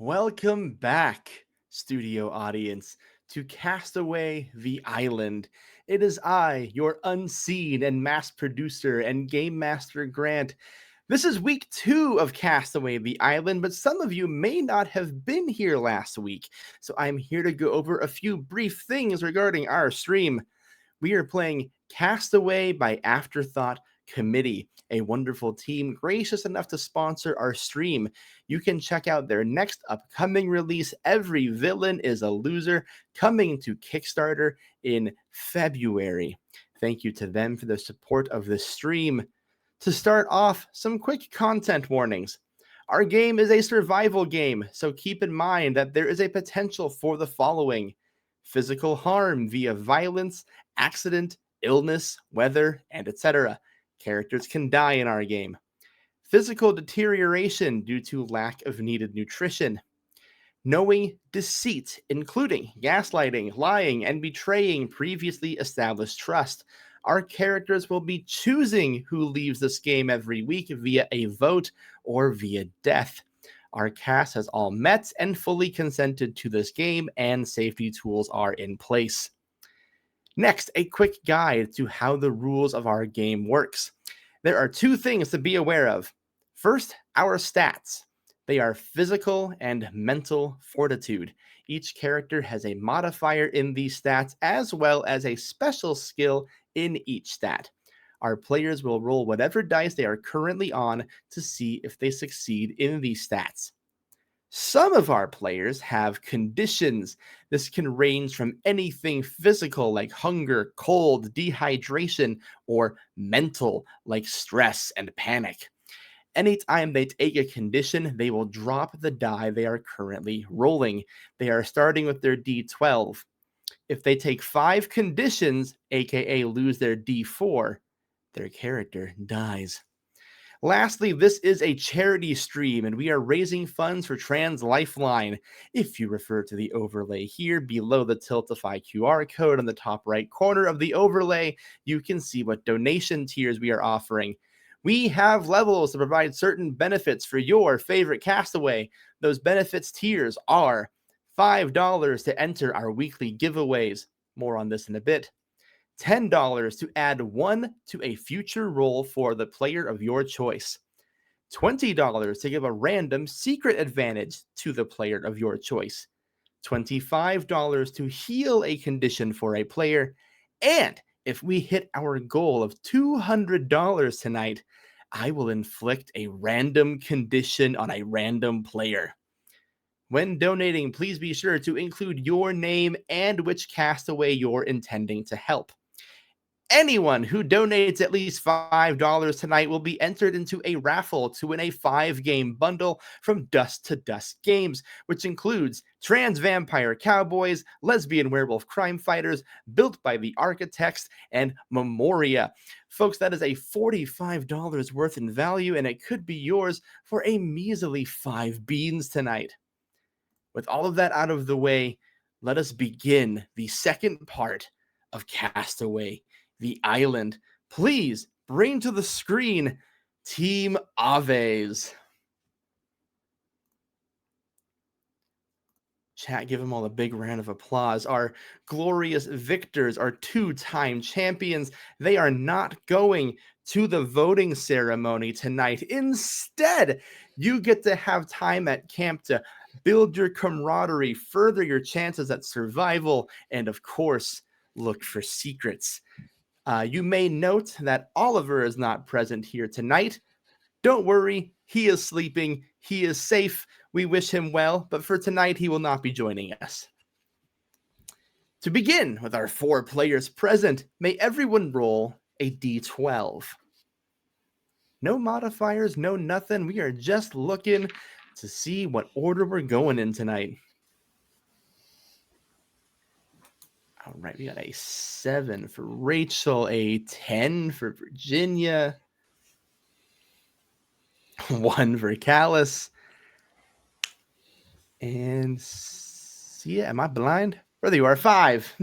Welcome back, studio audience, to Castaway the Island. It is I, your unseen and mass producer and game master Grant. This is week 2 of Castaway the Island, but some of you may not have been here last week, so I'm here to go over a few brief things regarding our stream. We are playing Castaway by Afterthought Committee, a wonderful team gracious enough to sponsor our stream. You can check out their next upcoming release, Every Villain is a Loser, coming to Kickstarter in February. Thank you to them for the support of this stream. To start off, some quick content warnings. Our game is a survival game, so keep in mind that there is a potential for the following: physical harm via violence, accident, illness, weather, and etc. Characters can die in our game. Physical deterioration due to lack of needed nutrition. Knowing deceit, including gaslighting, lying, and betraying previously established trust. Our characters will be choosing who leaves this game every week via a vote or via death. Our cast has all met and fully consented to this game, and safety tools are in place. Next, a quick guide to how the rules of our game works. There are two things to be aware of. First, our stats. They are physical and mental fortitude. Each character has a modifier in these stats as well as a special skill in each stat. Our players will roll whatever dice they are currently on to see if they succeed in these stats. Some of our players have conditions. This can range from anything physical like hunger, cold, dehydration, or mental like stress and panic. Anytime they take a condition, they will drop the die they are currently rolling. They are starting with their D12. If they take 5 conditions, aka lose their D4, their character dies. Lastly, this is a charity stream, and we are raising funds for Trans Lifeline. If you refer to the overlay here below the Tiltify QR code on the top right corner of the overlay, you can see what donation tiers we are offering. We have levels to provide certain benefits for your favorite castaway. Those benefits tiers are $5 to enter our weekly giveaways. More on this in a bit. $10 to add 1 to a future roll for the player of your choice. $20 to give a random secret advantage to the player of your choice. $25 to heal a condition for a player. And if we hit our goal of $200 tonight, I will inflict a random condition on a random player. When donating, please be sure to include your name and which castaway you're intending to help. Anyone who donates at least $5 tonight will be entered into a raffle to win a 5-game bundle from Dust to Dust Games, which includes Trans Vampire Cowboys, Lesbian Werewolf Crime Fighters, Built by the Architects, and Memoria. Folks, that is a $45 worth in value, and it could be yours for a measly 5 beans tonight. With all of that out of the way, let us begin the second part of Castaway the Island. Please bring to the screen Team Aves. Chat, give them all a big round of applause. Our glorious victors are 2-time champions. They are not going to the voting ceremony tonight. Instead, you get to have time at camp to build your camaraderie, further your chances at survival, and of course, look for secrets. You may note that Oliver is not present here tonight. Don't worry, he is sleeping. He is safe. We wish him well, but for tonight, he will not be joining us. To begin with our 4 players present, may everyone roll a d12. No modifiers, no nothing. We are just looking to see what order we're going in tonight. All right, we got a 7 for Rachel, a 10 for Virginia, 1 for Callus, and yeah, am I blind? There you are, 5.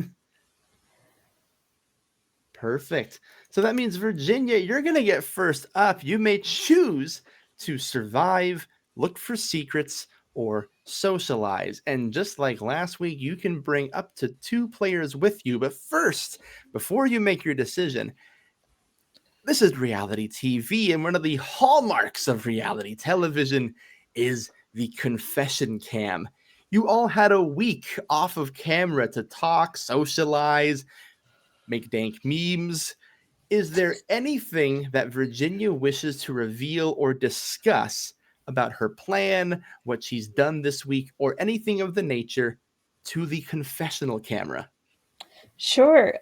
Perfect. So that means, Virginia, you're going to get first up. You may choose to survive, look for secrets, or socialize. And just like last week, you can bring up to 2 players with you. But first, before you make your decision, this is reality TV, and one of the hallmarks of reality television is the confession cam. You all had a week off of camera to talk, socialize, make dank memes. Is there anything that Virginia wishes to reveal or discuss about her plan, what she's done this week, or anything of the nature to the confessional camera? Sure.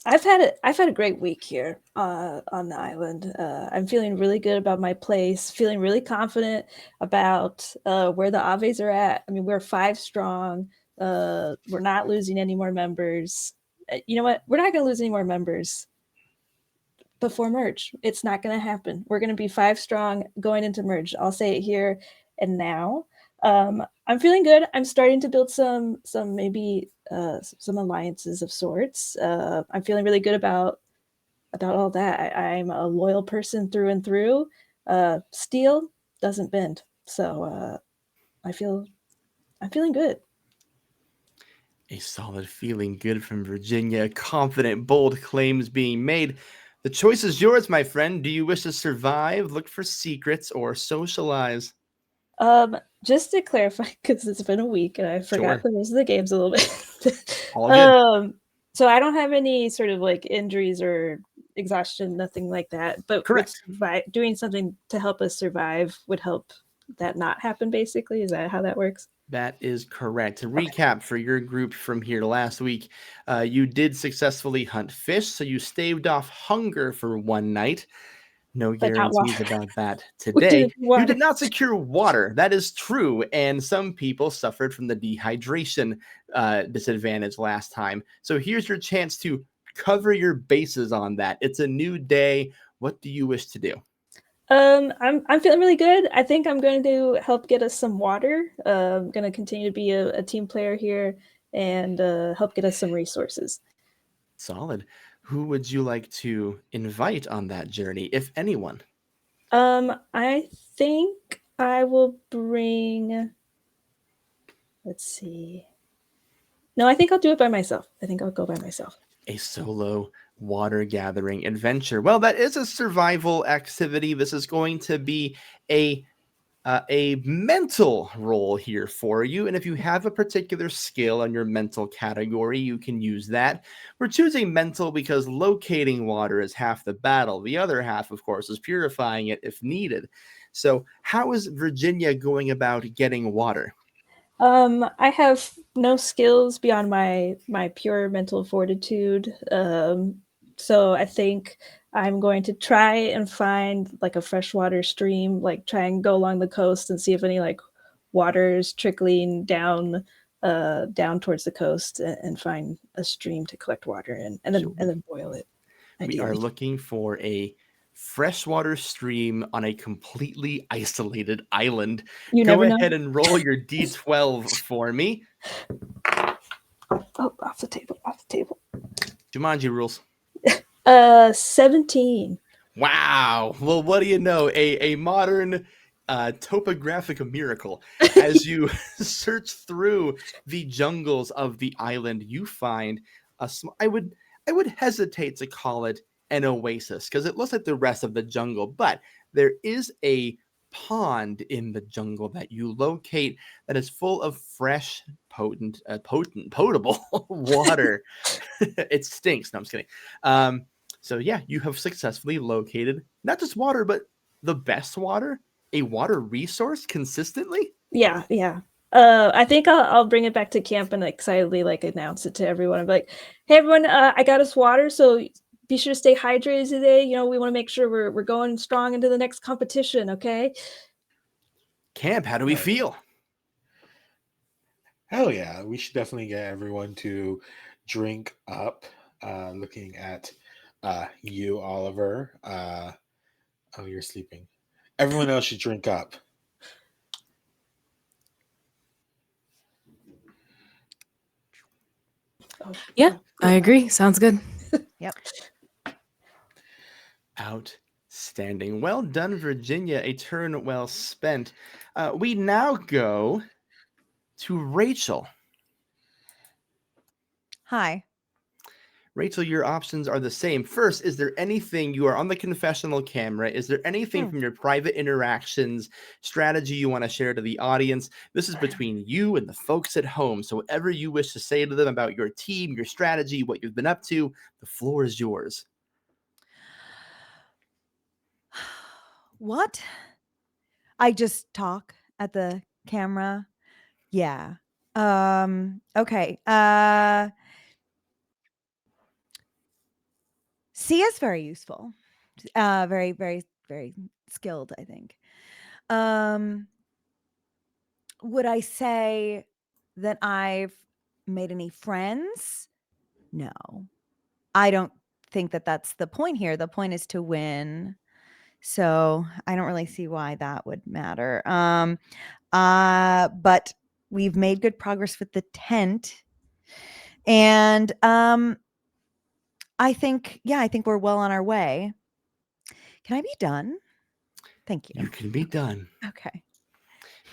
I've had a great week here on the island. I'm feeling really good about my place. Feeling really confident about where the Aves are at. I mean, we're 5 strong. We're not losing any more members. You know what? We're not going to lose any more members before merge. It's not going to happen. We're going to be 5 strong going into merge. I'll say it here and now. I'm feeling good. I'm starting to build some maybe some alliances of sorts. I'm feeling really good about all that. I'm a loyal person through and through. Steel doesn't bend, so I'm feeling good. A solid feeling good from Virginia. Confident, bold claims being made. The choice is yours, my friend. Do you wish to survive, look for secrets, or socialize? Just to clarify, because it's been a week and I forgot Sure. the rules of the games a little bit. All good. So I don't have any sort of like injuries or exhaustion, nothing like that. But Correct. doing something to help us survive would help that not happen, basically. Is that how that works? That is correct. To Okay. recap for your group from here last week, you did successfully hunt fish, so you staved off hunger for one night. No But not guarantees water. about that We today. didn't do You water. did not secure water. That is true. And some people suffered from the dehydration disadvantage last time. So here's your chance to cover your bases on that. It's a new day. What do you wish to do? I'm feeling really good. I think I'm going to help get us some water. I'm going to continue to be a team player here and help get us some resources. Solid. Who would you like to invite on that journey, if anyone? I think I will bring. Let's see. No, I think I'll do it by myself. I think I'll go by myself. A solo water gathering adventure. Well, that is a survival activity. This is going to be a mental role here for you. And if you have a particular skill on your mental category, you can use that. We're choosing mental because locating water is half the battle. The other half, of course, is purifying it if needed. So, how is Virginia going about getting water? I have no skills beyond my pure mental fortitude. So I think I'm going to try and find like a freshwater stream, like try and go along the coast and see if any like water is trickling down towards the coast and find a stream to collect water in and So, then boil it we are ideally. looking for a freshwater stream on a completely isolated island. You Go never know. ahead and roll your d12 for me. Oh, off the table, off the table. Jumanji rules. 17. Wow. Well, what do you know? A modern topographic miracle. As you search through the jungles of the island, you find I would hesitate to call it an oasis because it looks like the rest of the jungle, but there is a pond in the jungle that you locate that is full of fresh, potable water. It stinks. No, I'm just kidding. So yeah, you have successfully located not just water, but the best water, a water resource consistently. Yeah, yeah. I think I'll bring it back to camp and excitedly like announce it to everyone. I'm like, hey everyone, I got us water, so be sure to stay hydrated today. You know, we want to make sure we're going strong into the next competition, okay? Camp, how do we Oh yeah. feel? Hell yeah. We should definitely get everyone to drink up. Looking at you, Oliver. Oh, you're sleeping. Everyone else should drink up. Oh, Yeah, I agree. Sounds good. Yep. Outstanding. Well done, Virginia. A turn well spent. We now go to Rachel. Hi. Rachel, your options are the same. First, is there anything you are on the confessional camera? Is there anything from your private interactions, strategy you want to share to the audience? This is between you and the folks at home. So, whatever you wish to say to them about your team, your strategy, what you've been up to, the floor is yours. What? I just talk at the camera. Yeah. Okay. Sia's very useful. Very, very, very skilled, I think. Would I say that I've made any friends? No. I don't think that that's the point here. The point is to win. So I don't really see why that would matter. But we've made good progress with the tent. And I think we're well on our way. Can I be done? Thank you. You can be done. Okay.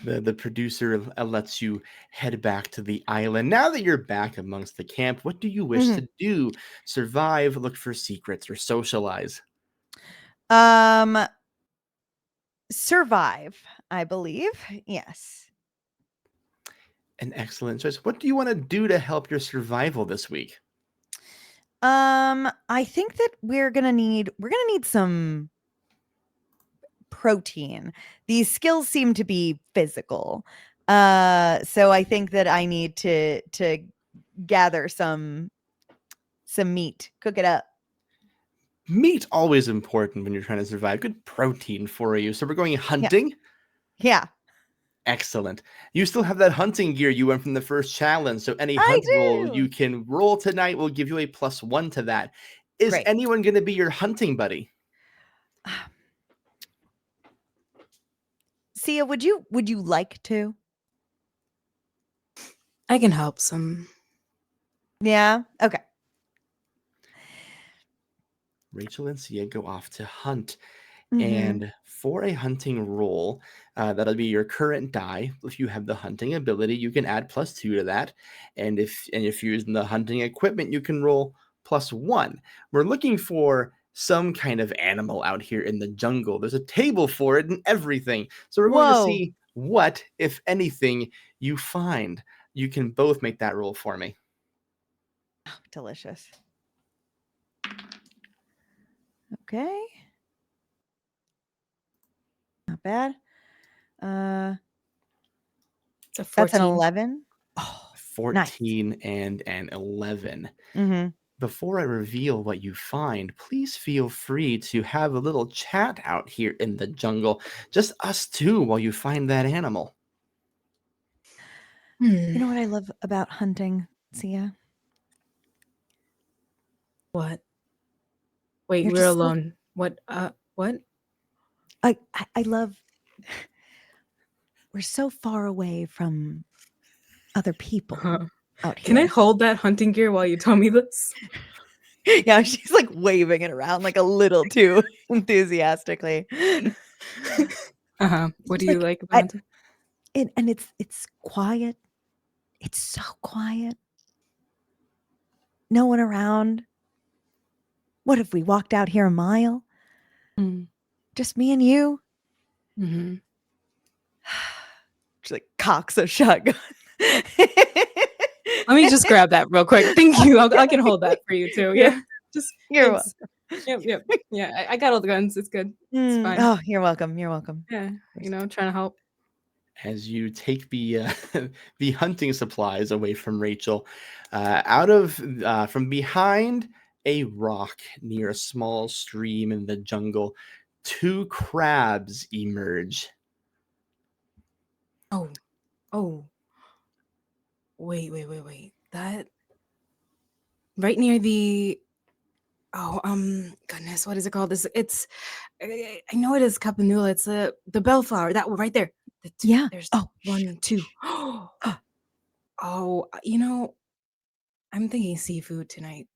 The producer lets you head back to the island. Now that you're back amongst the camp, what do you wish to do? Survive, look for secrets, or socialize? Survive, I believe. Yes. An excellent choice. What do you want to do to help your survival this week? I think that we're gonna need some protein. These skills seem to be physical. So I think that I need to gather some meat, cook it up. Meat always important when you're trying to survive. Good protein for you. So we're going hunting. Yeah. Excellent. You still have that hunting gear you went from the first challenge. So any I hunt roll do. you can roll tonight will give you a +1 to that. Is Great. anyone going to be your hunting buddy? Sia, would you like to? I can help some. Yeah. Okay. Rachel and Sia go off to hunt. Mhm. And for a hunting roll, that'll be your current die. If you have the hunting ability, you can add +2 to that. And if you're using the hunting equipment, you can roll +1. We're looking for some kind of animal out here in the jungle. There's a table for it and everything. So we're going to Whoa. see what, if anything, you find. You can both make that roll for me. Oh, delicious. Okay. Not bad. It's a 14. That's an 11. Oh, 14 and an 11. Mm-hmm. Before I reveal what you find, please feel free to have a little chat out here in the jungle. Just us two while you find that animal. You know what I love about hunting, Sia? What? Wait, You're we're just alone. What? What? I love. We're so far away from other people out here. Can I hold that hunting gear while you tell me this? Yeah, she's like waving it around like a little too enthusiastically. What do you like about hunting? And it's quiet. It's so quiet. No one around. What if we walked out here a mile? Just me and you? Mm-hmm. She like cocks a shotgun. Let me just grab that real quick. Thank you. I can hold that for you too. Yeah. Just You're thanks. Yep. Yeah, I got all the guns. It's good. It's fine. Oh, you're welcome. You're welcome. Yeah, trying to help. As you take the the hunting supplies away from Rachel, out of from behind a rock near a small stream in the jungle, 2 crabs emerge. Oh. Wait. That right near the goodness, what is it called? I know it is campanula. It's the bellflower. That one right there. Yeah. There's Oh, 1, 2. Oh, I'm thinking seafood tonight.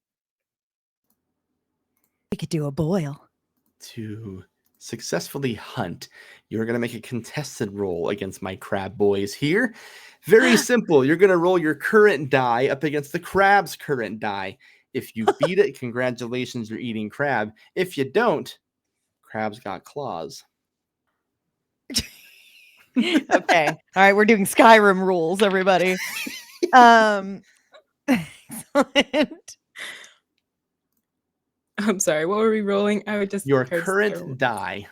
we could do a boil. 2 successfully hunt, you're going to make a contested roll against my crab boys here. Very simple. You're going to roll your current die up against the crab's current die. If you beat it, congratulations, you're eating crab. If you don't, crab's got claws. Okay. All right, we're doing Skyrim rules, everybody. Excellent. I'm sorry. What were we rolling? I would just Your heard current Skyrim. die.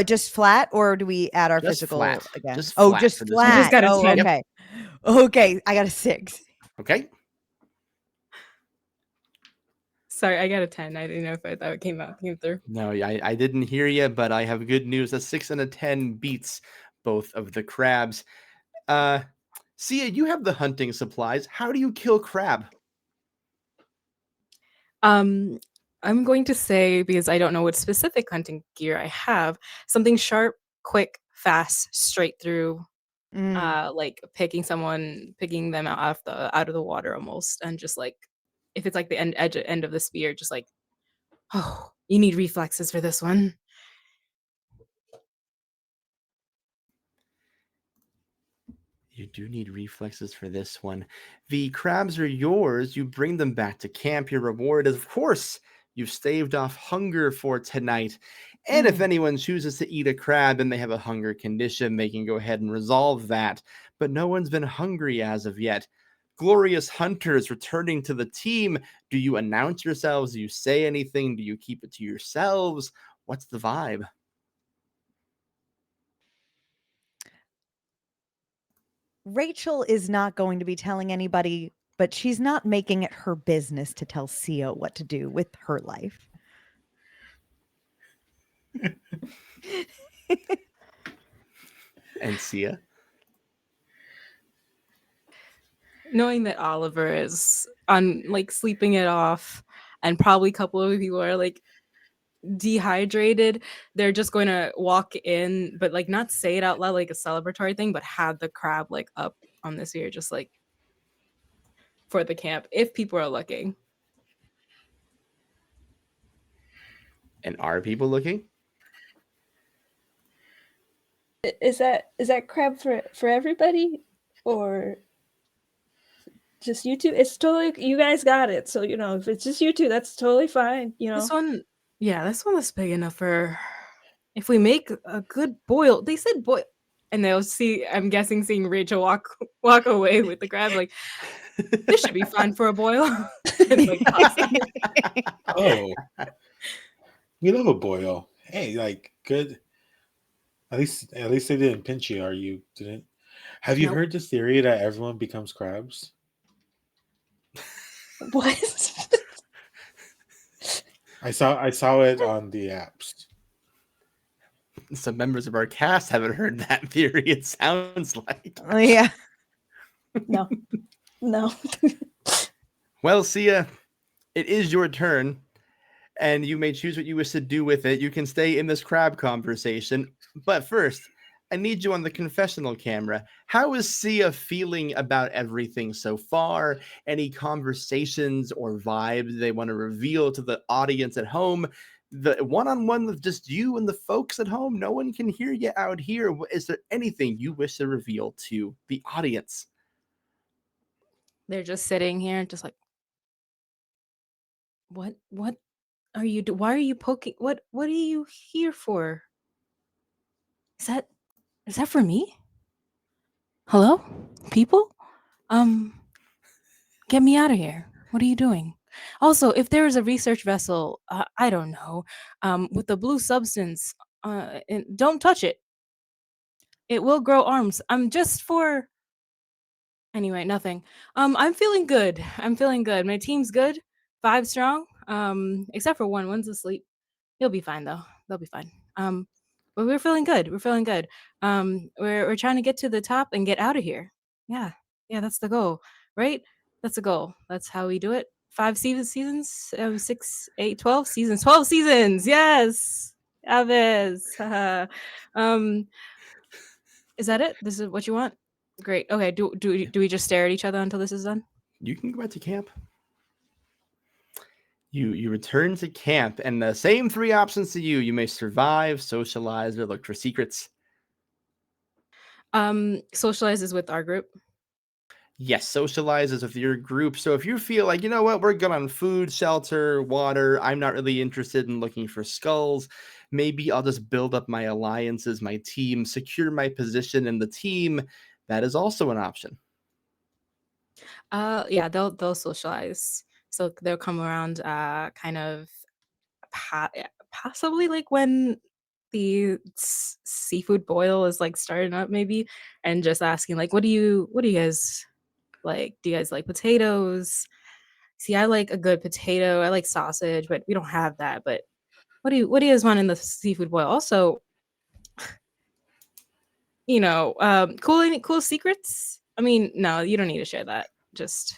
Just flat, or do we add our Just physical flat. again? Just Oh, flat just for this flat. one. You just got a Oh, 10. okay. Okay, I got a 6. Okay. Sorry, I got a 10. I didn't know if that came through. No, I didn't hear you, but I have good news. A 6 and a 10 beats both of the crabs. Sia, you have the hunting supplies. How do you kill crab? I'm going to say, because I don't know what specific hunting gear I have, something sharp, quick, fast, straight through, like picking them out of the water almost, and just like if it's like the end of the spear, just like, oh, you need reflexes for this one. You do need reflexes for this one. The crabs are yours. You bring them back to camp. Your reward is, of course, you've staved off hunger for tonight. And if anyone chooses to eat a crab and they have a hunger condition, they can go ahead and resolve that. But no one's been hungry as of yet. Glorious hunters returning to the team. Do you announce yourselves? Do you say anything? Do you keep it to yourselves? What's the vibe? Rachel is not going to be telling anybody, but she's not making it her business to tell Sia what to do with her life. And Sia? Knowing that Oliver is on like sleeping it off, and probably a couple of people are like dehydrated, they're just going to walk in, but like not say it out loud like a celebratory thing, but have the crab like up on this ear, just like for the camp if people are looking. And are people looking? Is that crab for everybody, or just you two? It's totally, you guys got it. So if it's just you two, that's totally fine. This one is big enough for if we make a good boil. They said boil, and they'll see. I'm guessing seeing Rachel walk away with the crab, like this should be fun for a boil. And, like, Oh, we love a boil. Hey, like good. At least they didn't pinch you, or you didn't. Have you Nope. heard the theory that everyone becomes crabs? What? I saw it on the apps. Some members of our cast haven't heard that theory, it sounds like. Yeah. No. Well, Sia, it is your turn, and you may choose what you wish to do with it. You can stay in this crab conversation, but first, I need you on the confessional camera. How is Sia feeling about everything so far? Any conversations or vibes they want to reveal to the audience at home? The one-on-one with just you and the folks at home, no one can hear you out here. Is there anything you wish to reveal to the audience? they're just sitting here, just like, what are you why are you poking? What are you here for? Is that for me? Hello, people? Get me out of here. What are you doing? Also, if there is a research vessel, I don't know, with the blue substance, and don't touch it. It will grow arms. I'm just for. Anyway, nothing. I'm feeling good. My team's good. 5 strong. Except for one. One's asleep. He'll be fine though. They'll be fine. But we're feeling good. We're trying to get to the top and get out of here. Yeah, that's the goal, right? That's the goal. That's how we do it. 5 seasons, 6, 8, 12 seasons. 12 seasons. Yes, Avis. Is that it? This is what you want? Great. Okay. Do we just stare at each other until this is done? You can go back to camp. You return to camp, and the same three options to you. You may survive, socialize, or look for secrets. Socializes with our group. Yes, socializes with your group. So if you feel like, you know what, we're good on food, shelter, water, I'm not really interested in looking for skulls. Maybe I'll just build up my alliances, my team, secure my position in the team. That is also an option. Yeah, they'll socialize. So they'll come around kind of possibly like when the seafood boil is like starting up maybe, and just asking like what do you guys like? Do you guys like potatoes? See, I like a good potato. I like sausage, but we don't have that. But what do you guys want in the seafood boil? Also, cool secrets. I mean, no, you don't need to share that. Just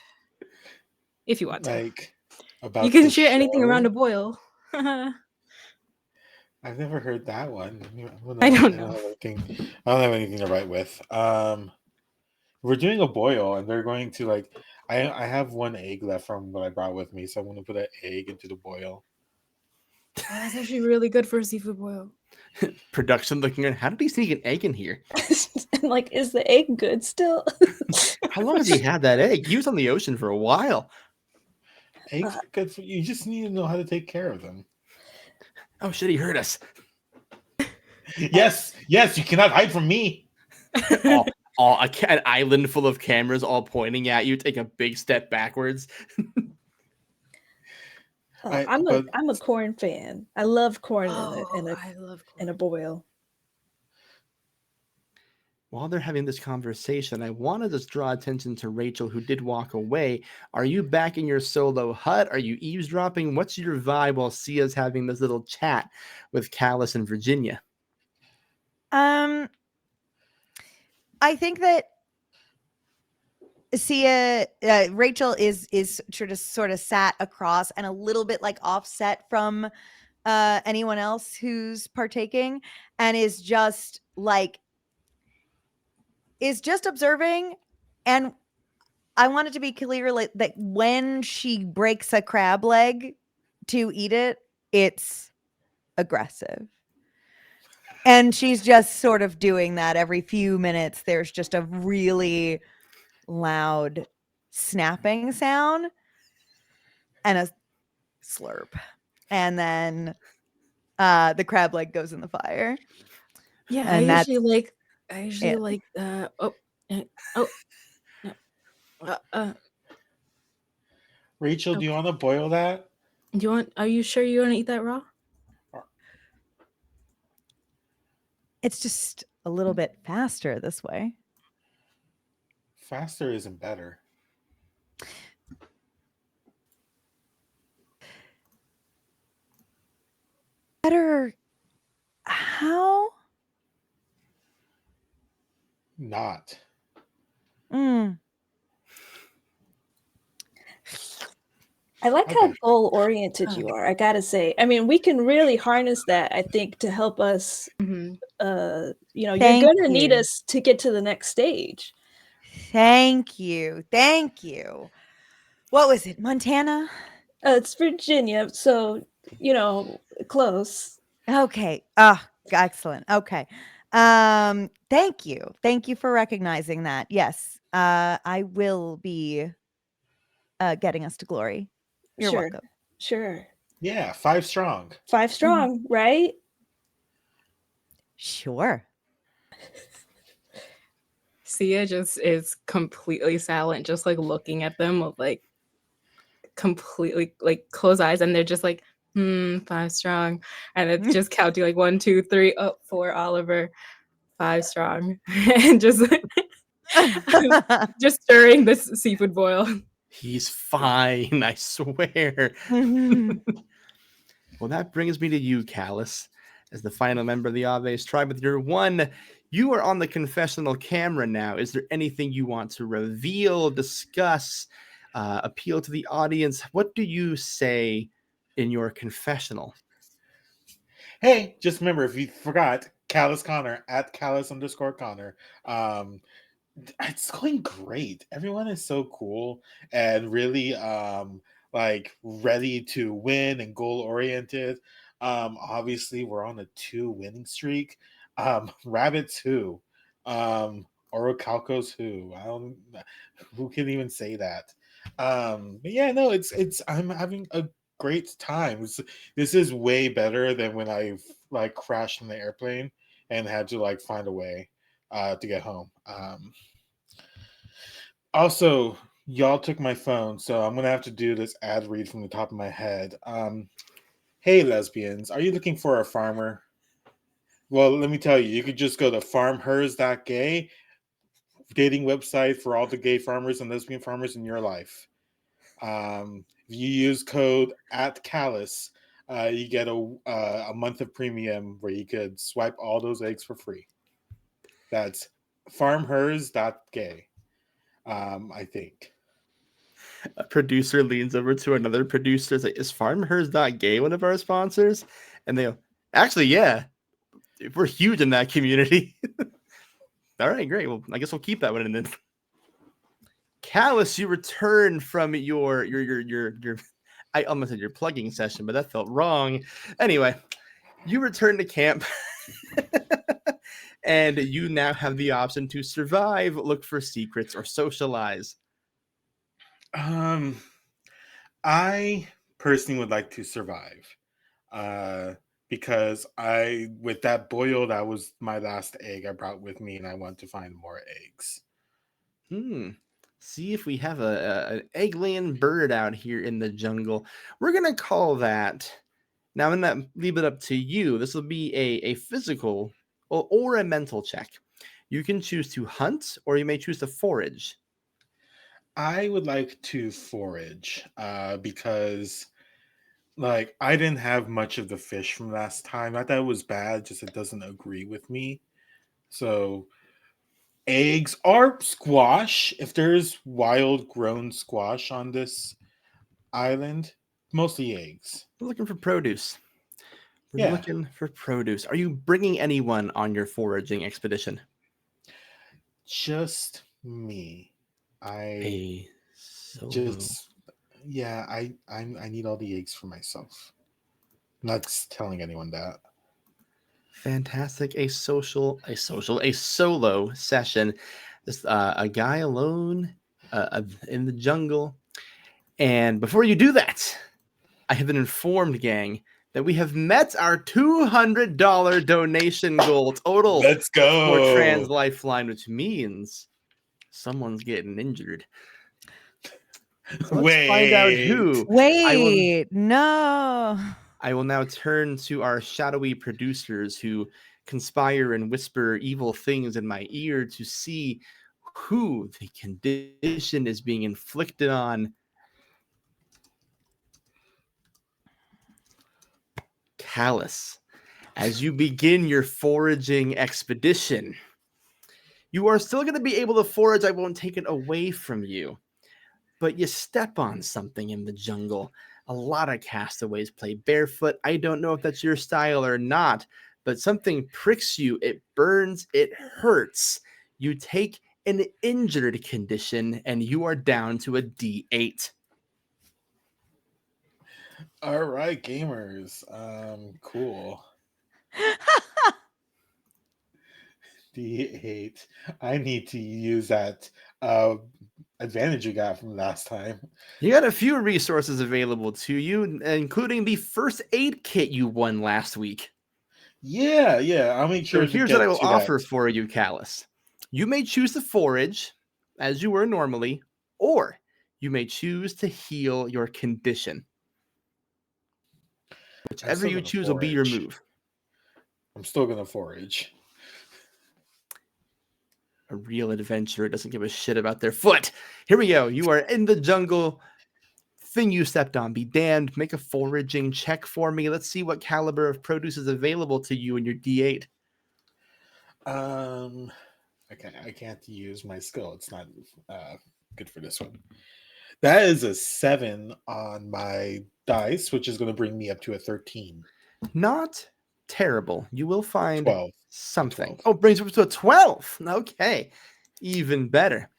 if you want to. Like You about can the share anything around a show. boil. I've never heard that one. I don't I know. don't have anything. I don't have anything to write with. We're doing a boil, and they're going to like. I have one egg left from what I brought with me, so I'm going to put an egg into the boil. Oh, that's actually really good for a seafood boil. Production looking at how did he sneak an egg in here? And like, is the egg good still? How long has he had that egg? He was on the ocean for a while. Eggs are good for you. You just need to know how to take care of them. Oh shit, he heard us. Yes, you cannot hide from me. An island full of cameras all pointing at you. Take a big step backwards. I'm a corn fan. I love corn I love in a corn. boil. While they're having this conversation, I want to just draw attention to Rachel, who did walk away. Are you back in your solo hut? Are you eavesdropping? What's your vibe while Sia's having this little chat with Callus and Virginia? I think that Sia, Rachel is sort of sat across and a little bit like offset from anyone else who's partaking, and is just observing. And I want it to be clear like that when she breaks a crab leg to eat it, it's aggressive. And she's just sort of doing that every few minutes. There's just a really loud snapping sound and a slurp. And then the crab leg goes in the fire. Yeah, And I usually like Rachel, do you want to boil that? are you sure you want to eat that raw? it's just a little bit faster this way. Faster isn't better. Better how? Not. I like how Okay. goal oriented you are. I gotta say. I mean, we can really harness that, I think, to help us. Mhm. You're Thank gonna need you. us to get to the next stage. Thank you. What was it, Montana? It's Virginia, so close. Okay. Excellent. Okay. Thank you for recognizing that. Yes. I will be getting us to glory. You're Sure. welcome. Sure. Yeah, 5 strong. 5 strong, right? Sure. Sia just is completely silent, just like looking at them with like completely like closed eyes, and they're just like, 5 strong. And it's just counting like 1, 2, 3, 4 Oliver, 5 strong. And just just stirring this seafood boil. He's fine, I swear. Well, that brings me to you, Callus, as the final member of the Aves tribe with your one. You are on the confessional camera now. Is there anything you want to reveal, discuss, appeal to the audience? What do you say in your confessional? Hey, just remember, if you forgot, Callus Connor at Callus_Connor. It's going great. Everyone is so cool and really like ready to win and goal oriented. Obviously, we're on a 2 winning streak. Rabbits who, Orichalcos who. I don't. Who can even say that? But yeah, no, it's. I'm having a great time. This is way better than when I like crashed in the airplane and had to like find a way to get home. Also, y'all took my phone, so I'm gonna have to do this ad read from the top of my head. Hey lesbians, are you looking for a farmer? Well, let me tell you, you could just go to farmhers.gay, dating website for all the gay farmers and lesbian farmers in your life. If you use code @Callus, you get a month of premium where you could swipe all those eggs for free. That's farmhers.gay. I think. A producer leans over to another producer. Is like, is FarmHers.gay one of our sponsors? And they go, actually, yeah, we're huge in that community. All right, great. Well, I guess we'll keep that one. And then, Callus, you return from your I almost said your plugging session, but that felt wrong. Anyway, you return to camp. And you now have the option to survive, look for secrets, or socialize. I personally would like to survive. Because with that boil, that was my last egg I brought with me, and I want to find more eggs. See if we have an egg-laying bird out here in the jungle. We're gonna call that. Now, I'm gonna leave it up to you. This will be a physical or a mental check. You can choose to hunt, or you may choose to forage. I would like to forage, because like I didn't have much of the fish from last time. Not that it was bad, just it doesn't agree with me. So eggs or squash, if there's wild grown squash on this island, mostly eggs. We're looking for produce. We're Yeah. looking for produce. Are you bringing anyone on your foraging expedition? Just me. I just yeah, I need all the eggs for myself. I'm not telling anyone that. Fantastic. A solo session. Just a guy alone in the jungle. And before you do that, I have been informed, gang, that we have met our $200 donation goal total Let's go for Trans Lifeline, which means someone's getting injured. So let's find out who. Wait, no. I will now turn to our shadowy producers who conspire and whisper evil things in my ear to see who the condition is being inflicted on. Callus, as you begin your foraging expedition, you are still going to be able to forage. I won't take it away from you. But you step on something in the jungle. A lot of castaways play barefoot. I don't know if that's your style or not, but something pricks you. It burns. It hurts. You take an injured condition, and you are down to a D8. All right, gamers. Cool. D8. I need to use that advantage you got from last time. You got a few resources available to you, including the first aid kit you won last week. Yeah. I'll make sure. So here's what I will offer for you, Callus. You may choose to forage, as you were normally, or you may choose to heal your condition. Whichever you choose will be your move. I'm still going to forage. A real adventurer doesn't give a shit about their foot. Here we go. You are in the jungle. Thing you stepped on, be damned. Make a foraging check for me. Let's see what caliber of produce is available to you in your D8. Okay, I can't use my skill. It's not good for this one. That is a 7 on my dice, which is going to bring me up to a 13. Not terrible. You will find 12. something. 12. Oh, brings you up to a 12. Okay, even better.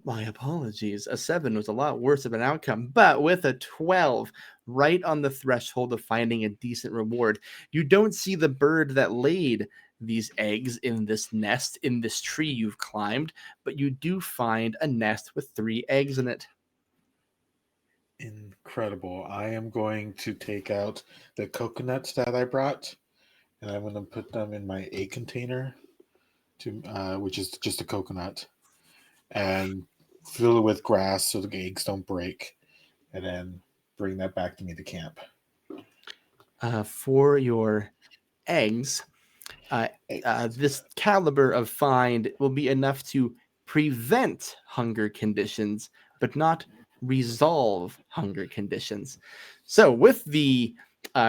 My apologies. A 7 was a lot worse of an outcome, but with a 12, right on the threshold of finding a decent reward, you don't see the bird that laid these eggs in this nest, in this tree you've climbed, but you do find a nest with 3 eggs in it. Incredible. I am going to take out the coconuts that I brought, and I'm going to put them in my egg container, which is just a coconut, and fill it with grass so the eggs don't break, and then bring that back to me to camp. For your eggs, this caliber of find will be enough to prevent hunger conditions, but not resolve hunger conditions. So, with the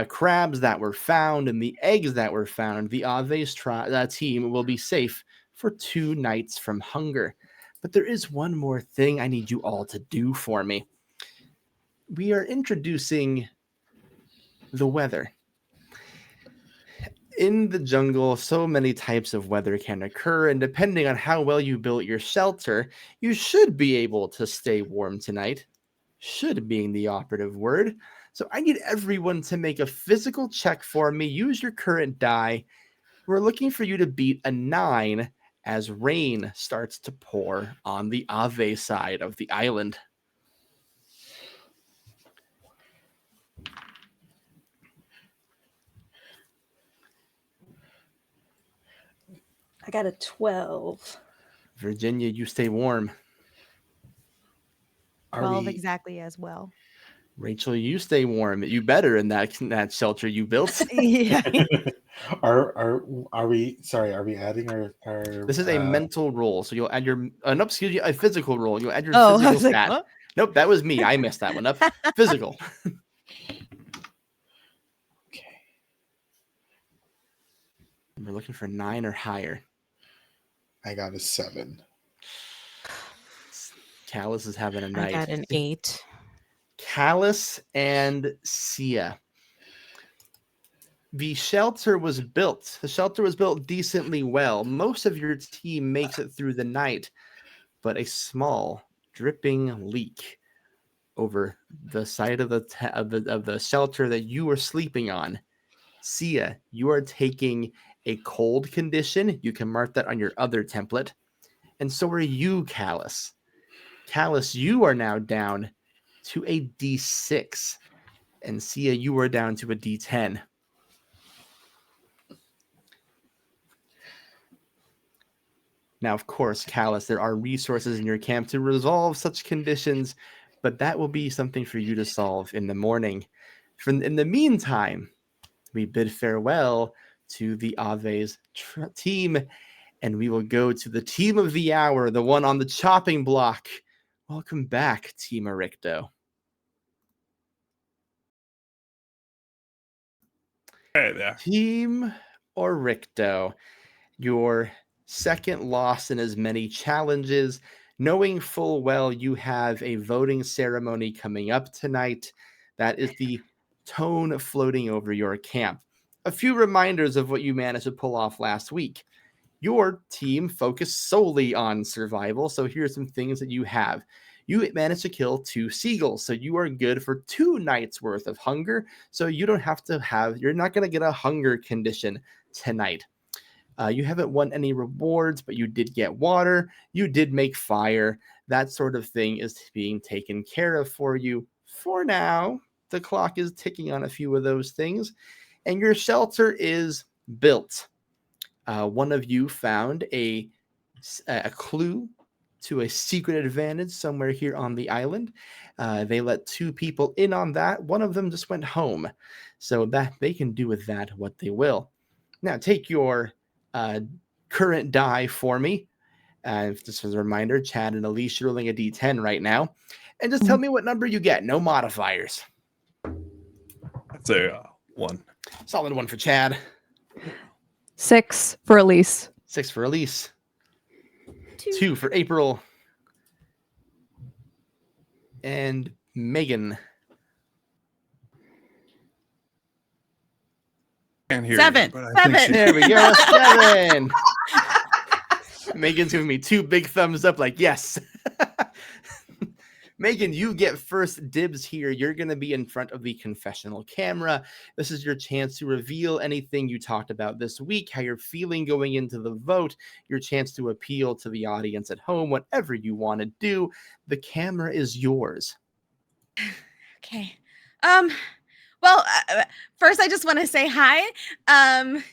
crabs that were found and the eggs that were found, the Aves team will be safe for 2 nights from hunger. But there is one more thing I need you all to do for me. We are introducing the weather. In the jungle, so many types of weather can occur, and depending on how well you built your shelter, you should be able to stay warm tonight. Should being the operative word. So I need everyone to make a physical check for me. Use your current die. We're looking for you to beat a 9 as rain starts to pour on the Ave side of the island. I got a 12. Virginia, you stay warm. 12 exactly as well. Rachel, you stay warm. You better in that shelter you built. Yeah. Are we? Sorry, are we adding our? This is a mental roll, so you'll add your no, excuse me, a physical roll. You'll add your I physical was like, stat. what? Nope, that was me. I messed that one up. Physical. Okay. We're looking for 9 or higher. I got a 7. Callus is having a I night. got an 8. Callus and Sia. The shelter was built. The shelter was built decently well. Most of your team makes it through the night, but a small dripping leak over the side of the shelter that you are sleeping on. Sia, you are taking a cold condition. You can mark that on your other template. And so are you, Callus. Callus, you are now down to a D6. And Sia, you are down to a D10. Now, of course, Callus, there are resources in your camp to resolve such conditions, but that will be something for you to solve in the morning. In the meantime, we bid farewell to the Aves team, and we will go to the team of the hour, the one on the chopping block. Welcome back, Team Ericto. Hey there. Team Ericto, your second loss in as many challenges, knowing full well you have a voting ceremony coming up tonight. That is the tone floating over your camp. A few reminders of what you managed to pull off last week. Your team focused solely on survival, so here's some things that you have. You managed to kill 2 seagulls, so you are good for 2 nights worth of hunger, so you don't have to you're not going to get a hunger condition tonight. You haven't won any rewards, but you did get water. You did make fire. That sort of thing is being taken care of for you for now. The clock is ticking on a few of those things, and your shelter is built. One of you found a clue to a secret advantage somewhere here on the island. They let 2 people in on that. One of them just went home, so that they can do with that what they will. Now, take your current die for me. Just as a reminder, Chad and Elise are rolling a D10 right now. And just tell me what number you get. No modifiers. That's a 1. Solid 1 for Chad. 6 for Elise. 6 for Elise. 2 for April. And Megan. Can't hear 7. you, but I think 7. There we go. 7. Megan's giving me 2 big thumbs up like, yes. Megan, you get first dibs here. You're going to be in front of the confessional camera. This is your chance to reveal anything you talked about this week, how you're feeling going into the vote, your chance to appeal to the audience at home, whatever you want to do. The camera is yours. Okay. Well, first I just want to say hi. To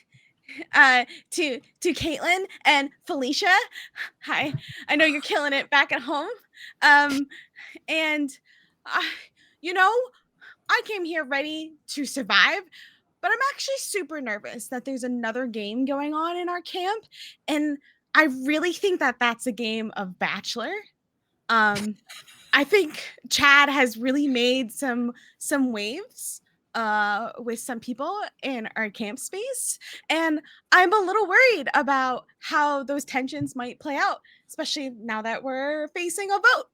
Caitlin and Felicia. Hi. I know you're killing it back at home. And you know, I came here ready to survive, but I'm actually super nervous that there's another game going on in our camp, and I really think that that's a game of Bachelor. I think Chad has really made some waves with some people in our camp space, and I'm a little worried about how those tensions might play out, especially now that we're facing a vote.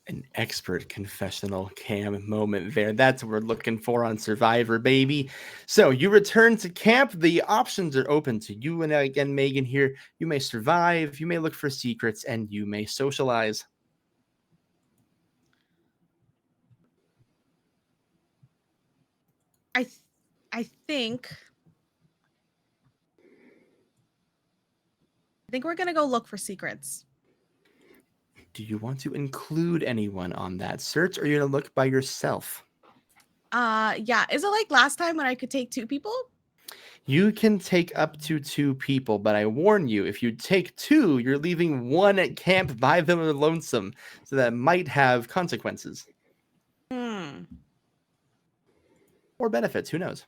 An expert confessional cam moment there. That's what we're looking for on Survivor, baby. So you return to camp. The options are open to you. And again, Megan here, you may survive, you may look for secrets, and you may socialize. I think we're gonna go look for secrets. Do you want to include anyone on that search, or are you going to look by yourself? Yeah. Is it like last time when I could take 2 people? You can take up to 2 people, but I warn you, if you take 2, you're leaving 1 at camp by them lonesome, so that might have consequences. Or benefits, who knows?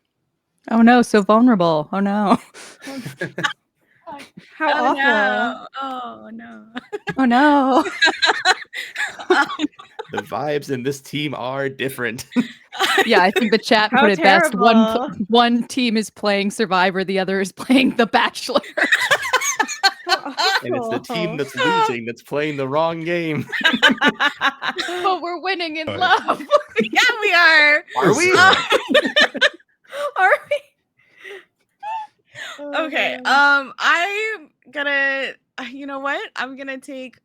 Oh no, so vulnerable. Oh no. How awful. No. Oh no. Oh no. The vibes in this team are different. Yeah, I think the chat How put it best. terrible. One team is playing Survivor, the other is playing The Bachelor. And it's the team that's losing that's playing the wrong game. But we're winning in love. Yeah, we are. Are we? Are we? Okay. I'm gonna. You know what? I'm gonna take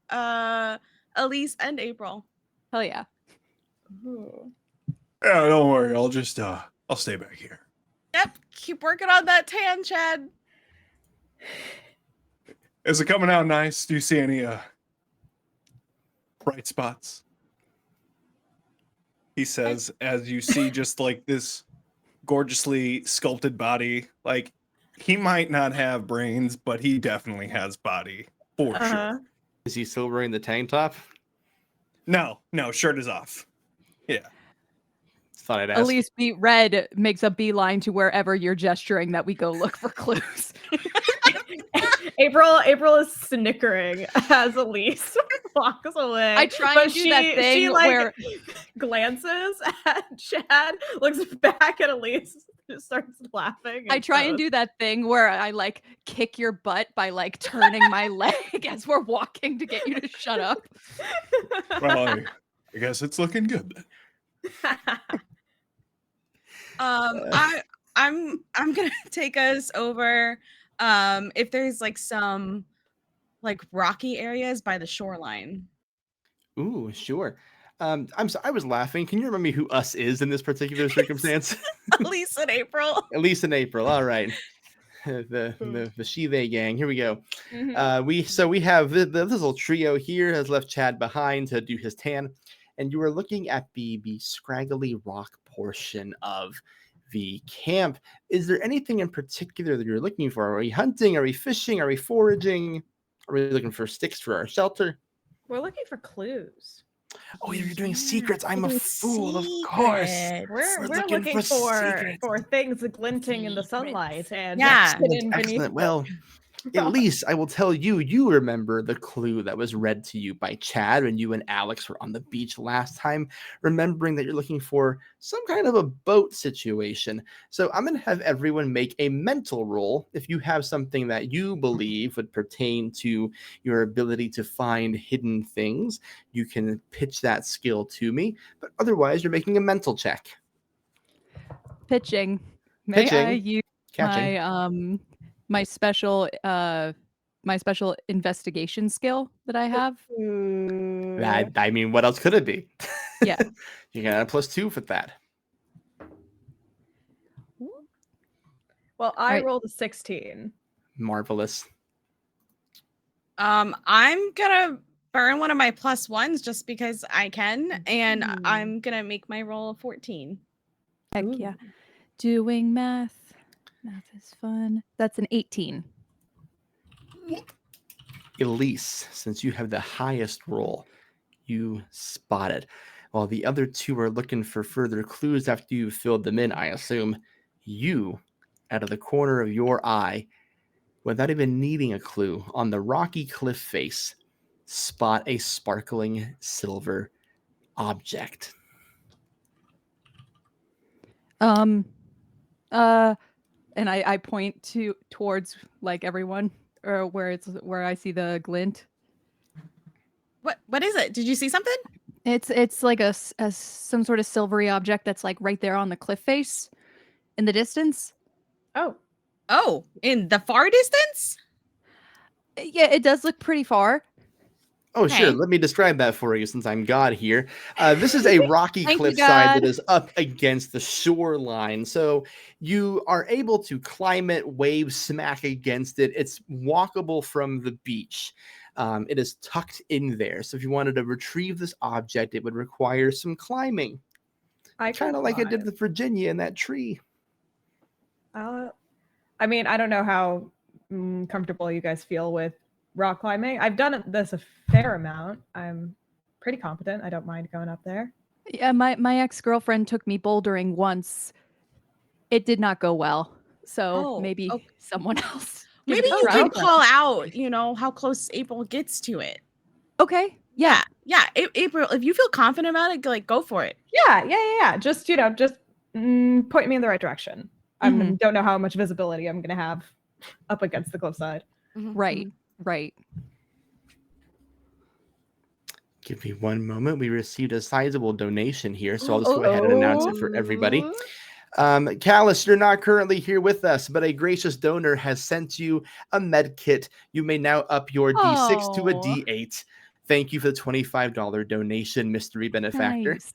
Elise and April. Hell yeah. Yeah, don't worry. I'll just I'll stay back here. Yep. Keep working on that tan, Chad. Is it coming out nice? Do you see any bright spots? He says, as you see just like this gorgeously sculpted body. Like, he might not have brains, but he definitely has body for sure. Is he still wearing the tank top? No, shirt is off. Yeah. Thought I'd ask. At least Red makes a beeline to wherever you're gesturing that we go look for clues. April is snickering as Elise walks away. I try but and do that thing she like where glances at Chad, looks back at Elise, just starts laughing. I try and do that thing where I like kick your butt by like turning my leg as we're walking to get you to shut up. Well, I guess it's looking good then. I'm gonna take us over. If there's like some like rocky areas by the shoreline. Ooh, sure. I was laughing. Can you remember me who us is in this particular circumstance? Elise and April. Elise and April. All right. The she they gang. Here we go. Mhm. We have the little trio here has left Chad behind to do his tan, and you are looking at the scraggly rock portion of the camp. Is there anything in particular that you're looking for? Are we hunting? Are we fishing? Are we foraging? Are we looking for sticks for our shelter? We're looking for clues. Oh, you're doing secrets. I'm a doing fool, of course. We're looking looking for for secrets. things glinting in the sunlight and Yeah. hidden beneath. Excellent. Well, at least I will tell you, you remember the clue that was read to you by Chad when you and Alex were on the beach last time, remembering that you're looking for some kind of a boat situation. So I'm going to have everyone make a mental roll. If you have something that you believe would pertain to your ability to find hidden things, you can pitch that skill to me. But otherwise, you're making a mental check. Pitching. May I Pitching. use Catching. my special my special investigation skill that I have. I mean, what else could it be? Yeah. You can add a +2 for that. Well, I Right. rolled a 16. Marvelous. I'm gonna burn one of my +1s just because I can, and Ooh. I'm gonna make my roll a 14. Heck yeah. Doing math. Math is fun. That's an 18. Elise, since you have the highest roll, you spot it. While the other two are looking for further clues after you've filled them in, I assume, you, out of the corner of your eye, without even needing a clue, on the rocky cliff face, spot a sparkling silver object. And I point towards like everyone, or where I see the glint. What is it? Did you see something? It's like some sort of silvery object that's like right there on the cliff face in the distance. Oh, in the far distance? Yeah, it does look pretty far. Oh, sure. Okay. Let me describe that for you since I'm God here. This is a rocky Thank you, cliffside that God. is up against the shoreline. So you are able to climb it, wave smack against it. It's walkable from the beach. It is tucked in there. So if you wanted to retrieve this object, it would require some climbing. Kind of like it did with Virginia in that tree. I mean, I don't know how comfortable you guys feel with rock climbing. I've done this a fair amount. I'm pretty competent. I don't mind going up there. Yeah, my ex-girlfriend took me bouldering once. It did not go well. So maybe someone else. give it Maybe a you try. can call out, how close April gets to it. Okay. Yeah. Yeah. April, if you feel confident about it, like go for it. Yeah. Just point me in the right direction. I don't know how much visibility I'm gonna have up against the cliffside. Right. Give me one moment. We received a sizable donation here, so I'll just go ahead and announce it for everybody. Callus, you're not currently here with us, but a gracious donor has sent you a med kit. You may now up your D6 to a Aw. D8. Thank you for the $25 donation, mystery benefactor. Nice.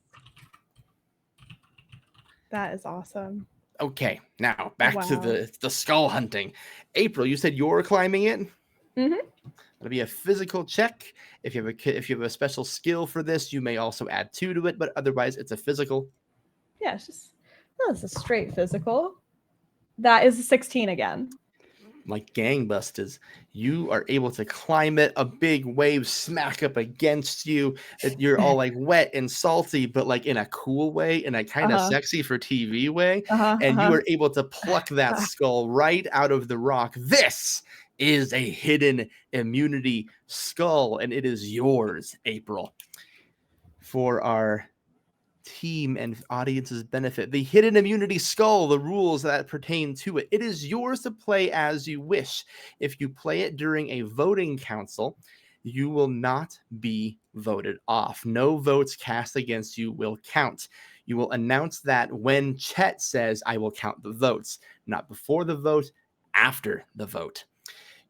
That is awesome. Okay, now back to Wow. the skull hunting. April, you said you're climbing it? Mhm. It'll be a physical check. If you have a special skill for this, you may also add 2 to it, but otherwise it's a physical. Yeah, it's a straight physical. That is a 16 again. Like gangbusters, you are able to climb it. A big wave smack up against you. You're all like wet and salty, but like in a cool way, in a kind of sexy for TV way. And you are able to pluck that skull right out of the rock. This is a hidden immunity skull, and it is yours, April. For our team and audience's benefit, the hidden immunity skull, the rules that pertain to it. It is yours to play as you wish. If you play it during a voting council, you will not be voted off. No votes cast against you will count. You will announce that when Chet says, I will count the votes, not before the vote, after the vote.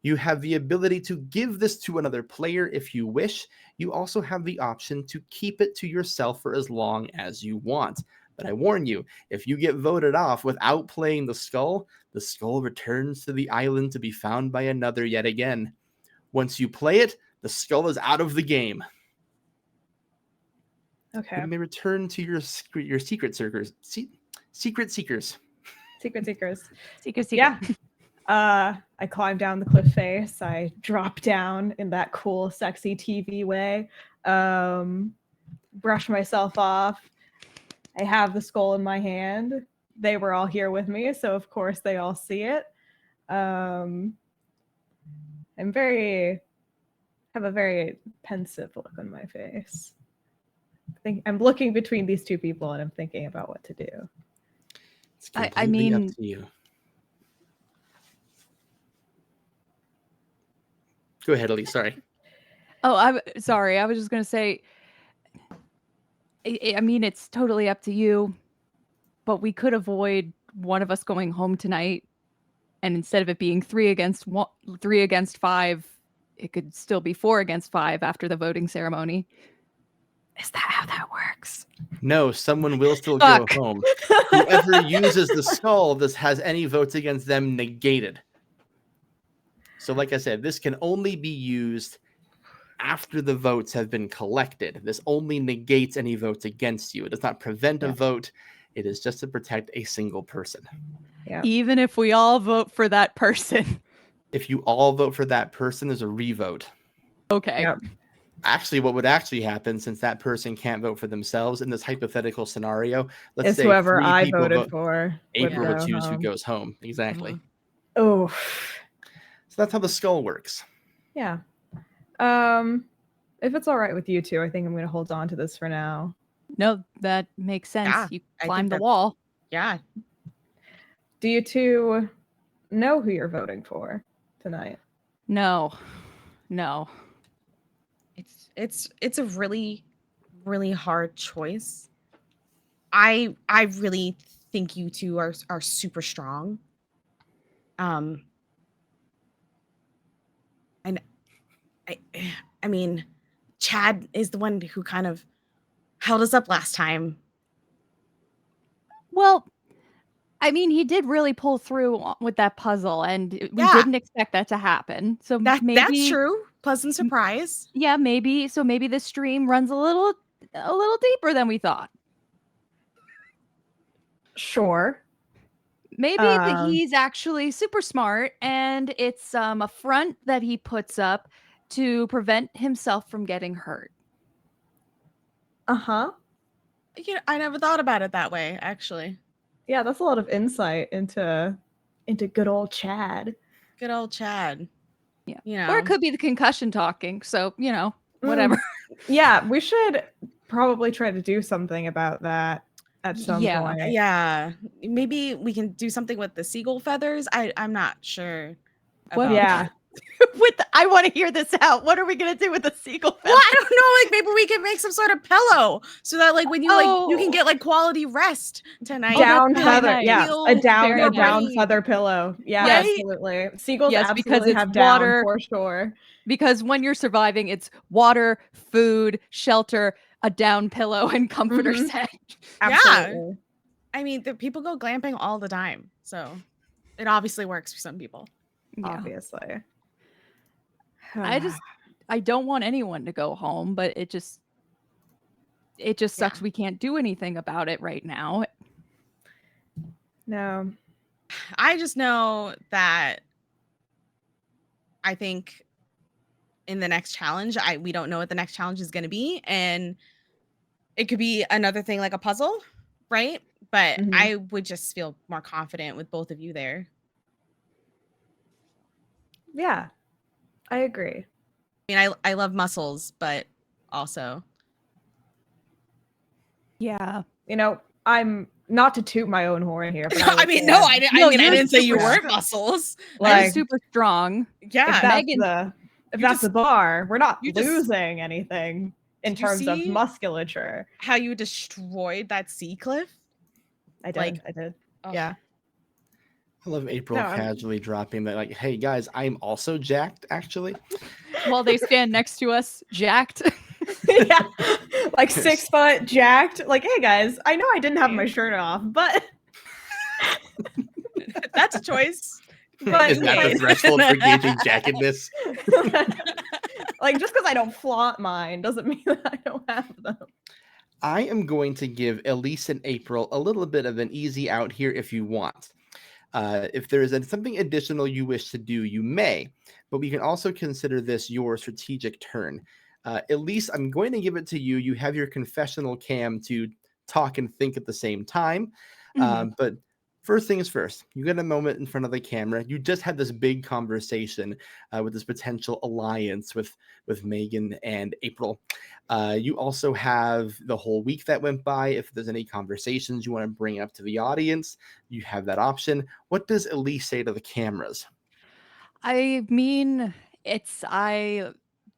You have the ability to give this to another player if you wish. You also have the option to keep it to yourself for as long as you want. But I warn you, if you get voted off without playing the skull returns to the island to be found by another yet again. Once you play it, the skull is out of the game. Okay. You may return to your secret seekers. Secret seekers. Secret seekers. Secret. Yeah. I climb down the cliff face. I drop down in that cool, sexy TV way. Brush myself off. I have the skull in my hand. They were all here with me, so of course they all see it. I'm have a very pensive look on my face. I'm looking between these two people and I'm thinking about what to do. It's I completely mean- up to you. Go ahead, Elise. Sorry. Oh, I'm sorry. I was just gonna say. I mean, it's totally up to you, but we could avoid one of us going home tonight and instead of it being 3 against 5, it could still be 4 against 5 after the voting ceremony. Is that how that works? No, someone will still Fuck. go home. Whoever uses the skull, this has any votes against them negated. So like I said, this can only be used after the votes have been collected. This only negates any votes against you. It does not prevent a vote. It is just to protect a single person. Yeah. Even if we all vote for that person. If you all vote for that person, there's a revote. Okay. Yep. Actually, what would actually happen, since that person can't vote for themselves in this hypothetical scenario, let's It's say whoever 3 I people voted vote, for. April would would go choose who home. goes home. Exactly. Oh, So that's how the skull works. yeah. If it's all right with you two, I think I'm going to hold on to this for now. No, that makes sense. Yeah, You I climb think the that- wall. Yeah. Do you two know who you're voting for tonight? No. It's a really, really hard choice. I really think you two are super strong. And I mean, Chad is the one who kind of held us up last time. Well, I mean, he did really pull through with that puzzle, and we Yeah. didn't expect that to happen. So That's maybe true. Pleasant surprise. Yeah, maybe. So maybe the stream runs a little deeper than we thought. Sure. Maybe that he's actually super smart, and it's a front that he puts up to prevent himself from getting hurt. Uh-huh. I never thought about it that way, actually. Yeah, that's a lot of insight into good old Chad. Good old Chad. Yeah. You know. Or it could be the concussion talking. So, whatever. Yeah, we should probably try to do something about that at some point. Yeah. Maybe we can do something with the seagull feathers. I'm not sure. What- about Yeah. that. I want to hear this out. What are we going to do with the seagull Well, I don't know. Like maybe we can make some sort of pillow so that like when you you can Oh. get like quality rest tonight. Down that's feather, nice. yeah, Feel a down very a down nice. feather pillow. Yeah, Yes. absolutely. Seagulls Yes, because absolutely it's have down water. for sure. Because when you're surviving, it's water, food, shelter, a down pillow, and comforter Mhm. set. Absolutely. I mean, the people go glamping all the time, so it obviously works for some people. Yeah. Obviously. I don't want anyone to go home, but it just sucks we can't do anything about it right now. No. I just know that I think in the next challenge, we don't know what the next challenge is going to be, and it could be another thing like a puzzle, right? But Mhm. I would just feel more confident with both of you there. Yeah. I agree. I mean, I love muscles, but also Yeah. You know, I'm not to toot my own horn here, but I mean, no, I No, mean, I you're didn't say you super weren't muscles. You're like super strong. Yeah, if that's Megan- if you that's the just- bar, we're not you just- losing anything in Did you terms of see- musculature. how you destroyed that sea cliff. I did. like- I did. Ugh. Yeah. I love April No, I'm- casually dropping that, like, hey guys, I'm also jacked, actually. While they stand next to us, jacked. Yeah. Like 6 foot jacked. Like, hey guys, I know I didn't have my shirt off, but That's a choice. but Is that the threshold for gauging jackedness? like just because I don't flaunt mine doesn't mean that I don't have them. I am going to give Elise and April a little bit of an easy out here if you want. If there is something additional you wish to do, you may, but we can also consider this your strategic turn. Elise, I'm going to give it to you. You have your confessional cam to talk and think at the same time. But first things first, you get a moment in front of the camera. You just had this big conversation with this potential alliance with Megan and April. You also have the whole week that went by. If there's any conversations you want to bring up to the audience, you have that option. What does Elise say to the cameras? I mean, I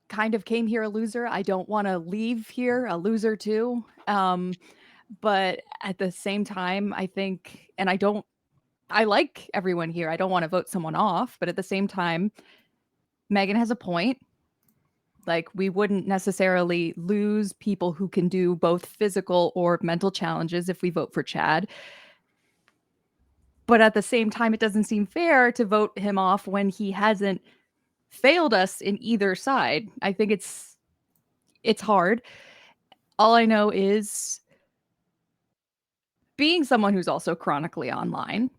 kind of came here a loser. I don't want to leave here a loser too. But at the same time, I think, and I don't I like everyone here. I don't want to vote someone off, but at the same time, Megan has a point. Like, we wouldn't necessarily lose people who can do both physical or mental challenges if we vote for Chad. But at the same time, it doesn't seem fair to vote him off when he hasn't failed us in either side. I think it's hard. All I know is, being someone who's also chronically online,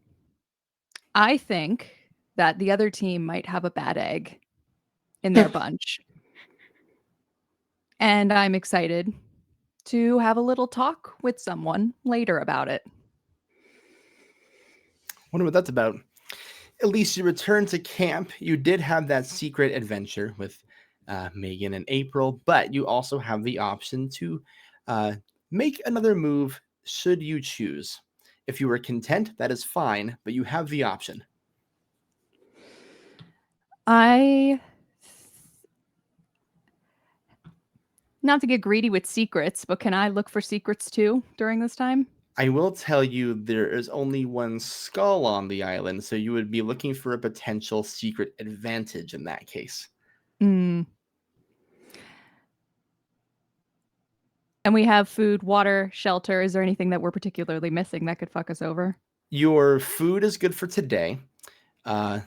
I think that the other team might have a bad egg in their bunch. And I'm excited to have a little talk with someone later about it. Wonder what that's about. At least you returned to camp. You did have that secret adventure with Megan and April, but you also have the option to make another move should you choose. If you were content, that is fine, but you have the option. Not to get greedy with secrets, but can I look for secrets too during this time? I will tell you there is only one skull on the island, so you would be looking for a potential secret advantage in that case. And we have food, water, shelter. Is there anything that we're particularly missing that could fuck us over? Your food is good for today.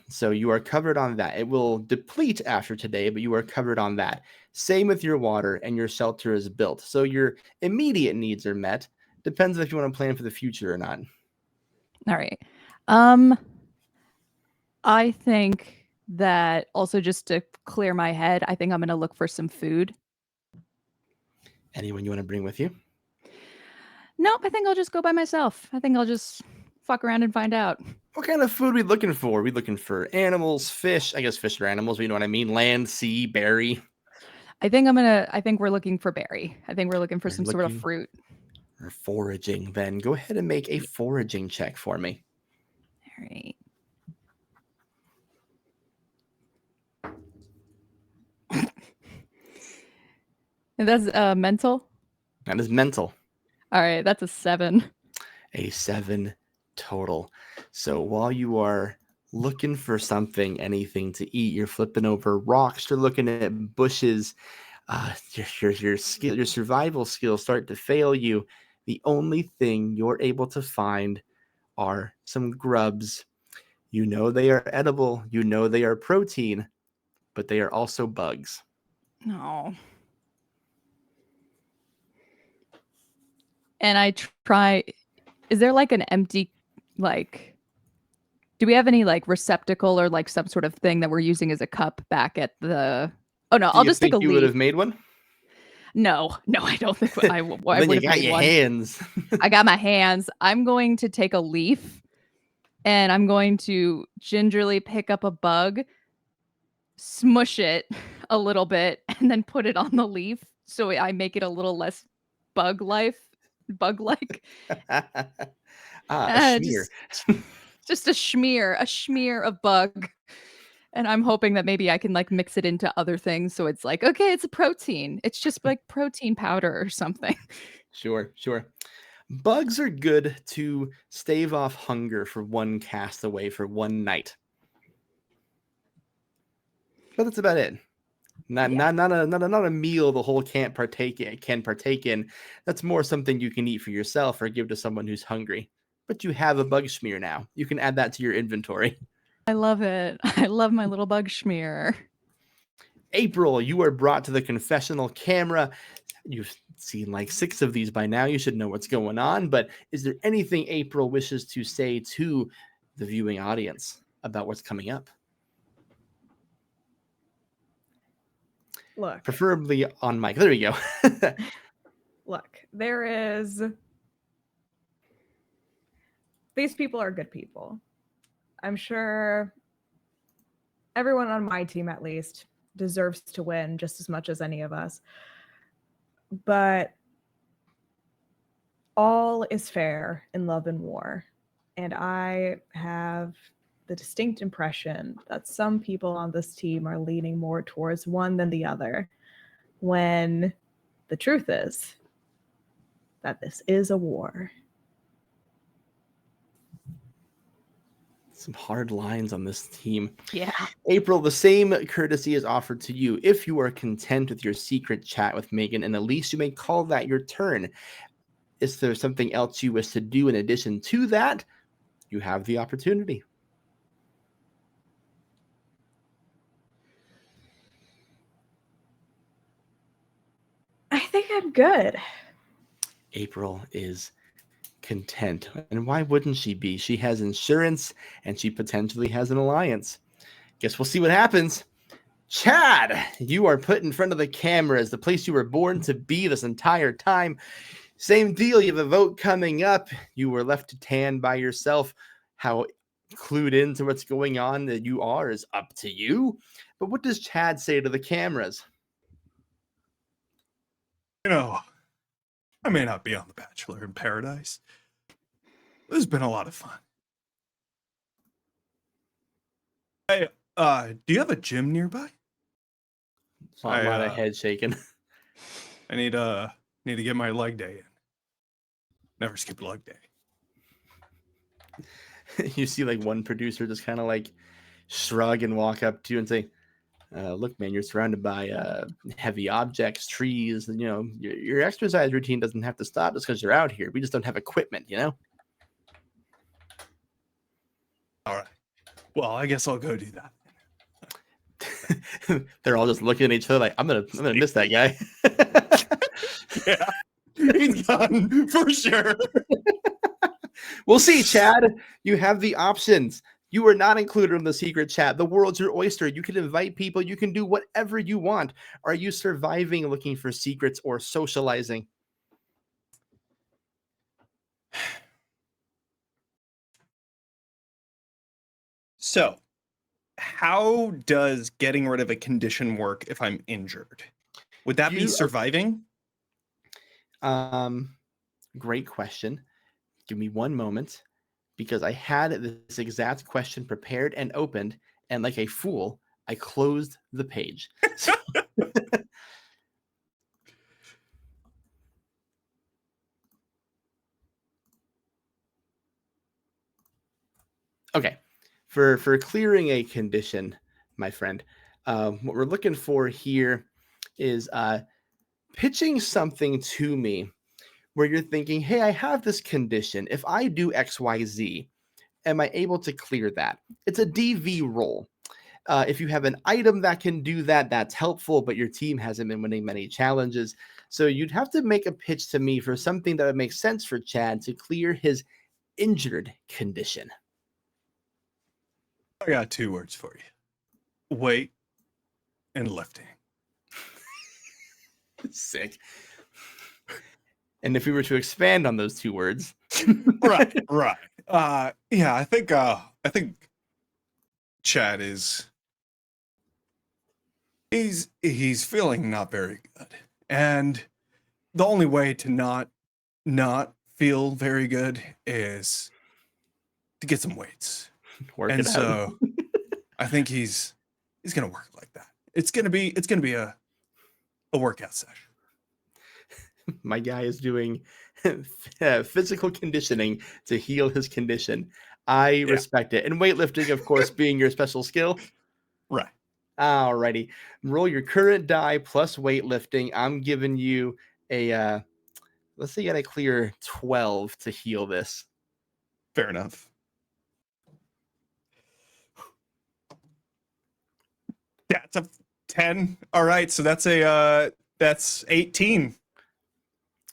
So you are covered on that. It will deplete after today, but you are covered on that. Same with your water, and your shelter is built. So your immediate needs are met. Depends if you want to plan for the future or not. All right. I think that also, just to clear my head, I think I'm going to look for some food. Anyone you want to bring with you? Nope, I think I'll just go by myself. I think I'll just fuck around and find out. What kind of food are we looking for? Are we looking for animals, fish? I guess fish are animals, but you know what I mean? Land, sea, berry. I think we're looking for berry. I think we're looking for some sort of fruit. Or foraging, then. Go ahead and make a foraging check for me. All right. And that's mental? That is mental. All right, that's a 7. A 7 total. So while you are looking for something, anything to eat, you're flipping over rocks, you're looking at bushes, your survival skills start to fail you. The only thing you're able to find are some grubs. You know they are edible, you know they are protein, but they are also bugs. No. And I try, is there like an empty, like, do we have any like receptacle or like some sort of thing that we're using as a cup back at the, oh no, I'll just take a leaf. You would have made one? No, I don't think I would have made one. Then you got your one. hands. I got my hands. I'm going to take a leaf and I'm going to gingerly pick up a bug, smush it a little bit, and then put it on the leaf so I make it a little less bug-like. A smear. Just a smear of bug. And I'm hoping that maybe I can like mix it into other things. So it's like, okay, it's a protein. It's just like protein powder or something. Sure. Bugs are good to stave off hunger for one castaway for one night. But that's about it. Not a meal the whole camp can partake in. That's more something you can eat for yourself or give to someone who's hungry. But you have a bug smear now. You can add that to your inventory. I love it. I love my little bug smear. April, you are brought to the confessional camera. You've seen like 6 of these by now. You should know what's going on. But is there anything April wishes to say to the viewing audience about what's coming up? Look. Preferably on mic. There we go. Look, these people are good people. I'm sure everyone on my team, at least, deserves to win just as much as any of us. But all is fair in love and war. And I have the distinct impression that some people on this team are leaning more towards one than the other, when the truth is that this is a war. Some hard lines on this team. Yeah. April, the same courtesy is offered to you. If you are content with your secret chat with Megan and Elise, you may call that your turn. Is there something else you wish to do in addition to that? You have the opportunity. I think I'm good. April is content. And why wouldn't she be? She has insurance and she potentially has an alliance. Guess we'll see what happens. Chad, you are put in front of the cameras, the place you were born to be this entire time. Same deal. You have a vote coming up. You were left to tan by yourself. How clued into what's going on that you are is up to you. But what does Chad say to the cameras? You know, I may not be on The Bachelor in Paradise. This has been a lot of fun. Hey, do you have a gym nearby? A lot of head shaking. I need to get my leg day in. Never skip leg day. You see like one producer just kind of like shrug and walk up to you and say, look, man, you're surrounded by heavy objects, trees. You know, your exercise routine doesn't have to stop just because you're out here. We just don't have equipment, you know? All right. Well, I guess I'll go do that. They're all just looking at each other like, I'm gonna miss that guy. Yeah. He's gone for sure. We'll see, Chad. You have the options. You are not included in the secret chat. The world's your oyster. You can invite people. You can do whatever you want. Are you surviving, looking for secrets, or socializing? So, how does getting rid of a condition work if I'm injured? Would that be surviving? Great question. Give me one moment, because I had this exact question prepared and opened, and like a fool, I closed the page. Okay, for clearing a condition, my friend, what we're looking for here is pitching something to me where you're thinking, hey, I have this condition. If I do XYZ, am I able to clear that? It's a DV roll. If you have an item that can do that, that's helpful, but your team hasn't been winning many challenges. So you'd have to make a pitch to me for something that would make sense for Chad to clear his injured condition. I got 2 words for you. Weight and lifting. Sick. And if we were to expand on those 2 words. Right. Yeah, I think Chad is he's feeling not very good. And the only way to not feel very good is to get some weights. And so I think he's gonna work like that. It's gonna be a workout session. My guy is doing physical conditioning to heal his condition. I respect it. And weightlifting, of course, being your special skill. Right. Alrighty. Roll your current die plus weightlifting. I'm giving you a let's say you gotta clear 12 to heal this. Fair enough. Yeah, it's a 10. All right, so that's that's 18.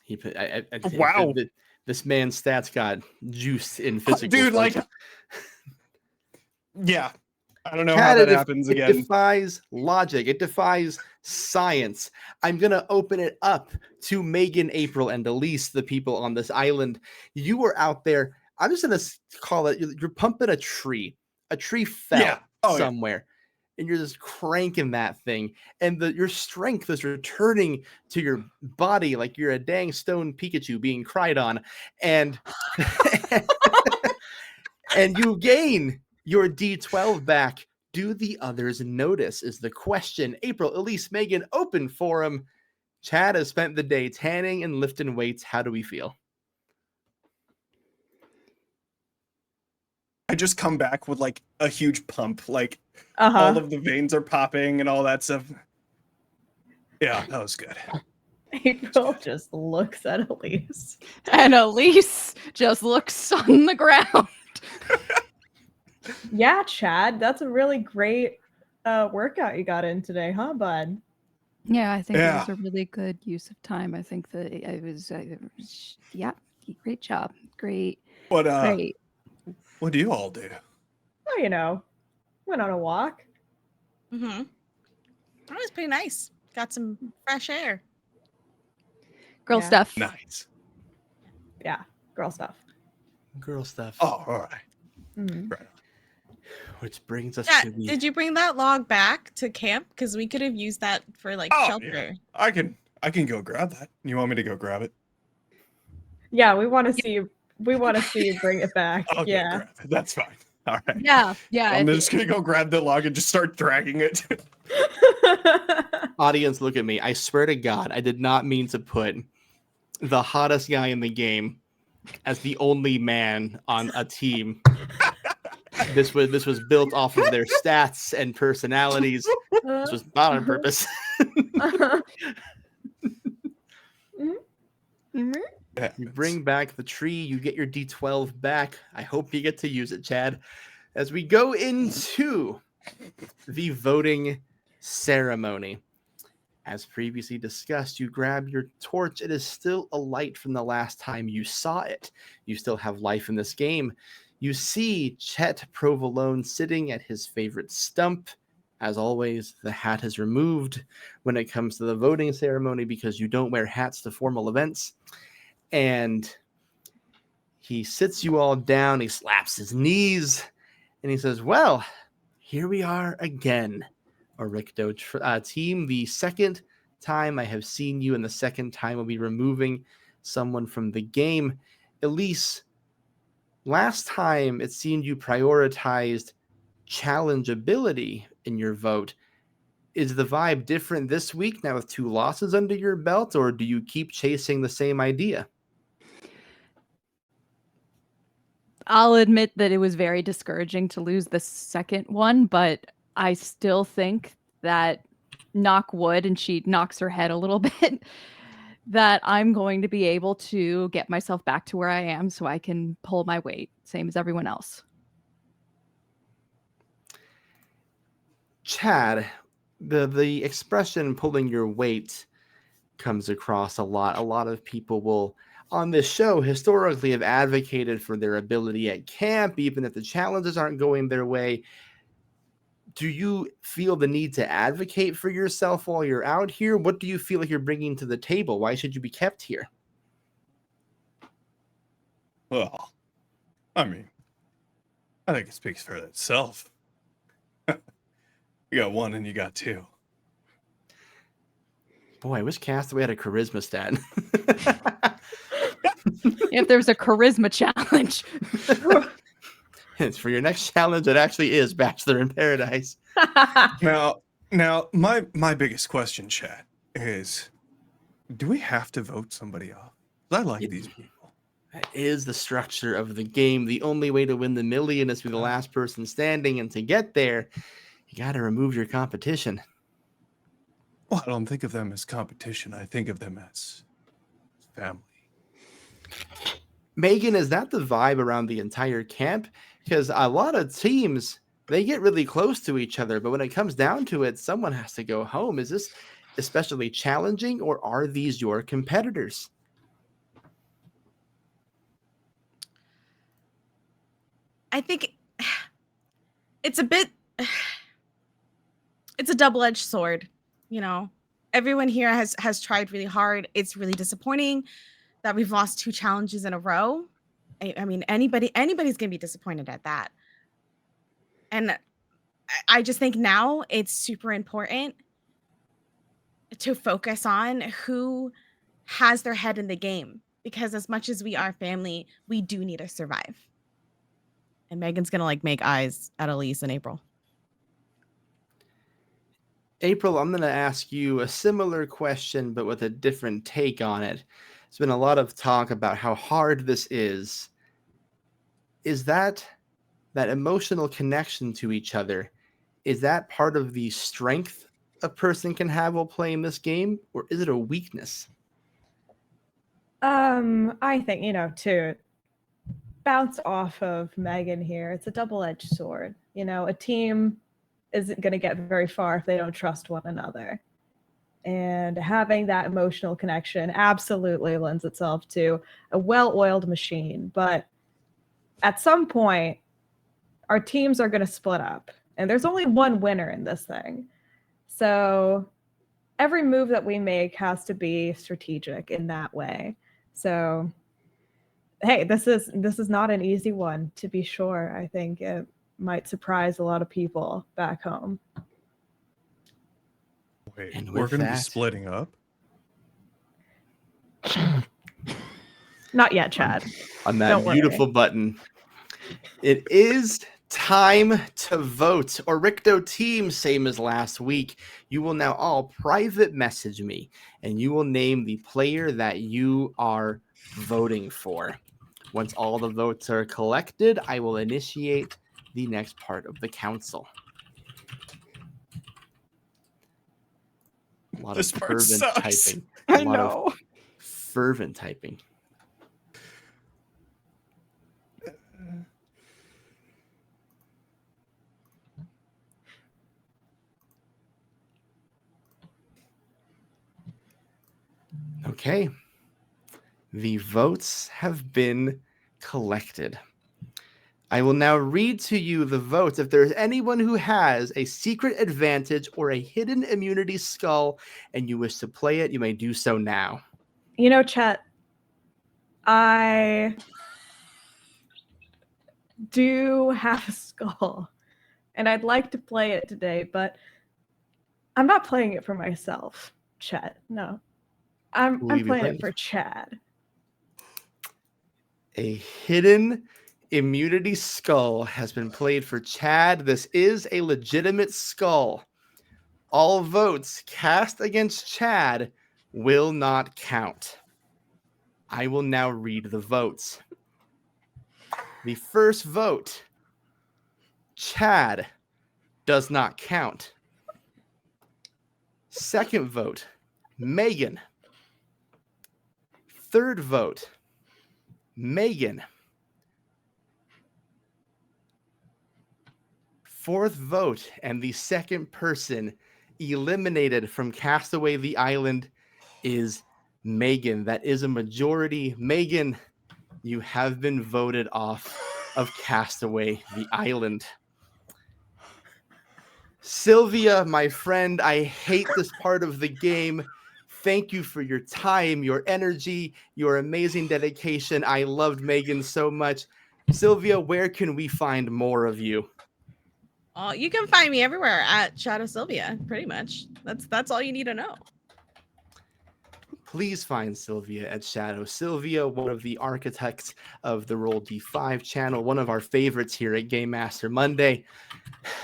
He put Wow. This man's stats got juice in physical. Dude, like, yeah. I don't know how that happens again. It defies logic. It defies science. I'm going to open it up to Megan, April, and Elise, the people on this island. You were out there. I'm just going to call it, you're pumping a tree. A tree fell somewhere. And you're just cranking that thing. And your strength is returning to your body like you're a dang stone Pikachu being cried on. And, and you gain your D12 back. Do the others notice is the question. April, Elise, Megan, open forum. Chad has spent the day tanning and lifting weights. How do we feel? I just come back with like a huge pump, like Uh-huh. all of the veins are popping and all that stuff. Yeah, that was good. April just looks at Elise. And Elise just looks on the ground. Yeah, Chad, that's a really great workout you got in today, huh, bud? Yeah, I think it was Yeah. a really good use of time. I think that it was, yeah, great job. Great. What Great. do you all do? Oh, you know, went on a walk. Mm-hmm. That was pretty nice. Got some fresh air. Girl Yeah. stuff. Nice. Yeah, girl stuff. Girl stuff. Oh, all right. Mhm. Right. Which brings us Yeah, to the did you bring that log back to camp? Because we could have used that for like Oh, shelter. yeah. I can go grab that. You want me to go grab it? Yeah, we want to see you. We want to see you bring it back. I'll go Yeah. grab it. That's fine. All right. Yeah, yeah. I'm if- just gonna go grab the log and just start dragging it. audience. Look at me. I swear to God, I did not mean to put the hottest guy in the game as the only man on a team. This was built off of their stats and personalities. This was not on purpose. You bring back the tree, you get your D12 back. I hope you get to use it, Chad. As we go into the voting ceremony. As previously discussed, you grab your torch. It is still alight from the last time you saw it. You still have life in this game. You see Chet Provolone sitting at his favorite stump. As always, the hat is removed when it comes to the voting ceremony because you don't wear hats to formal events. And he sits you all down. He slaps his knees and he says, well, here we are again, Oricto team. The second time I have seen you, and the second time we'll be removing someone from the game. Elise, last time it seemed you prioritized challengeability in your vote. Is the vibe different this week now with 2 losses under your belt, or do you keep chasing the same idea? I'll admit that it was very discouraging to lose the second one, but I still think that knock wood and she knocks her head a little bit, that I'm going to be able to get myself back to where I am so I can pull my weight, same as everyone else. Chad, the expression pulling your weight comes across a lot. A lot of people will on this show historically have advocated for their ability at camp, even if the challenges aren't going their way. Do you feel the need to advocate for yourself while you're out here? What do you feel like you're bringing to the table? Why should you be kept here? Well, I mean, I think it speaks for itself. You got 1 and you got 2. Boy, I wish Castaway had a charisma stat. If there's a charisma challenge. It's for your next challenge. It actually is Bachelor in Paradise. Now, my biggest question, Chad, is: do we have to vote somebody off? I like these people. That is the structure of the game. The only way to win the million is to be the last person standing, and to get there, you got to remove your competition. Well, I don't think of them as competition. I think of them as family. Megan, is that the vibe around the entire camp? Because a lot of teams, they get really close to each other, but when it comes down to it, someone has to go home. Is this especially challenging, or are these your competitors? I think it's a bit it's a double-edged sword, you know. Everyone here has tried really hard. It's really disappointing that we've lost 2 challenges in a row. I mean, anybody's gonna be disappointed at that. And I just think now it's super important to focus on who has their head in the game, because as much as we are family, we do need to survive. And Megan's gonna like make eyes at Elise and April. April, I'm going to ask you a similar question, but with a different take on it. There's been a lot of talk about how hard this is. Is that that emotional connection to each other, is that part of the strength a person can have while playing this game, or is it a weakness? I think, to bounce off of Megan here, it's a double-edged sword. A team isn't going to get very far if they don't trust one another. And having that emotional connection absolutely lends itself to a well-oiled machine. But at some point, our teams are going to split up. And there's only one winner in this thing. So every move that we make has to be strategic in that way. So, hey, this is not an easy one, to be sure. I think it might surprise a lot of people back home. Wait, And we're with going to be that- splitting up? Not yet, Chad. On that Don't worry. beautiful button. It is time to vote. Oricto team, same as last week. You will now all private message me, and you will name the player that you are voting for. Once all the votes are collected, I will initiate the next part of the council. A lot This of part fervent sucks. typing. I A lot of know. fervent typing. Okay. The votes have been collected. I will now read to you the votes. If there's anyone who has a secret advantage or a hidden immunity skull and you wish to play it, you may do so now. Chet, I do have a skull, and I'd like to play it today, but I'm not playing it for myself, Chet. No. I'm Who will you be playing playing it for Chad. A hidden immunity skull has been played for Chad. This is a legitimate skull. All votes cast against Chad will not count. I will now read the votes. The first vote, Chad, does not count. Second vote, Megan. Third vote, Megan. Fourth vote, and the second person eliminated from Castaway the Island is Megan. That is a majority. Megan, you have been voted off of Castaway the Island. Sylvia, my friend, I hate this part of the game. Thank you for your time, your energy, your amazing dedication. I loved Megan so much. Sylvia, where can we find more of you? You can find me everywhere at Shadow Sylvia, pretty much. That's all you need to know. Please find Sylvia at Shadow Sylvia, one of the architects of the Roll D5 channel, one of our favorites here at Game Master Monday.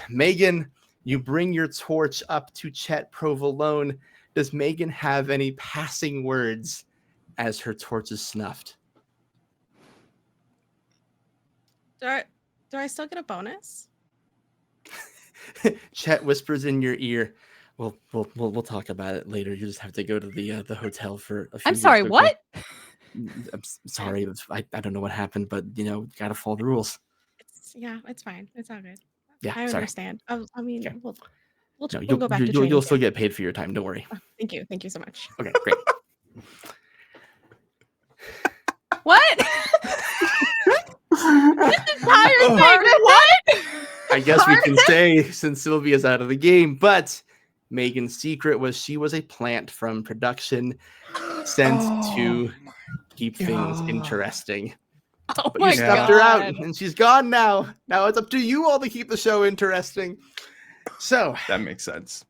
Megan, you bring your torch up to Chet Provolone. Does Megan have any passing words as her torch is snuffed? Do I still get a bonus? Chet whispers in your ear. We'll talk about it later. You just have to go to the hotel for a few I'm weeks, sorry, okay? what? I'm sorry. I don't know what happened, but gotta follow the rules. It's fine. It's all good. Yeah, I sorry. understand. I mean, Okay. we'll No, we'll go back to training you'll still camp. get paid for your time. Don't worry. Thank you. Thank you so much. Okay, great. What? This entire segment, what? I guess we can say since Sylvia's out of the game, but Megan's secret was she was a plant from production sent to keep things God. interesting. Oh But my you snuffed her out, God. and she's gone now. Now it's up to you all to keep the show interesting. So, That makes sense.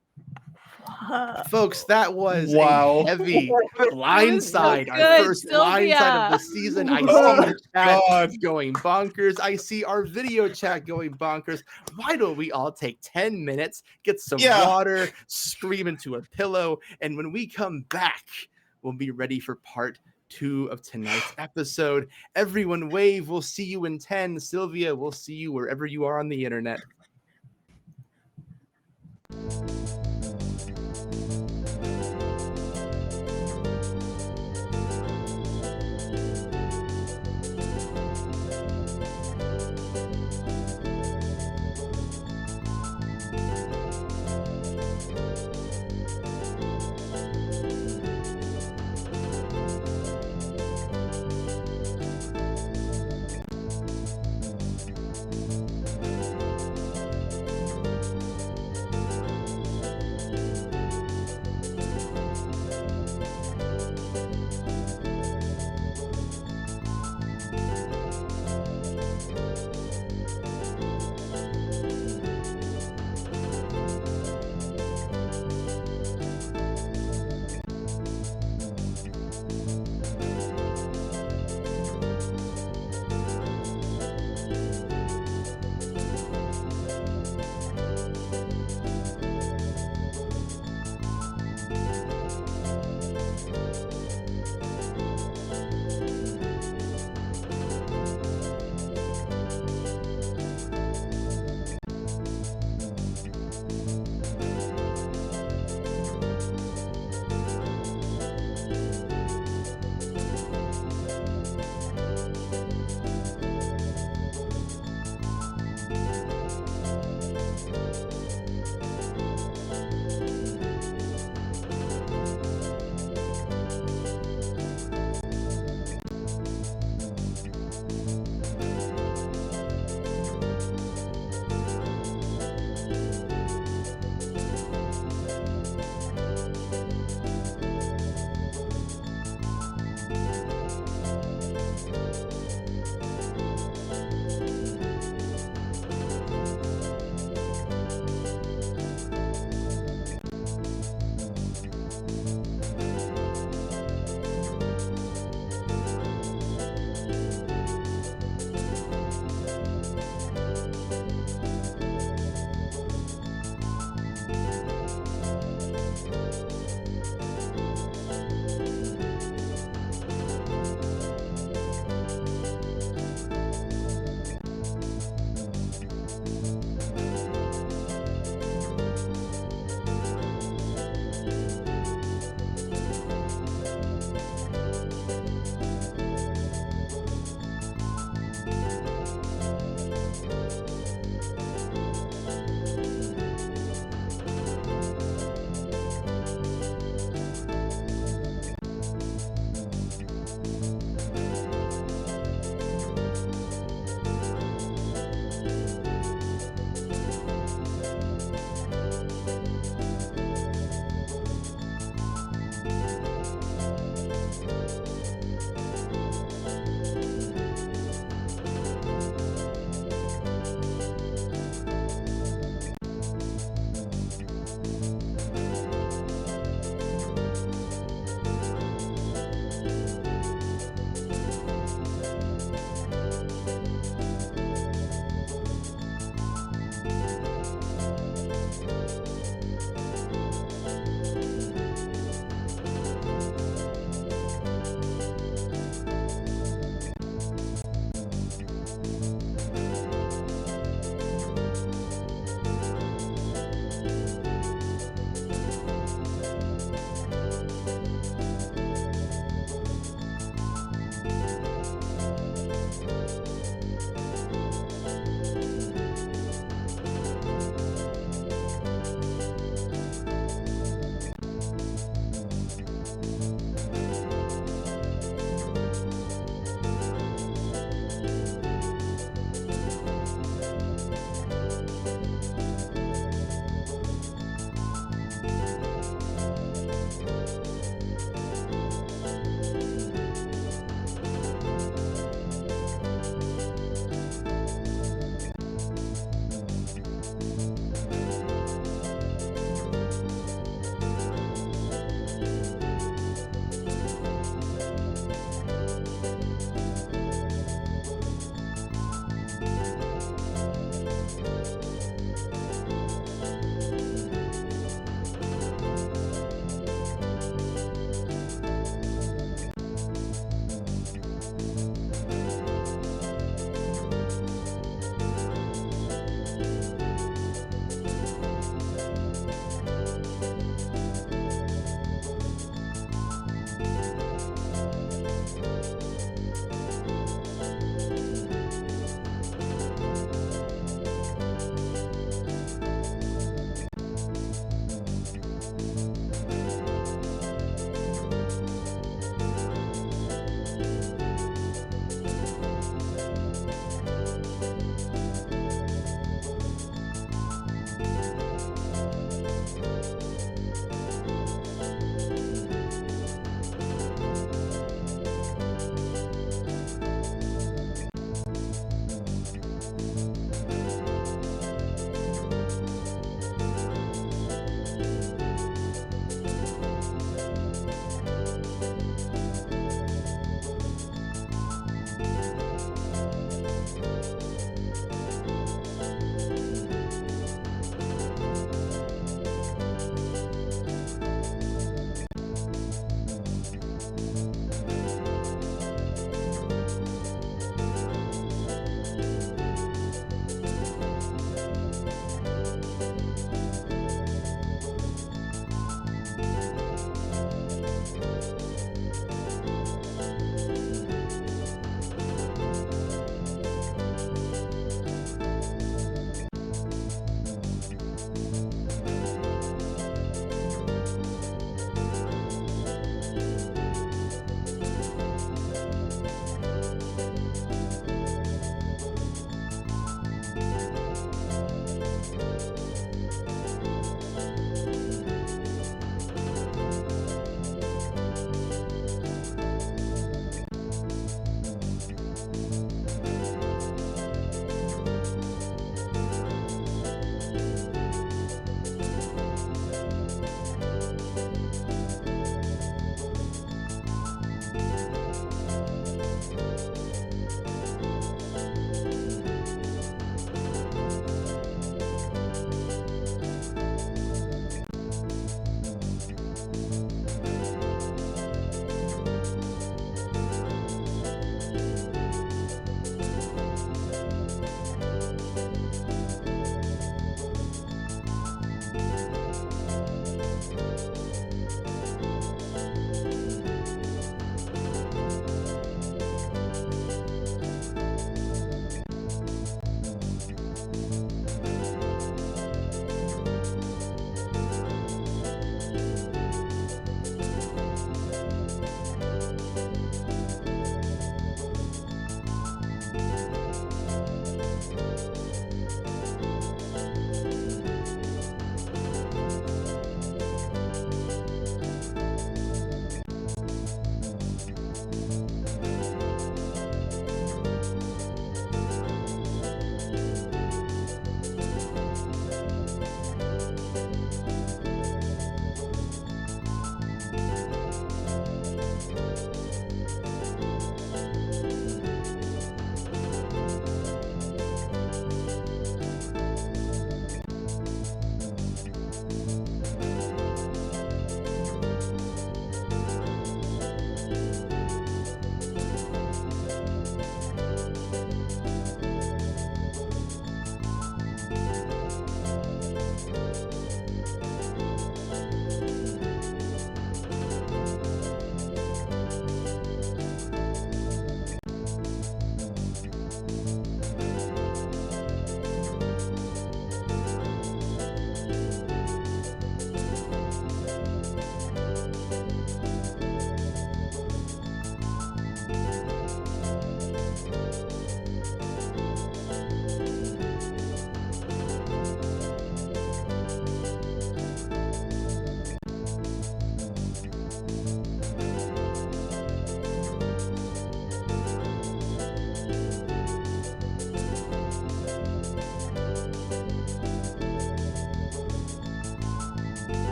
folks, that was Wow. a heavy blindside. Our good, first blindside of the Sylvia. season. I Oh see the chat God. going bonkers. I see our video chat going bonkers. Why don't we all take 10 minutes, get some Yeah. water, scream into a pillow, and when we come back, we'll be ready for part 2 of tonight's episode. Everyone wave. We'll see you in 10. Sylvia, we'll see you wherever you are on the internet.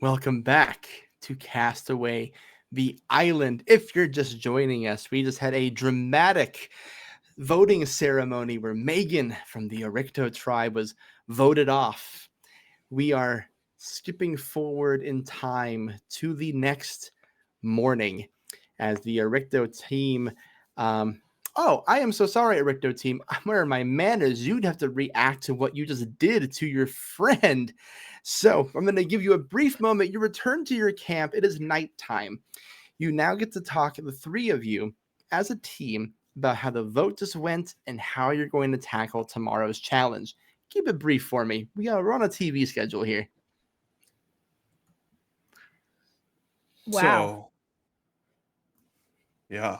Welcome back to Castaway the Island. If you're just joining us, we just had a dramatic voting ceremony where Megan from the Oricto tribe was voted off. We are skipping forward in time to the next morning as the Oricto team. Oh, I am so sorry, Oricto team. I'm wearing my manners. You'd have to react to what you just did to your friend. So I'm going to give you a brief moment. You return to your camp. It is nighttime. You now get to talk, the three of you, as a team, about how the vote just went and how you're going to tackle tomorrow's challenge. Keep it brief for me. We're on a TV schedule here. Wow. So, yeah.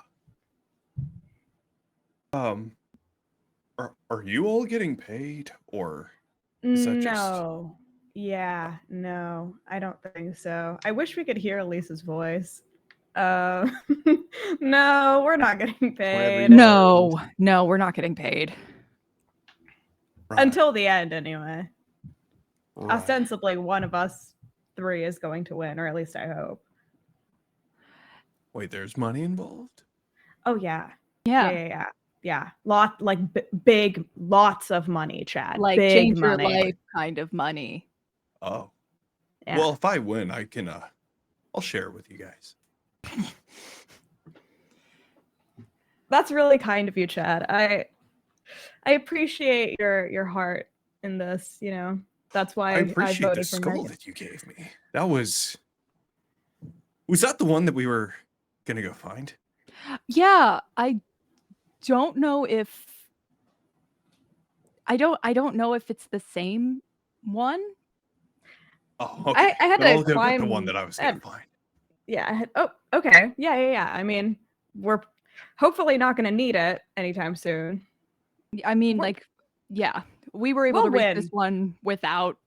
Are you all getting paid, or is that just No. Yeah, no, I don't think so. I wish we could hear Elisa's voice. No, we're not getting paid. No, no, we're not getting paid. right, Until the end, anyway. right. Ostensibly, one of us three is going to win, or at least I hope. Wait, there's money involved? Oh, yeah. Yeah. Yeah. Big, lots of money, Chad. Like big change money. your life kind of money. Oh. Yeah. Well, if I win, I can I'll share it with you guys. That's really kind of you, Chad. I appreciate your heart in this, you know. That's why I I appreciate the voted for skull Megan. that you gave me. That was that the one that we were gonna go find? Yeah, I don't know if I don't know if it's the same one. Oh, okay. I had Then to I'll go get climb the one that I was gonna find. Yeah. Oh, okay. Yeah. I mean, we're hopefully not going to need it anytime soon. I mean, We're- like, yeah, we were able We'll to reach this win. one without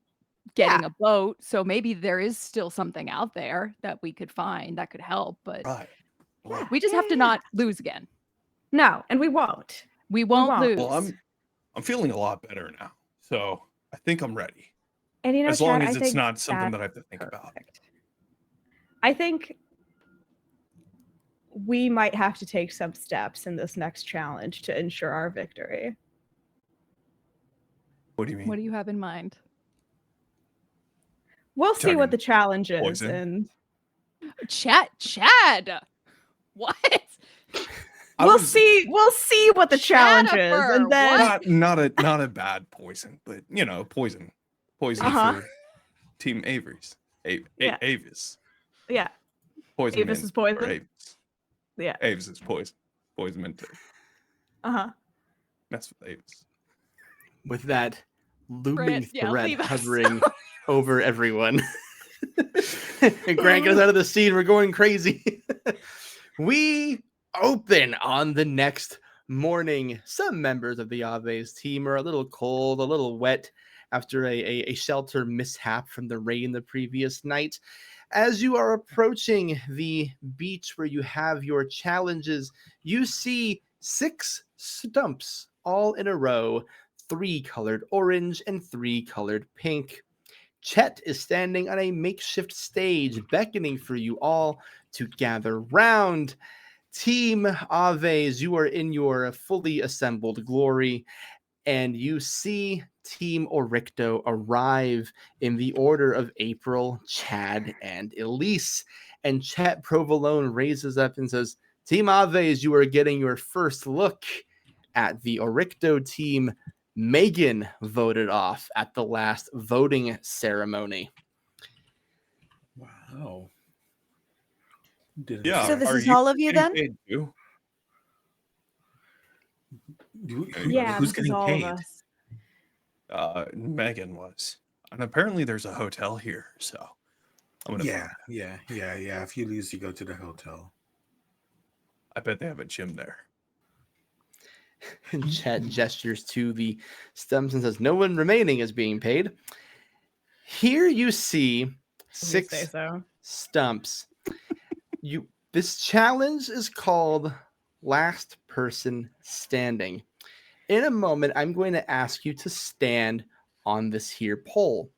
getting Yeah. a boat, so maybe there is still something out there that we could find that could help, but Right. Yeah. we just have to not lose again. No, and we won't. We won't won't. lose. Well, I'm feeling a lot better now. So I think I'm ready. And you know, As long Chad, as I it's think not something that's that I have to think about. perfect. I think we might have to take some steps in this next challenge to ensure our victory. What do you mean? What do you have in mind? We'll see what Talking the challenge is, poison? and Chad. What? we'll see what the challenge is, Jennifer, and then what? Not a bad poison, but poison Uh-huh. for Team Avery's. Yeah. Avis. yeah, Poison. Avis mint is poison? for Avis. yeah, Avis is poison. Poison mint. That's with Avis. With that looming Grant, yeah, threat leave us. hovering over everyone. And Grant goes out of the scene. We're going crazy. We open on the next morning. Some members of the Aves team are a little cold, a little wet after a shelter mishap from the rain the previous night. As you are approaching the beach where you have your challenges, you see 6 stumps all in a row, 3 colored orange and 3 colored pink. Chet is standing on a makeshift stage, beckoning for you all to gather round. Team Aves, you are in your fully assembled glory, and you see Team Oricto arrive in the order of April, Chad, and Elise. And Chet Provolone raises up and says, Team Aves, you are getting your first look at the Oricto team. Megan voted off at the last voting ceremony. Wow. Didn't Yeah. So this are is you all of you getting then? paid too? yeah. Who's This is getting all paid? of us. Megan was. And apparently there's a hotel here, so I'm gonna Yeah. If you lose, you go to the hotel. I bet they have a gym there. And Chet gestures to the stumps and says, no one remaining is being paid. Here you see If you say 6 so. stumps. This challenge is called Last Person Standing. In a moment, I'm going to ask you to stand on this here pole.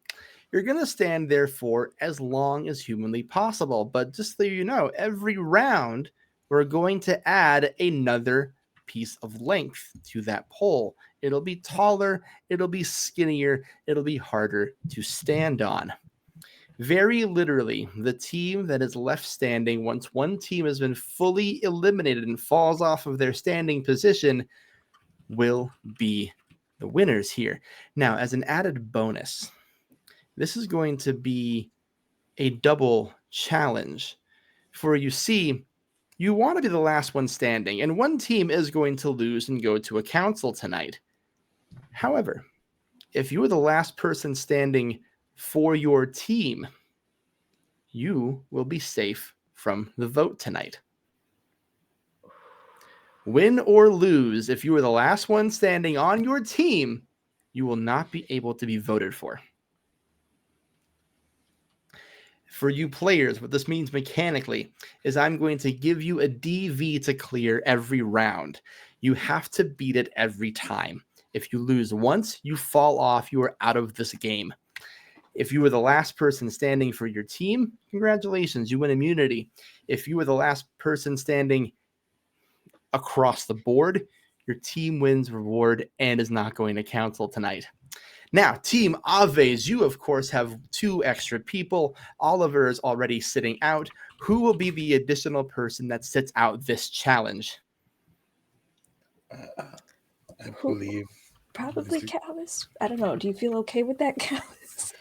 you're going to stand there for as long as humanly possible. But just so you know, every round, we're going to add another piece of length to that pole. It'll be taller, it'll be skinnier, it'll be harder to stand on. Very literally, the team that is left standing once one team has been fully eliminated and falls off of their standing position will be the winners here. Now, as an added bonus, this is going to be a double challenge. For you see, you want to be the last one standing, and one team is going to lose and go to a council tonight. However, if you are the last person standing for your team, you will be safe from the vote tonight. Win or lose, if you are the last one standing on your team, you will not be able to be voted for. For you players, what this means mechanically is I'm going to give you a DV to clear every round. You have to beat it every time. If you lose once, you fall off. You are out of this game. If you were the last person standing for your team, congratulations, you win immunity. If you were the last person standing across the board, your team wins reward and is not going to council tonight. Now, Team Aves, you of course have 2 extra people. Oliver is already sitting out. Who will be the additional person that sits out this challenge? I believe Probably Callus. I don't know. Do you feel okay with that, Callus?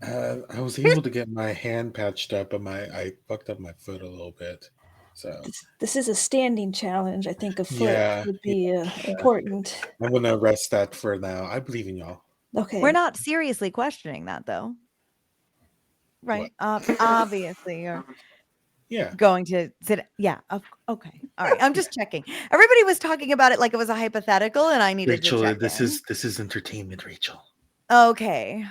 I was able to get my hand patched up, but I fucked up my foot a little bit. So This is a standing challenge. I think a foot Yeah, would be important. I'm gonna rest that for now. I believe in y'all. Okay. We're not seriously questioning that, though. Right. Obviously, you're Yeah. going to sit. Yeah. Okay. All right. I'm just checking. Everybody was talking about it like it was a hypothetical, and I needed Rachel, to check this in. is entertainment, Rachel. Okay.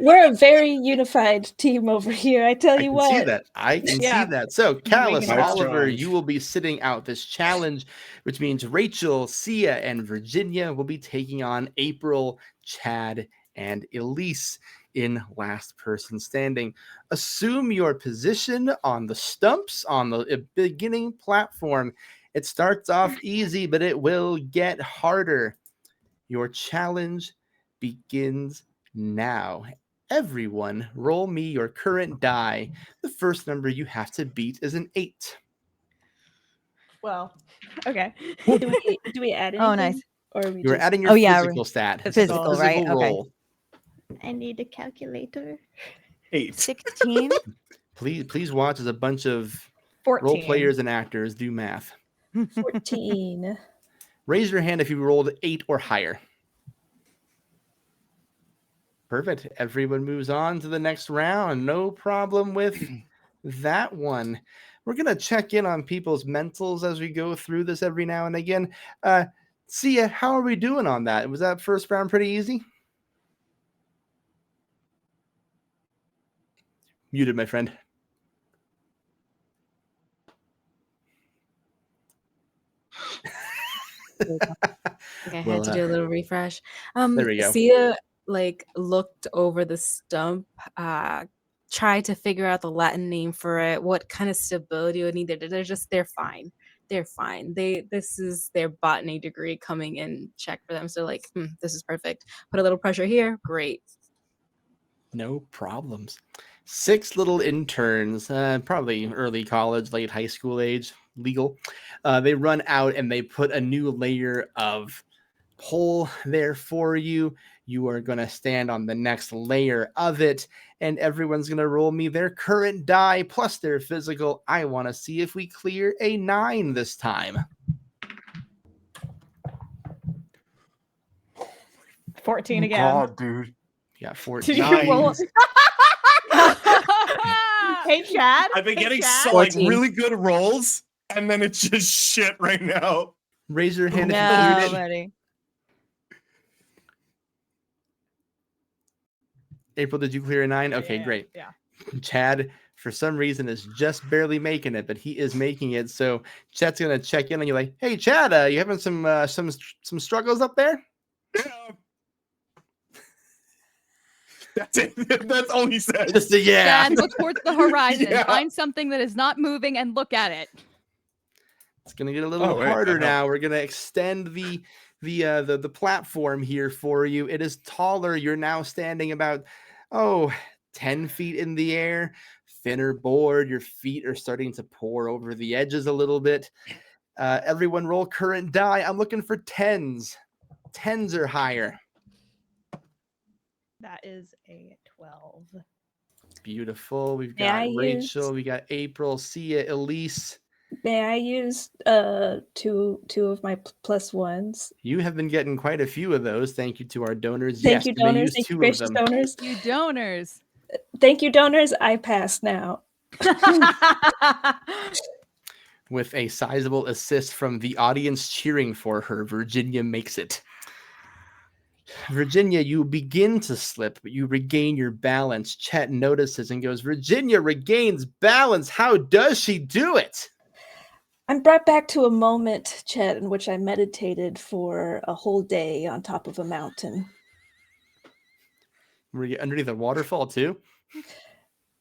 We're a very unified team over here. I tell I you can what. see that. I can Yeah. see that. So, Callus, Making it Oliver, strong. you will be sitting out this challenge, which means Rachel, Sia, and Virginia will be taking on April, Chad, and Elise in last person standing. Assume your position on the stumps on the beginning platform. It starts off easy, but it will get harder. Your challenge begins now. Everyone, roll me your current die. The first number you have to beat is an 8. Well, okay. Do we add anything? Oh, nice. Or are we You're just adding your Oh, yeah, physical stat. It's a physical, right? physical Okay. roll. I need a calculator. 8. 16. Please watch as a bunch of 14. role players and actors do math. 14? Raise your hand if you rolled 8 or higher. Perfect. Everyone moves on to the next round. No problem with that one. We're going to check in on people's mentals as we go through this every now and again. Sia, how are we doing on that? Was that first round pretty easy? Muted, my friend. I had Well, to do a little refresh. there we go. Sia looked over the stump, tried to figure out the Latin name for it, what kind of stability it would need. They're fine. They're fine. This is their botany degree coming in check for them. So this is perfect. Put a little pressure here. Great. No problems. 6 little interns, probably early college, late high school age, legal. They run out and they put a new layer of pole there for you. You are going to stand on the next layer of it, and everyone's going to roll me their current die plus their physical. I want to see if we clear a 9 this time. 14 again. God, dude. Yeah, 14. Did you roll? Hey, Chad. I've been Hey, getting Chad. so, 14. really good rolls, and then it's just shit right now. Raise your hand if you No, cleared it. buddy. April, did you clear a 9? Okay, Yeah, great. Yeah. Chad, for some reason, is just barely making it, but he is making it. So Chad's gonna check in on you, like, "Hey, Chad, you having some struggles up there?" Yeah. That's it. That's all he said. Just a yeah. Chad, look towards the horizon. Yeah. Find something that is not moving and look at it. It's gonna get a little Oh, wait, harder that helped. now. We're gonna extend the platform here for you. It is taller. You're now standing about 10 feet in the air. Thinner board. Your feet are starting to pour over the edges a little bit. Everyone roll current die. I'm looking for 10s. 10s or higher. That is a 12. Beautiful. We've May got I Rachel. use- We got April. Sia. Elise. May I use two of my +1s? You have been getting quite a few of those. Thank you to our donors. Thank Yes, you, you may donors. use Thank you, 2 of gracious them. donors. You donors. Thank you, donors. I pass now. With a sizable assist from the audience cheering for her, Virginia makes it. Virginia, you begin to slip, but you regain your balance. Chet notices and goes, Virginia regains balance. How does she do it? I'm brought back to a moment, Chet, in which I meditated for a whole day on top of a mountain. Were you underneath a waterfall too?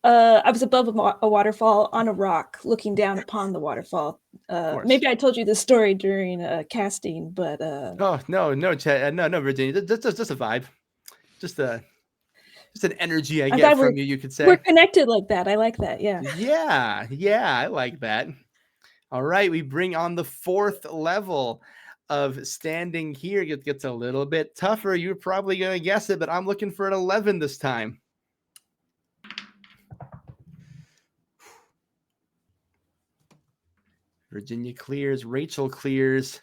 I was above a waterfall on a rock, looking down upon the waterfall. course. Maybe I told you this story during casting, but Oh, no, Chet. No, Virginia. Just a vibe. Just an energy I I get thought from you, you could say. we're connected like that. I like that. Yeah. Yeah, I like that. All right, we bring on the 4th level of standing here. It gets a little bit tougher. You're probably going to guess it, but I'm looking for an 11 this time. Virginia clears. Rachel clears.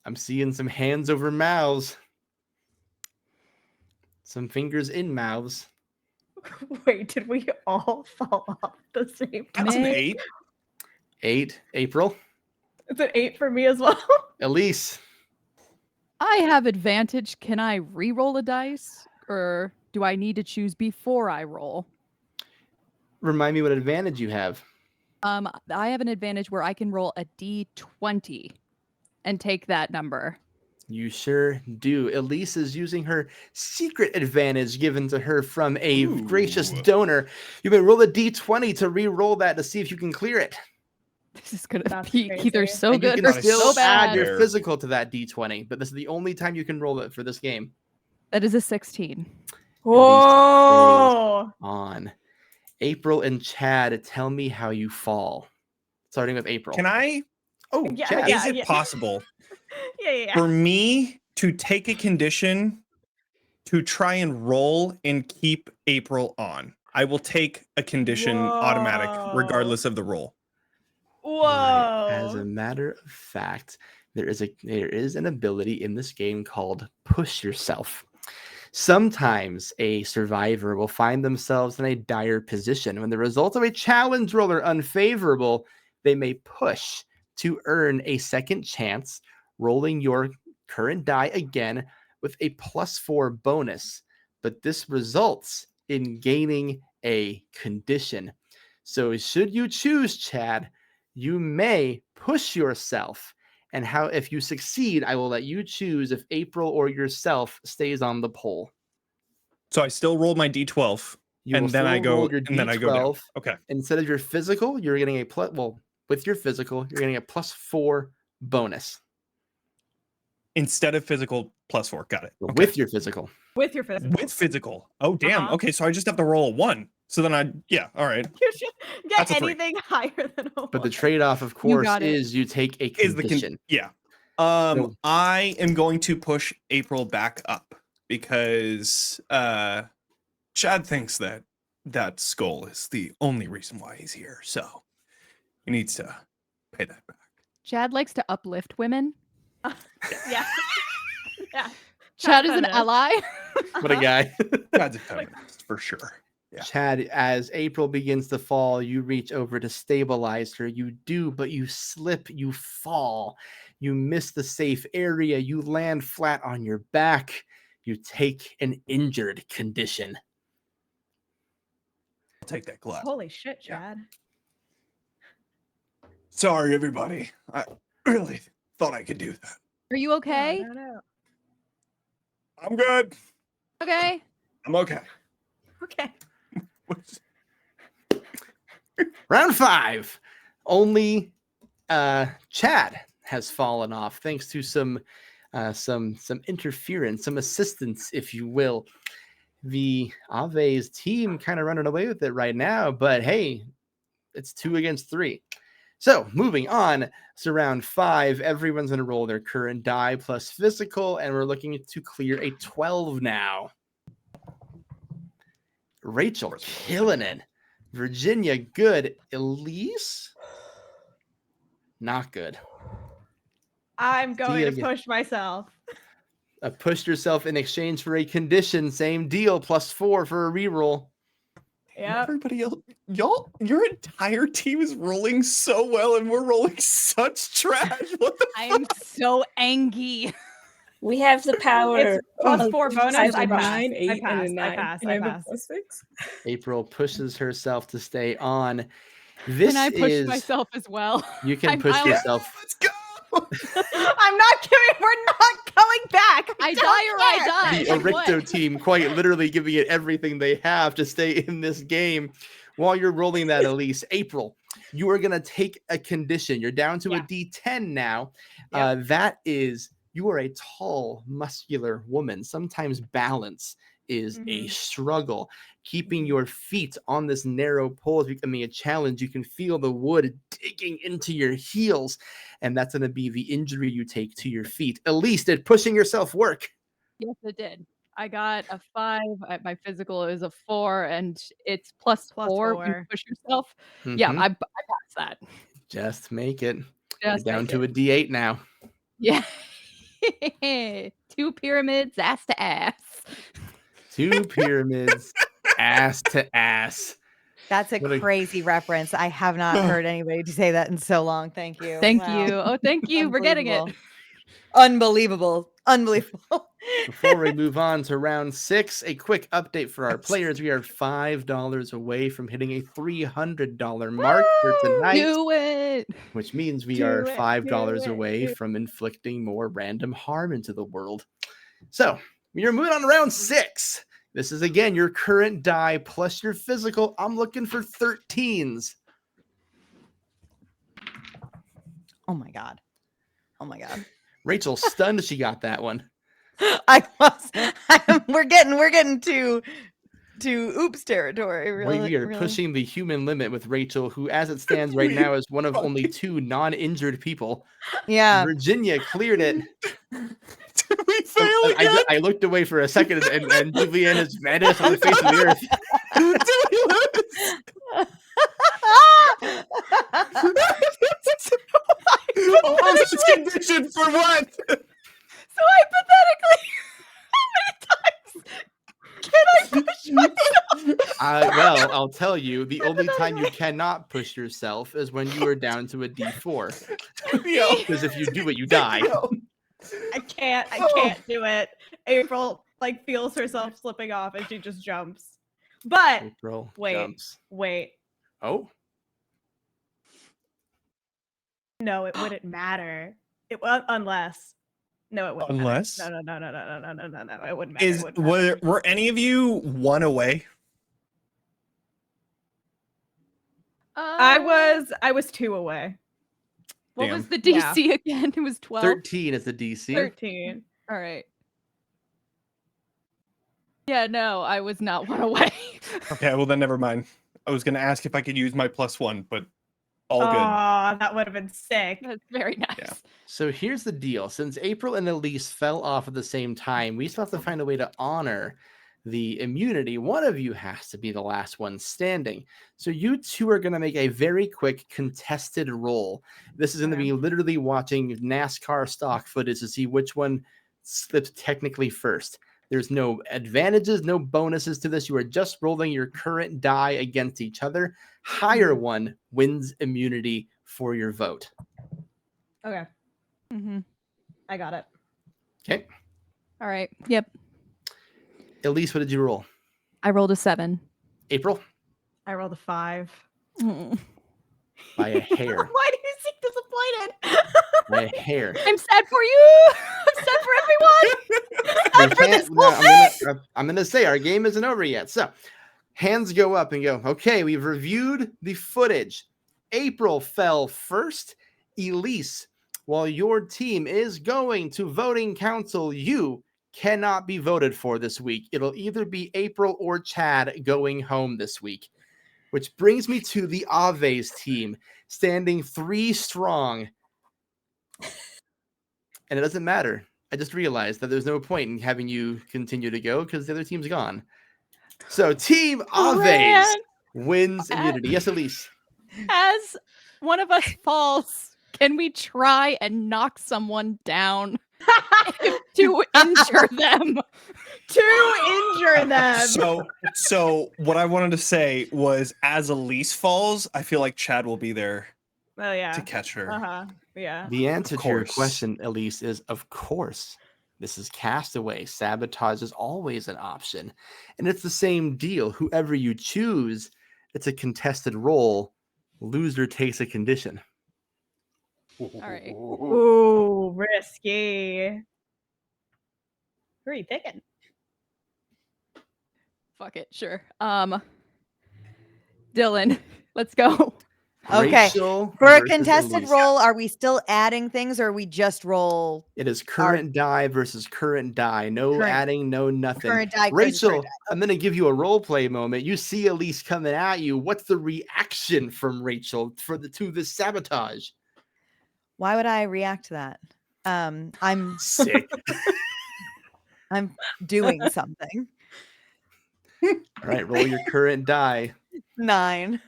I'm seeing some hands over mouths. Some fingers in mouths. Wait, did we all fall off the same? That's an 8. 8. April. It's an 8 for me as well. Elise. I have advantage. Can I re-roll a dice? Or do I need to choose before I roll? Remind me what advantage you have. I have an advantage where I can roll a d20 and take that number. You sure do. Elise is using her secret advantage given to her from a gracious Ooh. donor. You may roll a d20 to re-roll that to see if you can clear it. This is gonna That's be crazy. either so And you good can or still so add bad. your physical to that d20, but this is the only time you can roll it for this game. That is a 16. Whoa! On. April and Chad, tell me how you fall. Starting with April. Can I? Oh, Yeah, Chad. yeah. Is it possible Yeah. for me to take a condition to try and roll and keep April on? I will take a condition automatic, Whoa. regardless of the roll. Whoa! As a matter of fact, there is an ability in this game called Push Yourself. Sometimes a survivor will find themselves in a dire position. When the results of a challenge roll are unfavorable, they may push to earn a second chance, rolling your current die again with a +4 bonus. But this results in gaining a condition. So should you choose, Chad, you may push yourself. And if you succeed, I will let you choose if April or yourself stays on the pole. So I still roll my d12, You will and then I still roll go, your and then I go down. D12. Okay. Instead of your physical, you're getting with your physical, you're getting a +4 bonus. Instead of physical, +4. Got it. Okay. With your physical. With your physical. With physical. Oh, damn. Uh-huh. Okay, so I just have to roll a 1. So then all right. You should get That's a 3. anything higher than a But the 1. trade-off, of course, got it. is you take a Is the condition. yeah. No. I am going to push April back up because Chad thinks that skull is the only reason why he's here. So he needs to pay that back. Chad likes to uplift women. Yeah. Yeah. Chad is an feminist. ally. What a guy. Chad's a feminist for sure. Yeah. Chad, as April begins to fall, you reach over to stabilize her. You do, but you slip, you fall. You miss the safe area. You land flat on your back. You take an injured condition. I'll take that glass. Holy shit, Yeah. Chad. Sorry, everybody. I really thought I could do that. Are you okay? No. I'm good. Okay. I'm okay. Okay. Round 5. Only Chad has fallen off thanks to some interference, some assistance, if you will. The Ave's team kind of running away with it right now, but hey, it's 2 against 3. So moving on, so round 5, everyone's going to roll their current die plus physical, and we're looking to clear a 12 now. Rachel killing it. Virginia, good. Elise, not good. I'm going to Dia- push myself. Pushed yourself in exchange for a condition. Same deal, +4 for a reroll. Yep. Everybody else, y'all, your entire team is rolling so well, and we're rolling such trash. What the I am so angry. We have the power. It's plus of 4 bonus. cyber I pass. passed. 9, 8, and a 9. I passed. And I I have a passed. +6. April pushes herself to stay on. This Can I push is myself as well? you can I'm push out. yourself. Let's go. I'm not kidding. We're not going back. I don't die or I care. die. The Like what? Ericto team quite literally giving it everything they have to stay in this game. While you're rolling that, Elise, April, you are going to take a condition. You're down to a D10 now. That is, you are a tall, muscular woman. Sometimes balance is a struggle. Keeping your feet on this narrow pole is becoming a challenge. You can feel the wood digging into your heels, and that's going to be the injury you take to your feet. Elise, did pushing yourself work? Yes, it did. I got a 5. My physical is a 4, and it's plus 4 when you 4. push yourself. Yeah, Mhm. I passed that. Just make it. You're Just down make to it. a D8 now. Yeah. 2 pyramids, ass to ass. 2 pyramids, ass to ass. That's a What a- crazy reference. I have not heard anybody say that in so long. Thank you. Thank Wow. you. Oh, thank you for getting it. Unbelievable. Unbelievable. Before we move on to round 6, a quick update for our players. We are $5 away from hitting a $300 mark for tonight, Do it. which means we Do are it, $5 do it, away do it. from inflicting more random harm into the world. So we are moving on to round 6. This is again your current die plus your physical. I'm looking for 13s. Oh my God. Oh my God. Rachel stunned she got that one. We're getting to oops territory. Really, We are really. pushing the human limit with Rachel, who, as it stands right now, is one of only 2 non-injured people. Yeah. Virginia cleared it. Did we fail again? I looked away for a second, and Julianne has vanished on the face of the earth. Did we lose? All this condition for what? So hypothetically, how many times can I push myself? Well, I'll tell you, the only time you cannot push yourself is when you are down to a D4. Because if you do it, you die. I can't do it. April feels herself slipping off and she just jumps. But April wait. jumps. wait, Oh, no, it wouldn't matter. Unless no, it wouldn't. Unless? Matter. No, it wouldn't matter. Is it wouldn't matter. were any of you 1 away? I was 2 away. What Damn. was the Yeah. DC again? It was 12. 13 is the DC. 13. All right. Yeah, no, I was not 1 away. Okay, well then never mind. I was gonna ask if I could use my +1, but all good. Oh, that would have been sick. That's very nice. Yeah. So here's the deal. Since April and Elise fell off at the same time, we still have to find a way to honor the immunity. One of you has to be the last one standing. So you two are going to make a very quick contested roll. This is going to be literally watching NASCAR stock footage to see which one slips technically first. There's no advantages, no bonuses to this. You are just rolling your current die against each other. Higher one wins immunity for your vote. Okay, Mm-hmm. I got it. Okay. All right. Yep. Elise, what did you roll? I rolled a 7. April? I rolled a 5. Mm. By a hair. Why do you seem disappointed? By a hair. I'm sad for you. I'm sad for everyone. remember this whole I'm gonna say our game isn't over yet. So hands go up and go, okay, we've reviewed the footage. April fell first. Elise, while your team is going to voting council, you cannot be voted for this week. It'll either be April or Chad going home this week. Which brings me to the Aves team, standing 3 strong. And it doesn't matter. I just realized that there's no point in having you continue to go because the other team's gone. So Team Aves Man. wins immunity. Yes, Elise. As one of us falls, can we try and knock someone down to injure them? To injure them. So what I wanted to say was, as Elise falls, I feel like Chad will be there Oh yeah. to catch her. Yeah. The answer to your course. question, Elise, is of course. This is Castaway. Sabotage is always an option. And it's the same deal. Whoever you choose, it's a contested role. Loser takes a condition. All right. Ooh, risky. Who are you picking? Fuck it, sure. Dylan, let's go. Okay. Rachel For a versus contested Elise. roll, are we still adding things or we just roll It is current die versus current die. No Current- adding, no nothing. current die? Rachel, I'm going to give you a role play moment. You see Elise coming at you. What's the reaction from Rachel to this sabotage? Why would I react to that? I'm Sick. I'm doing something. All right, roll your current die. 9.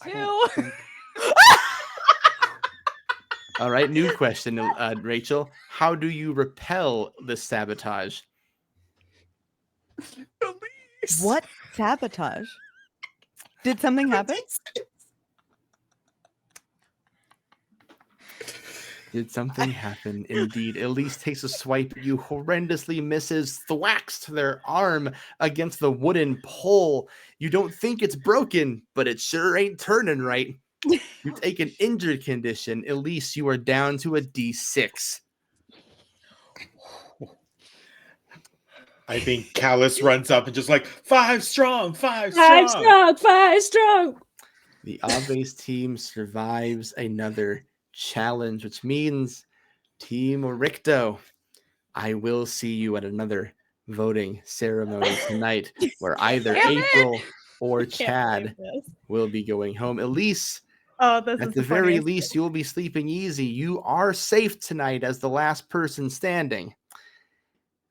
I 2. don't think- All right, new question, Rachel. How do you repel this sabotage? Elise! What sabotage? Did something happen? Did something happen? Indeed. Elise takes a swipe at you, horrendously misses, thwacks their arm against the wooden pole. You don't think it's broken, but it sure ain't turning right. You take an injured condition. Elise, you are down to a D6. I think Callus runs up and just like 5 strong, 5 5 strong. strong, 5 strong. The Aves team survives another challenge, which means Team Ricto, I will see you at another voting ceremony tonight where either Damn it! April or Can't Chad believe this. will be going home. Elise, Oh, this at is the very funniest least, you'll be sleeping easy. You are safe tonight as the last person standing.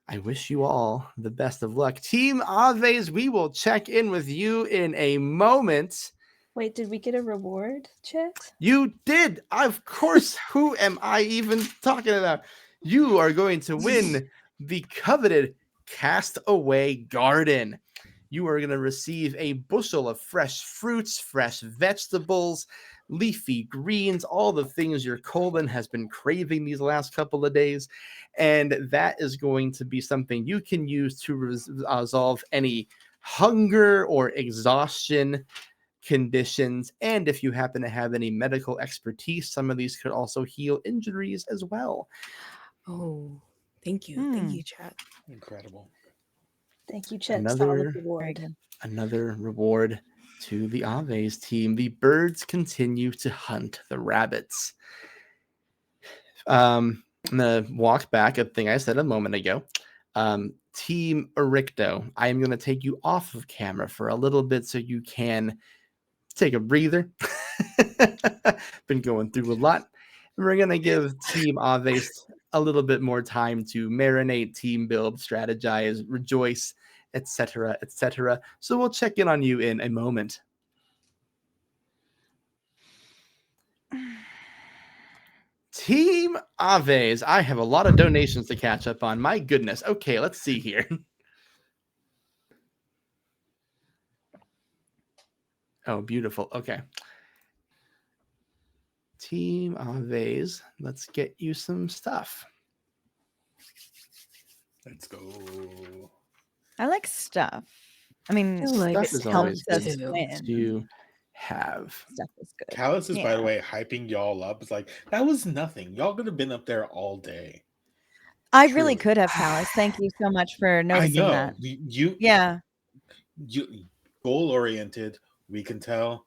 I wish you all the best of luck. Team Aves, we will check in with you in a moment. Wait, did we get a reward, Chet? You did. Of course. Who am I even talking about? You are going to win the coveted Castaway Garden. You are going to receive a bushel of fresh fruits, fresh vegetables, leafy greens, all the things your colon has been craving these last couple of days. And that is going to be something you can use to resolve any hunger or exhaustion conditions. And if you happen to have any medical expertise, some of these could also heal injuries as well. Oh, thank you. Hmm. Thank you, chat. Incredible. Thank you, Chet. Another- Solid Very reward. good. Another reward to the Aves team. The birds continue to hunt the rabbits. I'm gonna walk back a thing I said a moment ago. Team Ericto, I am gonna take you off of camera for a little bit so you can take a breather. Been going through a lot. We're gonna give Team Aves a little bit more time to marinate, team build, strategize, rejoice, etc., etc. So we'll check in on you in a moment. Team Aves, I have a lot of donations to catch up on. My goodness. Okay, let's see here. Oh, beautiful. Okay. Team Aves, let's get you some stuff. Let's go. I like stuff. I mean, I like Stuff this is always helps us good win. to have. Stuff is good. Callus is, by the Yeah. way, hyping y'all up. It's like, that was nothing. Y'all could have been up there all day. I really Truly. could have, Palace. Thank you so much for I noticing know that. you Yeah. goal oriented. We can tell.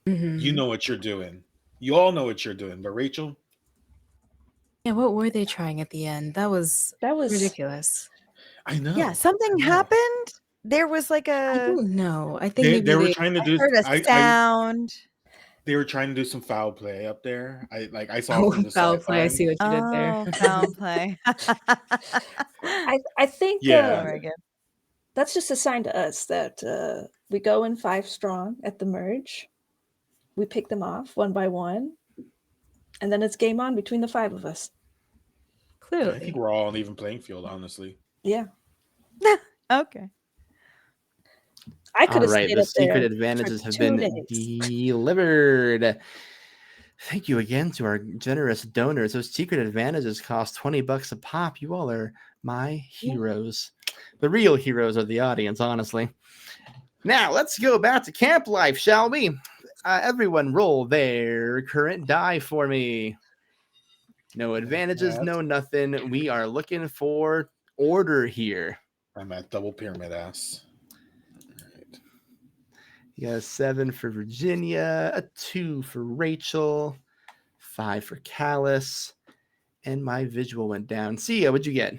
You Mhm. know what you're doing. You all know what you're doing. But Rachel, Yeah, what were they trying at the end? That was That was ridiculous. I know. Yeah, something I know. happened. There was like I a don't know. I think They maybe were they trying to I do. heard a I sound. they were trying to do some foul play up there. I saw Oh, from the foul play. I sideline. see what you did there. Oh, foul play. I think Yeah. Very good. that's just a sign to us that we go in 5 strong at the merge. We pick them off one by one, and then it's game on between the 5 of us. I Clearly. think we're all on even playing field, honestly. Yeah, Okay. I could All have right, stayed the up secret there advantages for have 2 been days. delivered. Thank you again to our generous donors. Those secret advantages cost $20 a pop. You all are my heroes. The real heroes are the audience, honestly. Now, let's go back to camp life, shall we? Everyone roll their current die for me. No advantages, That. no nothing. We are looking for order here. I'm at double pyramid ass. All right. You got a 7 for Virginia, a 2 for Rachel, 5 for Callus, and my visual went down. Sia, what'd you get?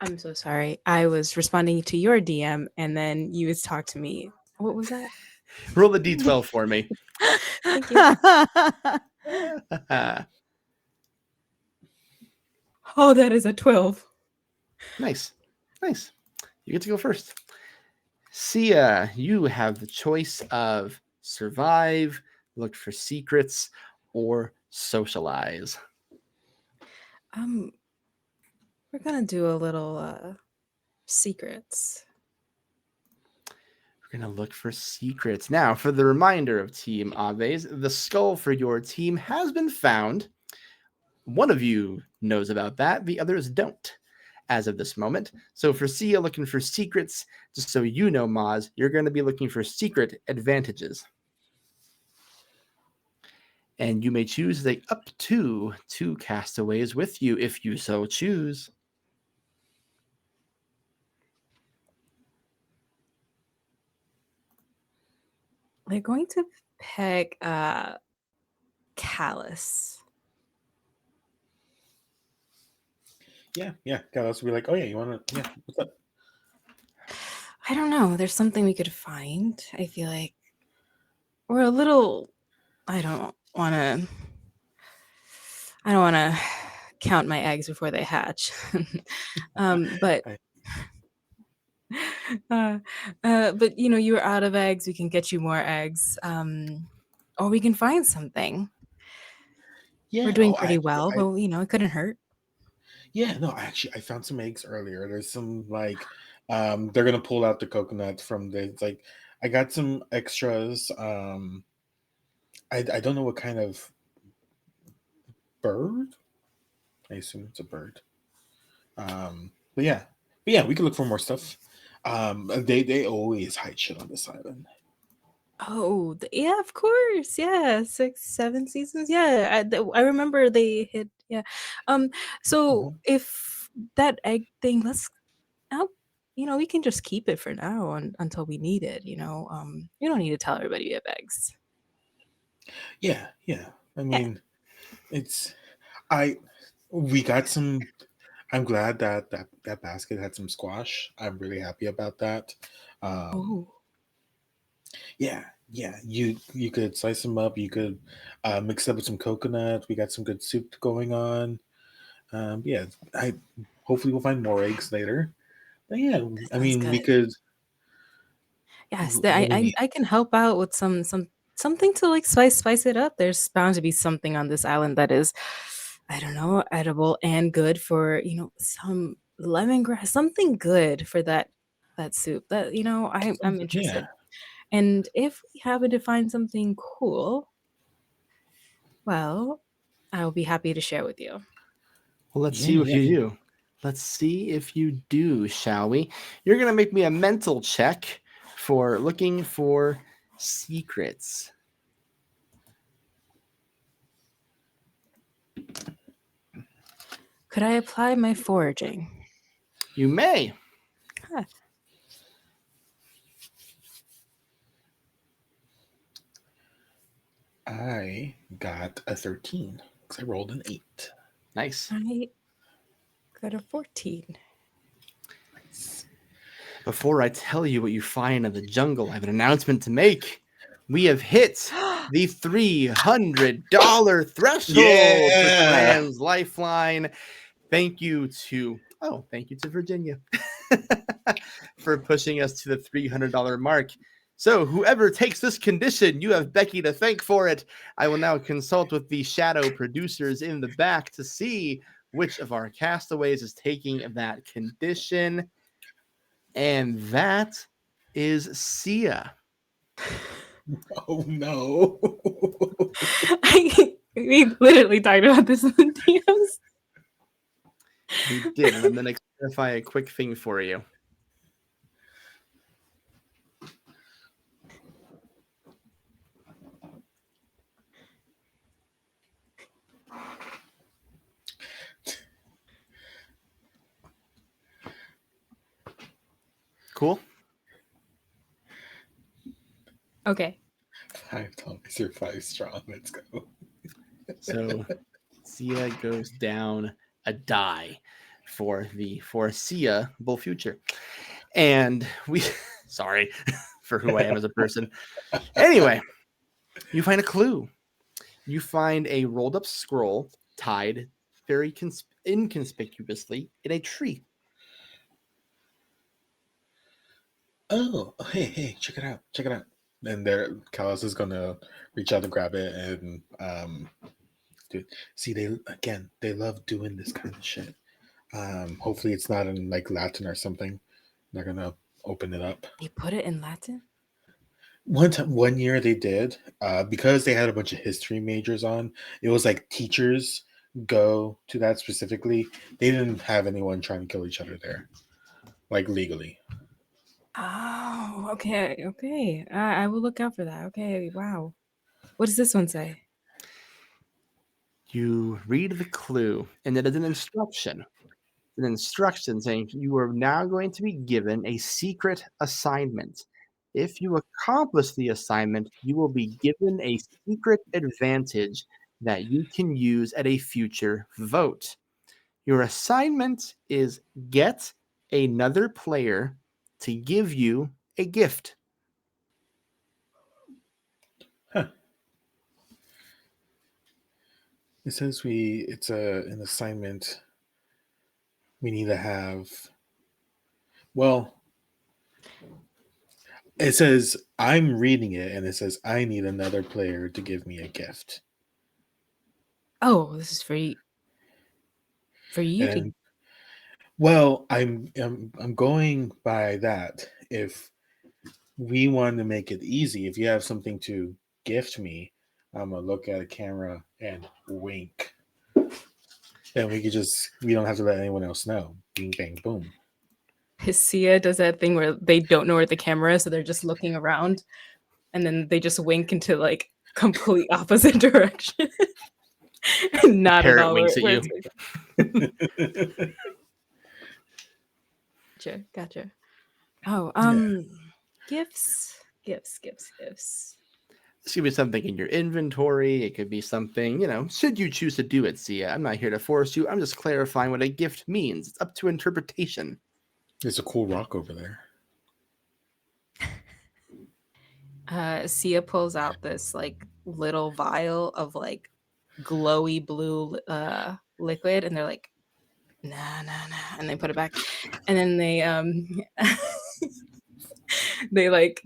I'm so sorry. I was responding to your DM and then you was talk to me. What was that? Roll the d12 for me. Thank you. Oh, that is a 12. Nice. Nice. You get to go first. Sia, you have the choice of survive, look for secrets, or socialize. We're gonna do a little secrets. We're going to look for secrets. Now, for the reminder of Team Aves, the skull for your team has been found. One of you knows about that, the others don't as of this moment. So for Sia looking for secrets, just so you know, Maz, you're going to be looking for secret advantages. And you may choose the up to 2 castaways with you if you so choose. We're going to pick Callus. Yeah. Guys will be like, oh yeah, you want to? Yeah, what's up? I don't know. There's something we could find. I feel like we're a little. I don't want to count my eggs before they hatch. But but you know, you were out of eggs. We can get you more eggs. Or we can find something. Yeah, We're doing oh, pretty well, but you know, it couldn't hurt. Yeah, no, I found some eggs earlier. There's some like they're gonna pull out the coconut from the it's like I got some extras. I don't know what kind of bird. I assume it's a bird. But yeah. We can look for more stuff. They always hide shit on this island. Oh, yeah, of course. Yeah, 6, 7 seasons. Yeah, I remember they hit. Yeah. So if that egg thing, you know, we can just keep it for now until we need it. You know, you don't need to tell everybody you have eggs. Yeah. I mean, we got some. I'm glad that basket had some squash. I'm really happy about that. Oh, Yeah. You could slice them up. You could mix it up with some coconut. We got some good soup going on. Yeah, I hopefully we'll find more eggs later. But yeah, I sounds mean we good. could. Yes, What do we need? I can help out with something to like spice it up. There's bound to be something on this island that is, I don't know, edible and good for, you know, some lemongrass, something good for that soup. That, you know, I'm Yeah. interested. And if we happen to find something cool, well, I'll be happy to share with you. Well, let's see if you do. Let's see if you do, shall we? You're going to make me a mental check for looking for secrets. Could I apply my foraging? You may. Huh. I got a 13 because I rolled an 8. Nice. I got a 14. Before I tell you what you find in the jungle, I have an announcement to make. We have hit the $300 threshold for Yeah. Trans Lifeline. Thank you to Virginia for pushing us to the $300 mark. So whoever takes this condition, you have Becky to thank for it. I will now consult with the shadow producers in the back to see which of our castaways is taking that condition. And that is Sia. Oh no. We literally talked about this in the DMs. We did, and I'm going to clarify a quick thing for you. Cool. Okay. 5 zombies are 5 strong. Let's go. So Sia goes down a die for foreseeable future. And we sorry for who I am as a person. Anyway, you find a clue. You find a rolled up scroll tied very inconspicuously in a tree. Oh, hey, check it out. Check it out. And there, Kalos is gonna reach out and grab it, and dude, see, they love doing this kind of shit. Hopefully, it's not in like Latin or something. They're gonna open it up. They put it in Latin? One year they did, because they had a bunch of history majors on. It was like teachers go to that specifically. They didn't have anyone trying to kill each other there, like legally. Oh, okay. I will look out for that. Okay, wow. What does this one say? You read the clue, and it is an instruction. An instruction saying you are now going to be given a secret assignment. If you accomplish the assignment, you will be given a secret advantage that you can use at a future vote. Your assignment is get another player to give you a gift. It says it's an assignment. We need to have. Well, it says I'm reading it, and it says I need another player to give me a gift. Oh, this is for you. For you to And well, I'm going by that. If we want to make it easy, if you have something to gift me, I'm gonna look at a camera and wink. Then we don't have to let anyone else know. Bing bang boom. Sia does that thing where they don't know where the camera is, so they're just looking around, and then they just wink into like complete opposite direction. Not at Parrot all. winks at you. Gotcha. Oh, gifts. This could be something in your inventory. It could be something, should you choose to do it, Sia. I'm not here to force you. I'm just clarifying what a gift means. It's up to interpretation. There's a cool rock over there. Sia pulls out this like little vial of like glowy blue liquid, and they're like, nah, and they put it back, and then they they like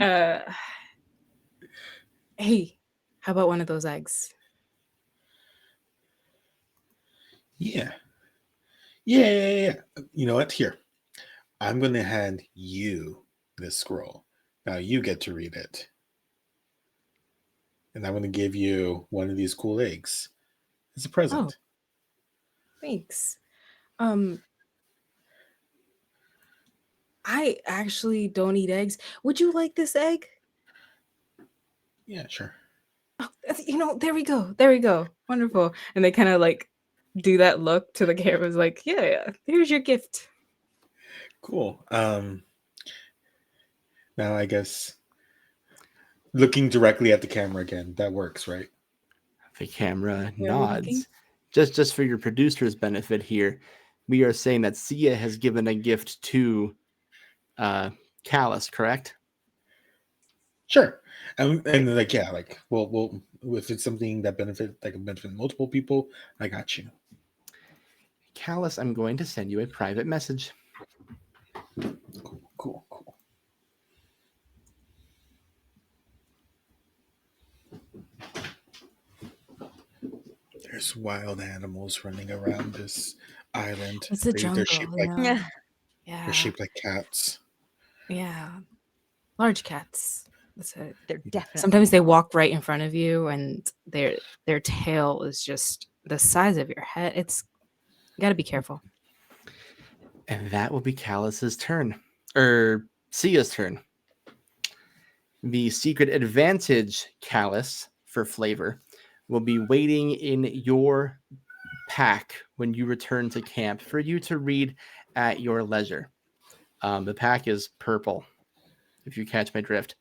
hey, how about one of those eggs? Yeah. You know what? Here, I'm going to hand you this scroll. Now you get to read it. And I'm going to give you one of these cool eggs as a present. Oh, thanks. I actually don't eat eggs. Would you like this egg? Yeah, sure. Oh, there we go. Wonderful. And they kind of like do that look to the cameras, like, yeah, here's your gift. Cool. Now I guess looking directly at the camera again, that works, right? The camera Where are we looking? nods. Just for your producer's benefit here, we are saying that Sia has given a gift to Callus, correct? Sure. And like, yeah, like, we'll if it's something that can benefit multiple people, I got you. Callus, I'm going to send you a private message. Cool. There's wild animals running around this island. It's a They're jungle. shaped you like know? Yeah. Yeah. they're shaped like cats. Yeah. Large cats. That's it. They're definitely Sometimes they walk right in front of you, and their tail is just the size of your head. It's you got to be careful. And that will be Callus's turn. Or Sia's turn. The secret advantage, Callus, for flavor, will be waiting in your pack when you return to camp for you to read at your leisure. The pack is purple, if you catch my drift.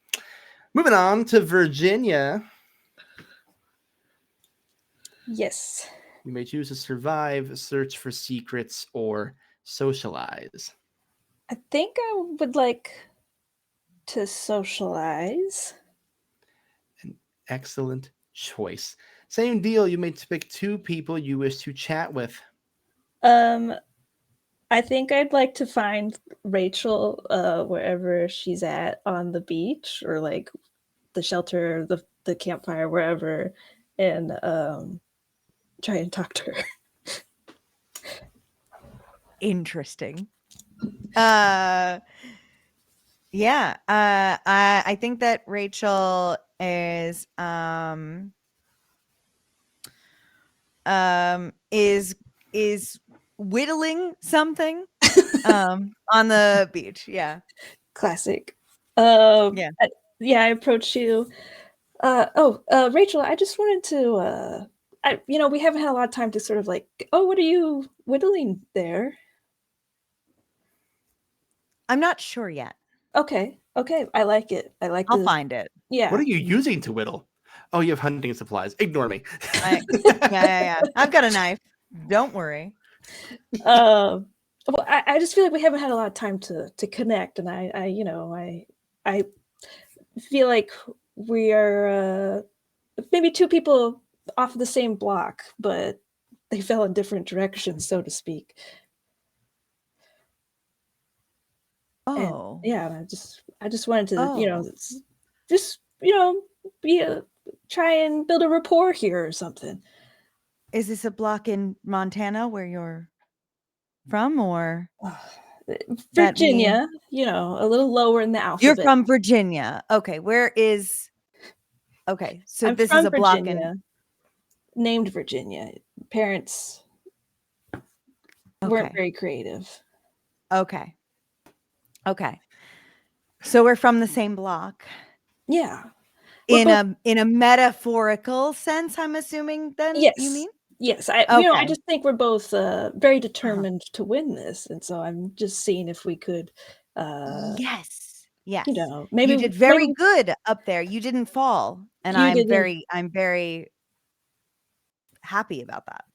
Moving on to Virginia. Yes. You may choose to survive, search for secrets, or socialize. I think I would like to socialize. An excellent choice. Same deal. You may pick 2 people you wish to chat with. I think I'd like to find Rachel wherever she's at on the beach or like the shelter, the campfire, wherever, and try and talk to her. interesting. Yeah. I think that Rachel is whittling something on the beach. Yeah. Classic. Yeah. I approached you. Rachel, I just wanted to we haven't had a lot of time to sort of like, what are you whittling there? I'm not sure yet. Okay. I like it. I like I'll find it. Yeah. What are you using to whittle? Oh, you have hunting supplies. Ignore me. Yeah. I've got a knife. Don't worry. Well, I just feel like we haven't had a lot of time to connect, and I feel like we are maybe 2 people off the same block, but they fell in different directions, so to speak. Oh. Yeah, I just wanted to, Oh. just try and build a rapport here or something. Is this a block in Montana where you're from, or that mean- Virginia, a little lower in the alphabet. you're from Virginia? Okay, okay, so I'm this from is a block Virginia, named Virginia. Parents weren't Okay. very creative. Okay. So we're from the same block. Yeah. We're both- In a metaphorical sense, I'm assuming then Yes. you mean? Yes, I Okay. just think we're both very determined to win this, and so I'm just seeing if we could Yes. Yes. maybe you did very maybe- good up there. You didn't fall. And You I'm didn't- very happy about that.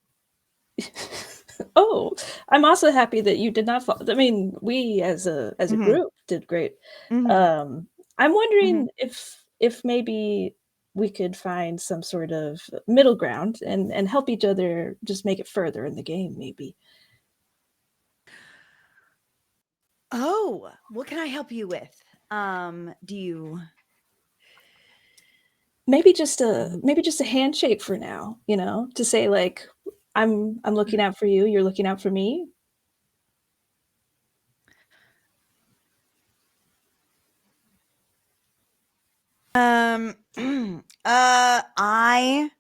Oh, I'm also happy that you did not fall. I mean, we as a Mhm. group did great. Mhm. I'm wondering if maybe we could find some sort of middle ground and help each other just make it further in the game, maybe. Oh, what can I help you with? Do you Maybe just a handshake for now, to say like I'm looking out for you, you're looking out for me. I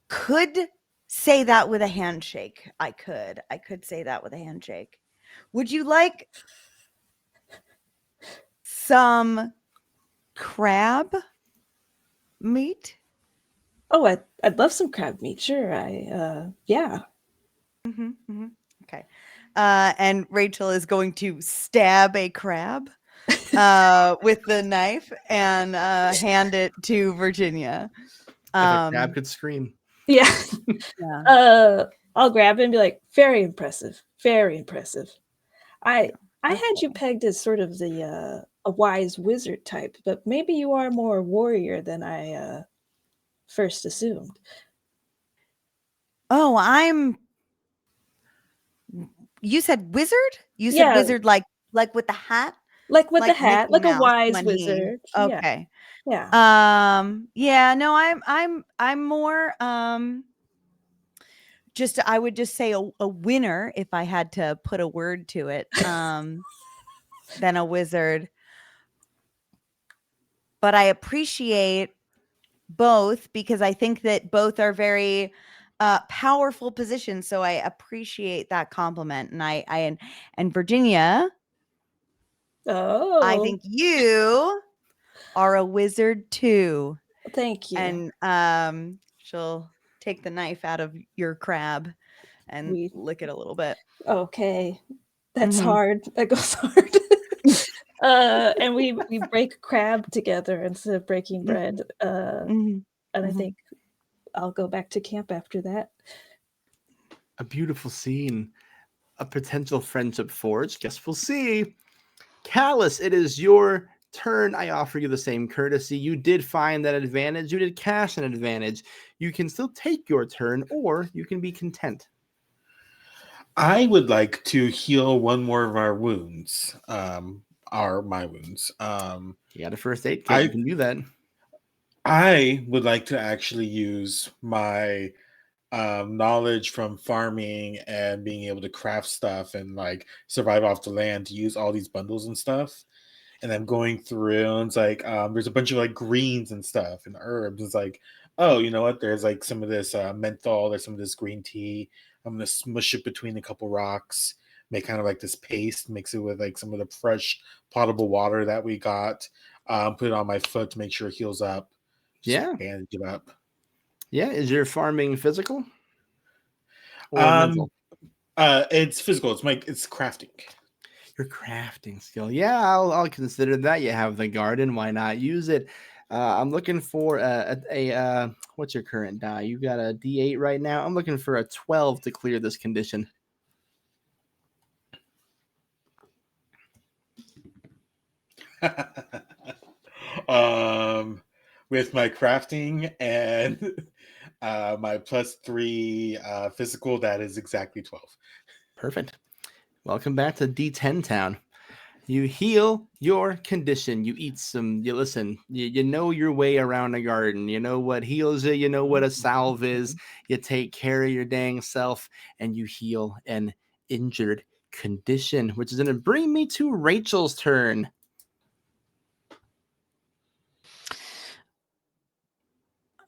could say that with a handshake. I could say that with a handshake. Would you like some crab meat? Oh, I'd love some crab meat. Sure. Yeah. Okay. And Rachel is going to stab a crab with the knife and hand it to Virginia. If a crab could scream. Yeah. Yeah. I'll grab it and be like, very impressive. Very impressive. I had you Okay. pegged as sort of the a wise wizard type, but maybe you are more warrior than I first assumed. Oh, you said wizard? You said Yeah. wizard like with the hat? Like with the Like hat, Mickey like a Mouse wise when wizard. Yeah. Okay. Yeah. Yeah, no, I'm more just I would just say a winner if I had to put a word to it than a wizard. But I appreciate both because I think that both are very powerful positions. So I appreciate that compliment. And Virginia, I Oh, think you are a wizard too. thank you. And she'll take the knife out of your crab and We- lick it a little bit. Okay. That's Mhm. hard. That goes hard. And we break crab together instead of breaking bread. Mhm. And I Mhm. think I'll go back to camp after that. A beautiful scene. A potential friendship forged. Guess we'll see. Callus, it is your turn. I offer you the same courtesy. You did find that advantage. You did cash an advantage. You can still take your turn, or you can be content. I would like to heal one more of our wounds. My wounds. You got a first aid kit. You can do that. I would like to actually use my knowledge from farming and being able to craft stuff and like survive off the land to use all these bundles and stuff. And I'm going through and it's like there's a bunch of like greens and stuff and herbs. It's like, oh, you know what? There's like some of this menthol, there's some of this green tea. I'm gonna smush it between a couple rocks, make kind of like this paste, mix it with like some of the fresh potable water that we got. Put it on my foot to make sure it heals up. Just Yeah. bandage it up. Yeah. Is your farming physical or mental? It's physical. It's crafting. Your crafting skill. Yeah, I'll consider that. You have the garden. Why not use it? I'm looking for a what's your current die? You got a D8 right now. I'm looking for a 12 to clear this condition. With my crafting and my +3 physical, that is exactly 12. Perfect. Welcome back to D10 Town. You heal your condition. You eat some. You listen. You know your way around a garden. You know what heals you. You know what a salve is. You take care of your dang self, and you heal an injured condition, which is going to bring me to Rachel's turn.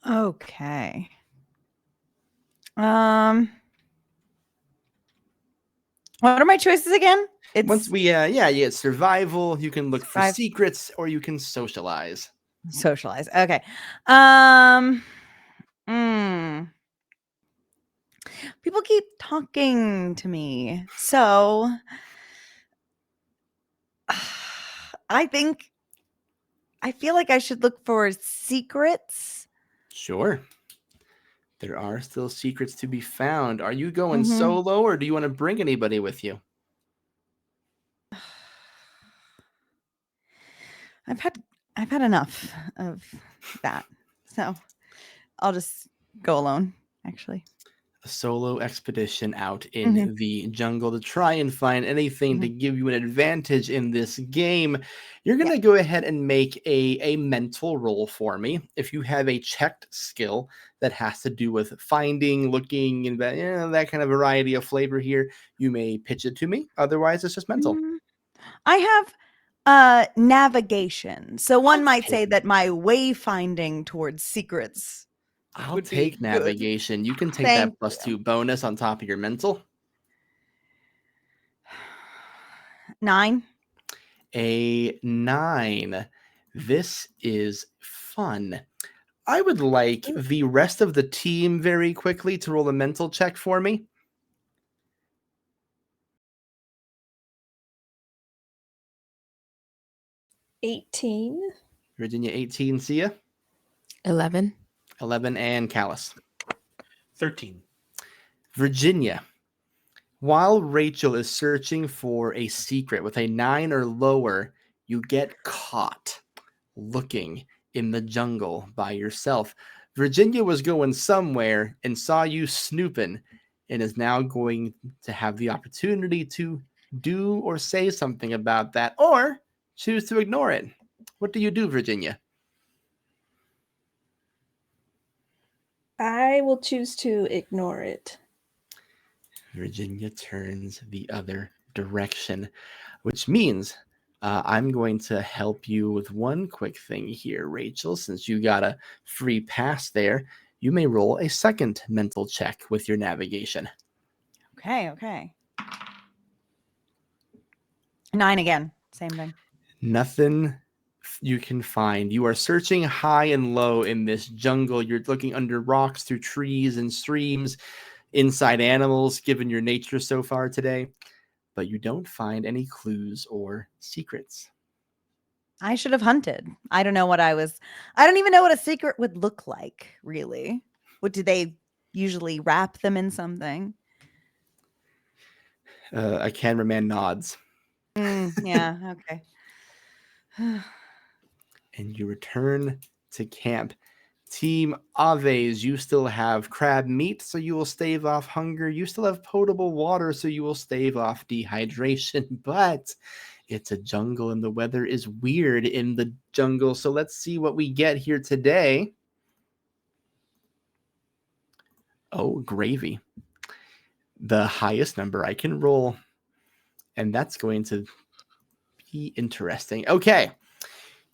Okay. What are my choices again? It's Once we you get survival. You can look for Survive- secrets, or you can socialize. socialize. Okay. People keep talking to me. So I feel like I should look for secrets. Sure. There are still secrets to be found. Are you going Mhm. solo, or do you want to bring anybody with you? I've had enough of that. So I'll just go alone, actually. A solo expedition out in the jungle to try and find anything to give you an advantage in this game. You're going to go ahead and make a mental roll for me. If you have a checked skill that has to do with finding, looking, and that kind of variety of flavor here, you may pitch it to me. Otherwise, it's just mental. I have navigation. So one might say that my wayfinding towards secrets I'll would be take good. navigation. You can take Thank that +2 bonus on top of your mental. 9. A 9. This is fun. I would like the rest of the team very quickly to roll a mental check for me. 18. Virginia 18, Sia 11. 11, and Callus. 13. Virginia. While Rachel is searching for a secret with a 9 or lower, you get caught looking in the jungle by yourself. Virginia was going somewhere and saw you snooping and is now going to have the opportunity to do or say something about that or choose to ignore it. What do you do, Virginia? I will choose to ignore it. Virginia turns the other direction, which means I'm going to help you with one quick thing here, Rachel. Since you got a free pass there, you may roll a second mental check with your navigation. Okay. 9 again. Same thing. Nothing you can find. You are searching high and low in this jungle. You're looking under rocks, through trees and streams, inside animals, given your nature so far today, but you don't find any clues or secrets. I should have hunted. I don't even know what a secret would look like, really. What do they usually wrap them in something? A cameraman nods. Yeah, okay. And you return to camp. Team Aves, you still have crab meat, so you will stave off hunger. You still have potable water, so you will stave off dehydration. But it's a jungle, and the weather is weird in the jungle. So let's see what we get here today. Oh, gravy. The highest number I can roll. And that's going to be interesting. Okay.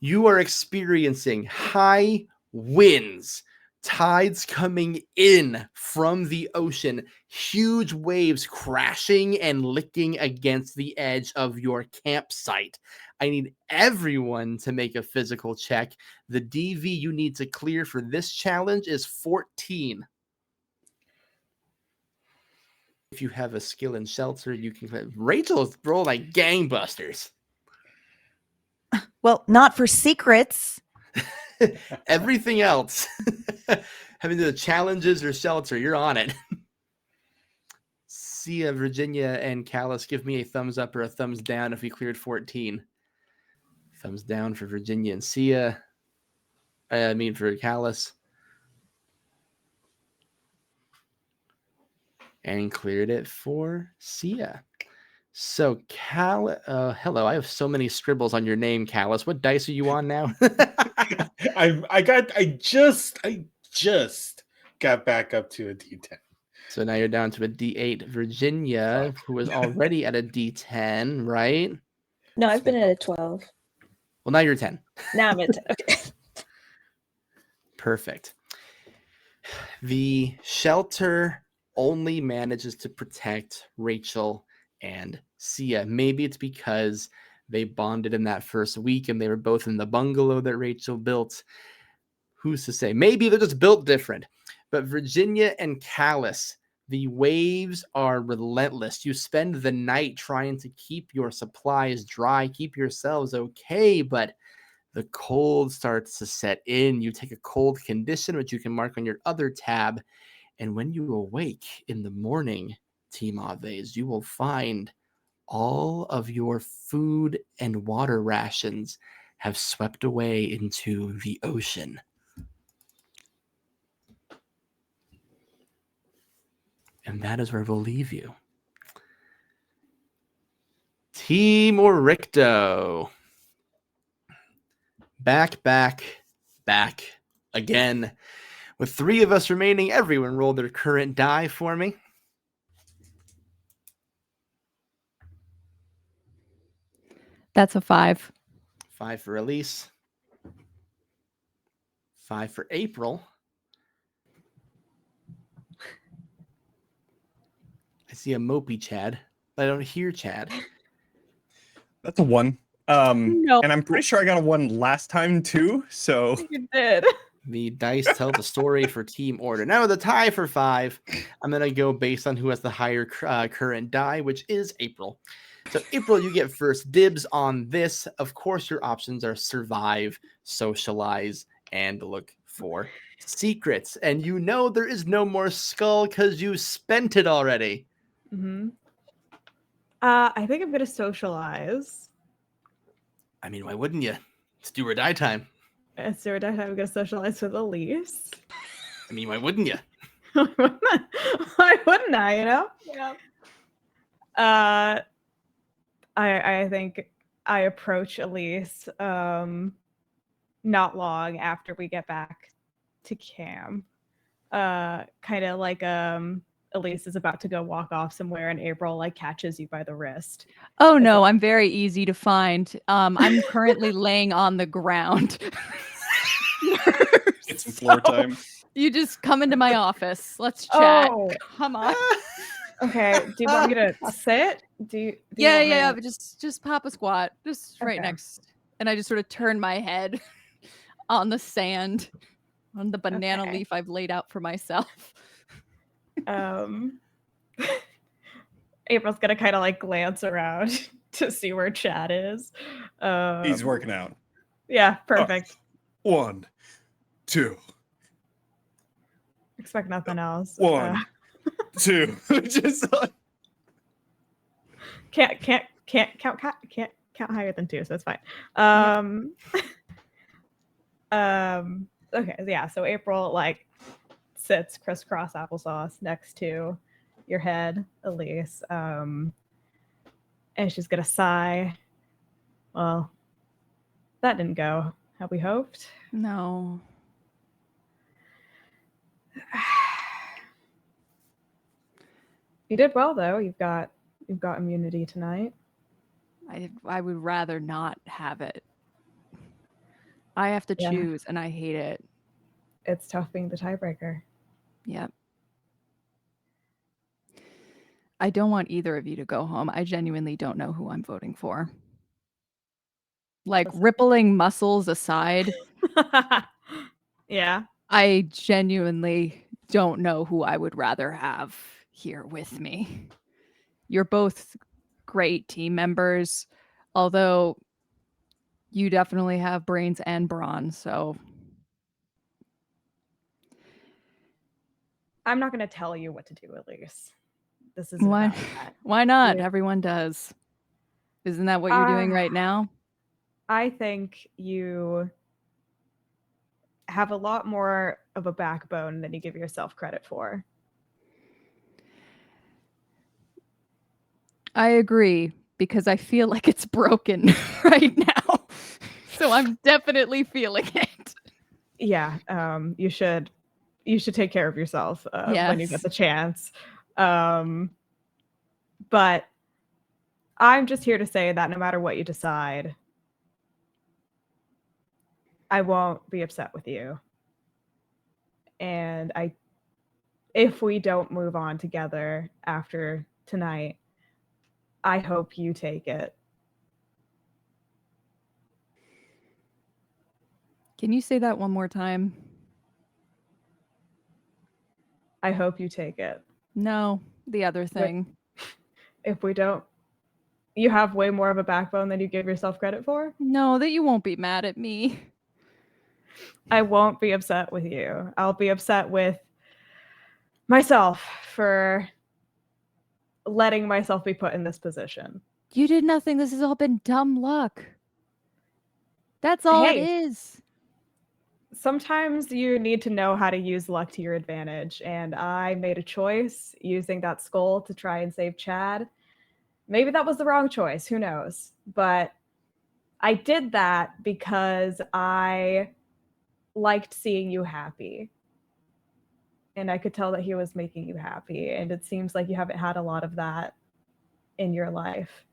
You are experiencing high winds, tides coming in from the ocean, huge waves crashing and licking against the edge of your campsite. I need everyone to make a physical check. The DV you need to clear for this challenge is 14. If you have a skill in shelter, you can. Rachel's roll like gangbusters. Well, not for secrets. Everything else, having the challenges or shelter, you're on it. Sia, Virginia, and Callus, give me a thumbs up or a thumbs down if we cleared 14. Thumbs down for Virginia and Sia. For Callus. And cleared it for Sia. So, hello. I have so many scribbles on your name, Callus. What dice are you on now? I just got back up to a D10. So now you're down to a D8. Virginia, who was already at a D10, right? No, I've been at a 12. Well, now you're 10. Now I'm at 10. Okay. Perfect. The shelter only manages to protect Rachel and Sia. Maybe it's because they bonded in that first week and they were both in the bungalow that Rachel built. Who's to say? Maybe they're just built different. But Virginia and Callus, the waves are relentless. You spend the night trying to keep your supplies dry, keep yourselves okay, but the cold starts to set in. You take a cold condition, which you can mark on your other tab. And when you awake in the morning, Team Aves, you will find all of your food and water rations have swept away into the ocean. And that is where we'll leave you. Team Oricto. Back again. With 3 of us remaining, everyone roll their current die for me. That's a 5. 5 for Elise. 5 for April. I see a mopey Chad, but I don't hear Chad. That's a 1. No. And I'm pretty sure I got a 1 last time too. So You did. The dice tell the story for Team Order. Now with a tie for 5, I'm going to go based on who has the higher current die, which is April. So April, you get first dibs on this. Of course, your options are survive, socialize, and look for secrets. And you know there is no more skull because you spent it already. I think I'm gonna socialize. I mean, why wouldn't you? It's do or die time. So I'm gonna socialize with Elise. I mean, why wouldn't you? Why wouldn't I? You know. Yeah. I think I approach Elise not long after we get back to camp. Kind of like Elise is about to go walk off somewhere and April like catches you by the wrist. Oh no, I'm very easy to find. I'm currently laying on the ground. Get some floor time. You just come into my office. Let's chat. Oh, Come on. okay. Do you want me to sit? Do you Yeah, want me yeah, to- but just pop a squat. Just right Okay. next. And I just sort of turn my head on the sand, on the banana Okay. leaf I've laid out for myself. April's gonna kind of like glance around to see where Chad is. He's working out. Yeah, perfect. 1, 2, Expect nothing else. 1, 2. Just like, Can't count higher than 2, so it's fine. Okay, yeah. So April like sits crisscross applesauce next to your head, Elise, and she's gonna sigh. Well, that didn't go how we hoped. No. You did well though. You've got immunity tonight. I would rather not have it. I have to Yeah. choose and I hate it. It's tough being the tiebreaker. Yep. I don't want either of you to go home. I genuinely don't know who I'm voting for. Like Listen. rippling muscles aside, Yeah. I genuinely don't know who I would rather have here with me. You're both great team members, although you definitely have brains and brawn, so I'm not going to tell you what to do, Elise. This isn't why about that. why not? Yeah. Everyone does. Isn't that what you're doing right now? I think you have a lot more of a backbone than you give yourself credit for. I agree because I feel like it's broken right now. So I'm definitely feeling it. Yeah, you should take care of yourself when you get Yes. the chance. But I'm just here to say that no matter what you decide, I won't be upset with you. And if we don't move on together after tonight, I hope you take it. Can you say that one more time? I hope you take it. No, the other thing. If we don't, you have way more of a backbone than you give yourself credit for. No, that you won't be mad at me. I won't be upset with you. I'll be upset with myself for letting myself be put in this position. You did nothing. This has all been dumb luck. That's all it Hey. is. Sometimes you need to know how to use luck to your advantage, and I made a choice using that skull to try and save Chad. Maybe that was the wrong choice, who knows? But I did that because I liked seeing you happy. And I could tell that he was making you happy, and it seems like you haven't had a lot of that in your life.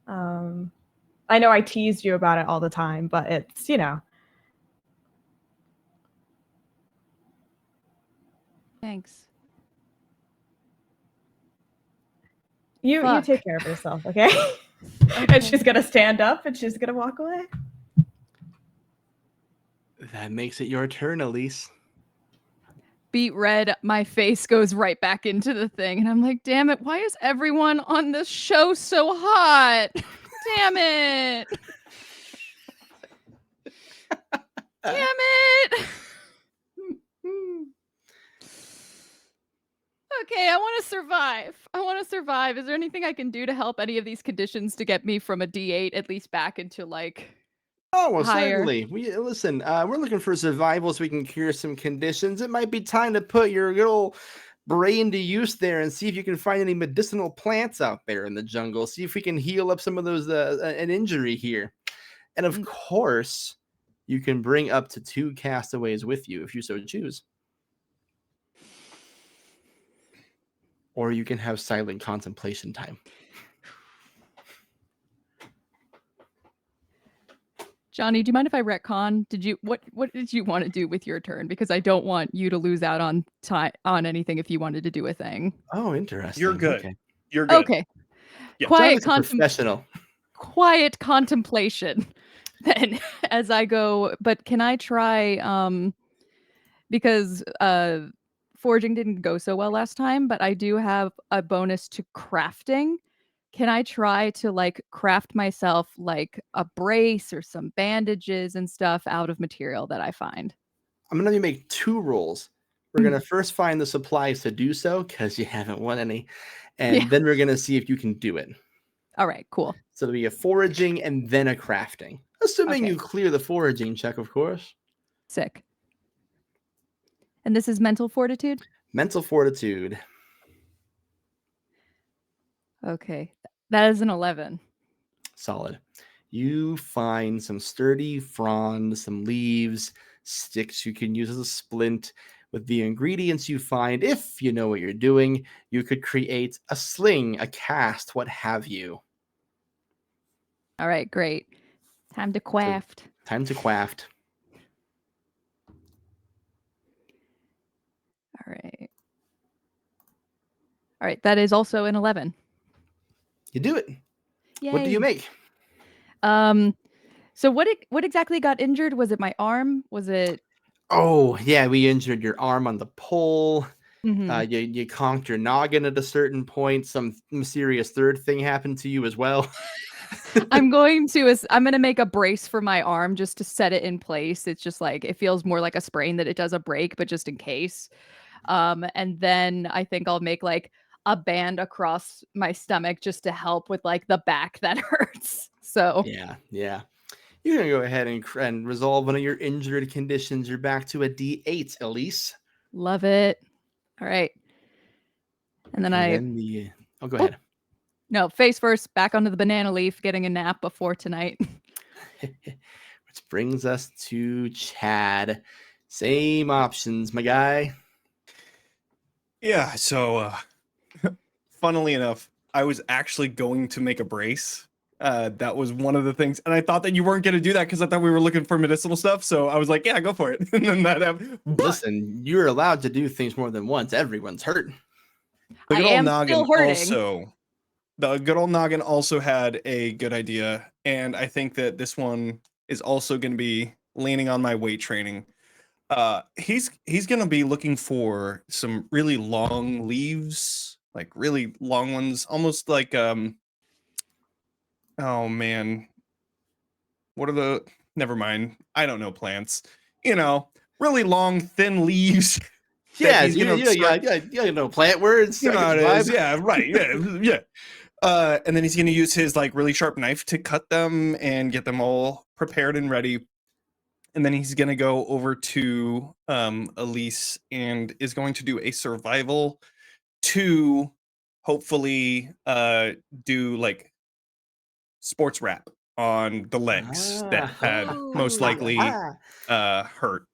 I know I teased you about it all the time, but it's, Thanks. you Fuck. take care of yourself, okay? And she's gonna stand up and she's gonna walk away. That makes it your turn, Elise. beet red. My face goes right back into the thing. And I'm like, damn it. Why is everyone on this show so hot? Damn it. Damn it. Okay, I want to survive. I want to survive. Is there anything I can do to help any of these conditions to get me from a D8 at least back into like Oh, well, higher? certainly. Listen. We're looking for survival so we can cure some conditions. It might be time to put your good old brain to use there and see if you can find any medicinal plants out there in the jungle. See if we can heal up some of those an injury here. And of course, you can bring up to 2 castaways with you if you so choose. Or you can have silent contemplation time. Johnny, do you mind if I retcon? What did you want to do with your turn? Because I don't want you to lose out on time on anything if you wanted to do a thing. Oh, interesting. You're good. Okay. You're good. Okay. Yeah. Quiet Johnny's a professional. quiet contemplation then as I go. But can I try because foraging didn't go so well last time, but I do have a bonus to crafting. Can I try to like craft myself like a brace or some bandages and stuff out of material that I find? I'm going to make 2 rolls. We're going to first find the supplies to do so because you haven't won any. And Yeah. then we're going to see if you can do it. All right, cool. So it'll be a foraging and then a crafting. Assuming Okay. you clear the foraging check, of course. Sick. And this is mental fortitude? Mental fortitude. Okay. That is an 11. Solid. You find some sturdy fronds, some leaves, sticks you can use as a splint. With the ingredients you find, if you know what you're doing, you could create a sling, a cast, what have you. All right, great. Time to craft. Time to craft. All right. All right, that is also an 11. You do it. Yay. What do you make? So what exactly got injured? Was it my arm? Was it Oh, yeah, we injured your arm on the pole. Mhm. You conked your noggin at a certain point. Some mysterious third thing happened to you as well. I'm going to make a brace for my arm just to set it in place. It's just like it feels more like a sprain that it does a break, but just in case. And then I think I'll make like a band across my stomach just to help with like the back that hurts. So Yeah. You're going to go ahead and resolve one of your injured conditions. You're back to a D8, Elise. love it. All right. And then go ahead. No, face first, back onto the banana leaf, getting a nap before tonight. Which brings us to Chad. Same options, my guy. Yeah, so funnily enough, I was actually going to make a brace. That was one of the things, and I thought that you weren't going to do that because I thought we were looking for medicinal stuff. So I was like, "Yeah, go for it." And then that happened. Listen, you're allowed to do things more than once. Everyone's hurt. The I good old am noggin still hurting. the good old noggin also had a good idea, and I think that this one is also going to be leaning on my weight training. He's going to be looking for some really long leaves, like really long ones, almost like oh man, what are the? Never mind. I don't know plants. Really long, thin leaves. Yeah, he's gonna start- you know plant words. You know how I it get the is. vibe. Yeah, right. Yeah. And then he's going to use his like really sharp knife to cut them and get them all prepared and ready. And then he's going to go over to Elise and is going to do a survival to hopefully do like sports wrap on the legs that had most likely hurt.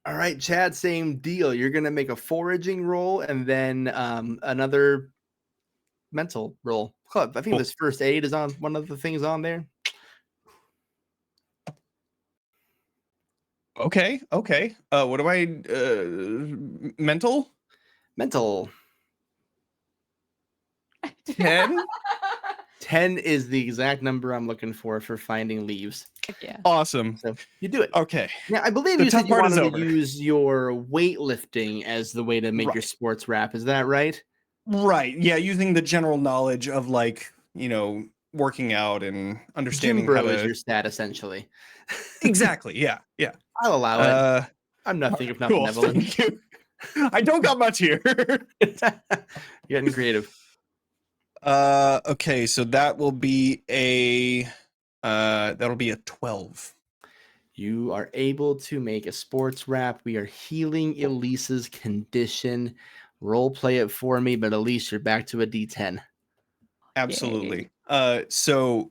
All right, Chad, same deal. You're going to make a foraging roll and then another mental roll. I think Cool. this first aid is on one of the things on there. Okay. What do I mental? Mental. 10? 10 is the exact number I'm looking for finding leaves. Yeah. Awesome. So you do it. Okay. Now, I believe The you said tough you part is wanted to over. use your weightlifting as the way to make your Right. sports rap. Is that right? Right. Yeah, using the general knowledge of like, working out and Gym understanding how bro is to your stat, essentially. Exactly. Yeah. Yeah. I'll allow it. I'm All nothing right, if not cool. benevolent. Thank you. I don't got much here. Getting creative. Okay, so that will be a 12. You are able to make a sports rap. We are healing Elise's condition. Role play it for me, but Elise, you're back to a D10. Absolutely. So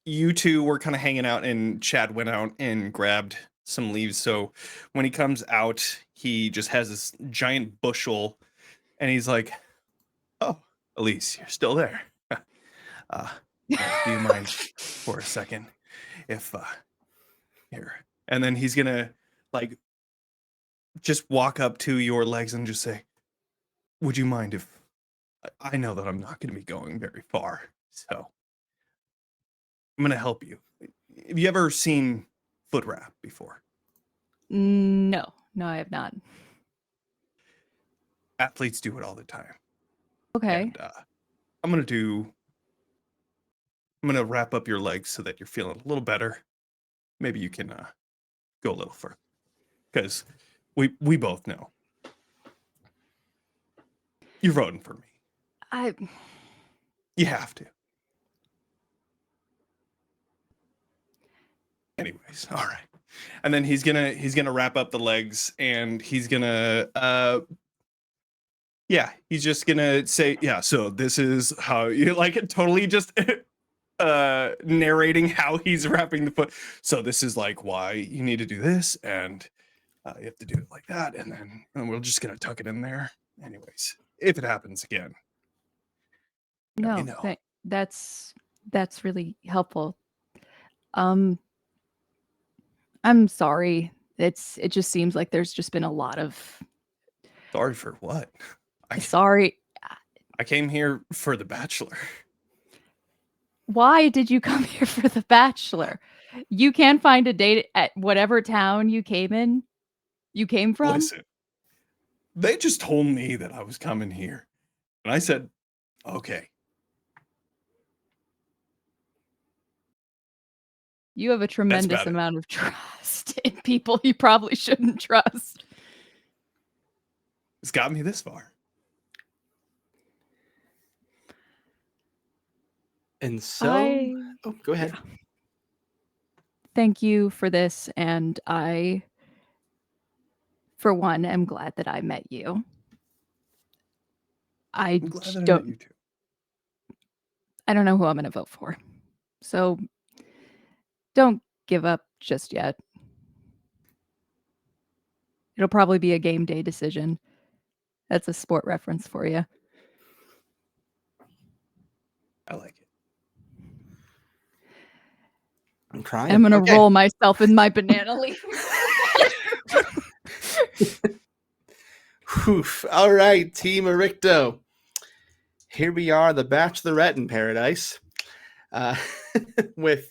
you two were kind of hanging out, and Chad went out and grabbed some leaves. So when he comes out, he just has this giant bushel, and he's like, "Oh, Elise, you're still there. Do you mind for a second if here?" And then he's gonna like just walk up to your legs and just say, "Would you mind if I know that I'm not going to be going very far, so I'm going to help you." Have you ever seen foot wrap before? No, I have not. Athletes do it all the time. Okay. And I'm going to wrap up your legs so that you're feeling a little better. Maybe you can go a little further, because we both know you're voting for me. You have to. Anyways, all right. And then he's gonna wrap up the legs, and he's gonna he's just gonna say, yeah, so this is how you like it, totally just narrating how he's wrapping the foot. So this is like why you need to do this, and you have to do it like that, and then we're just gonna tuck it in there. Anyways, if it happens again, No, you know. that's really helpful. I'm sorry. It just seems like there's just been a lot of Sorry for what? sorry. I came here for The Bachelor. Why did you come here for The Bachelor? You can find a date at whatever town you came from. Listen, they just told me that I was coming here, and I said, okay. You have a tremendous about it. amount of trust in people you probably shouldn't trust. It's got me this far. And so, go ahead. Yeah. Thank you for this, and I, for one, am glad that I met you. I'm glad that I met you too. I don't know who I'm going to vote for, so don't give up just yet. It'll probably be a game day decision. That's a sport reference for you. I like it. I'm crying. I'm going to roll myself in my banana leaf. Oof. All right, Team Ericto. Here we are, the Bachelorette in Paradise, with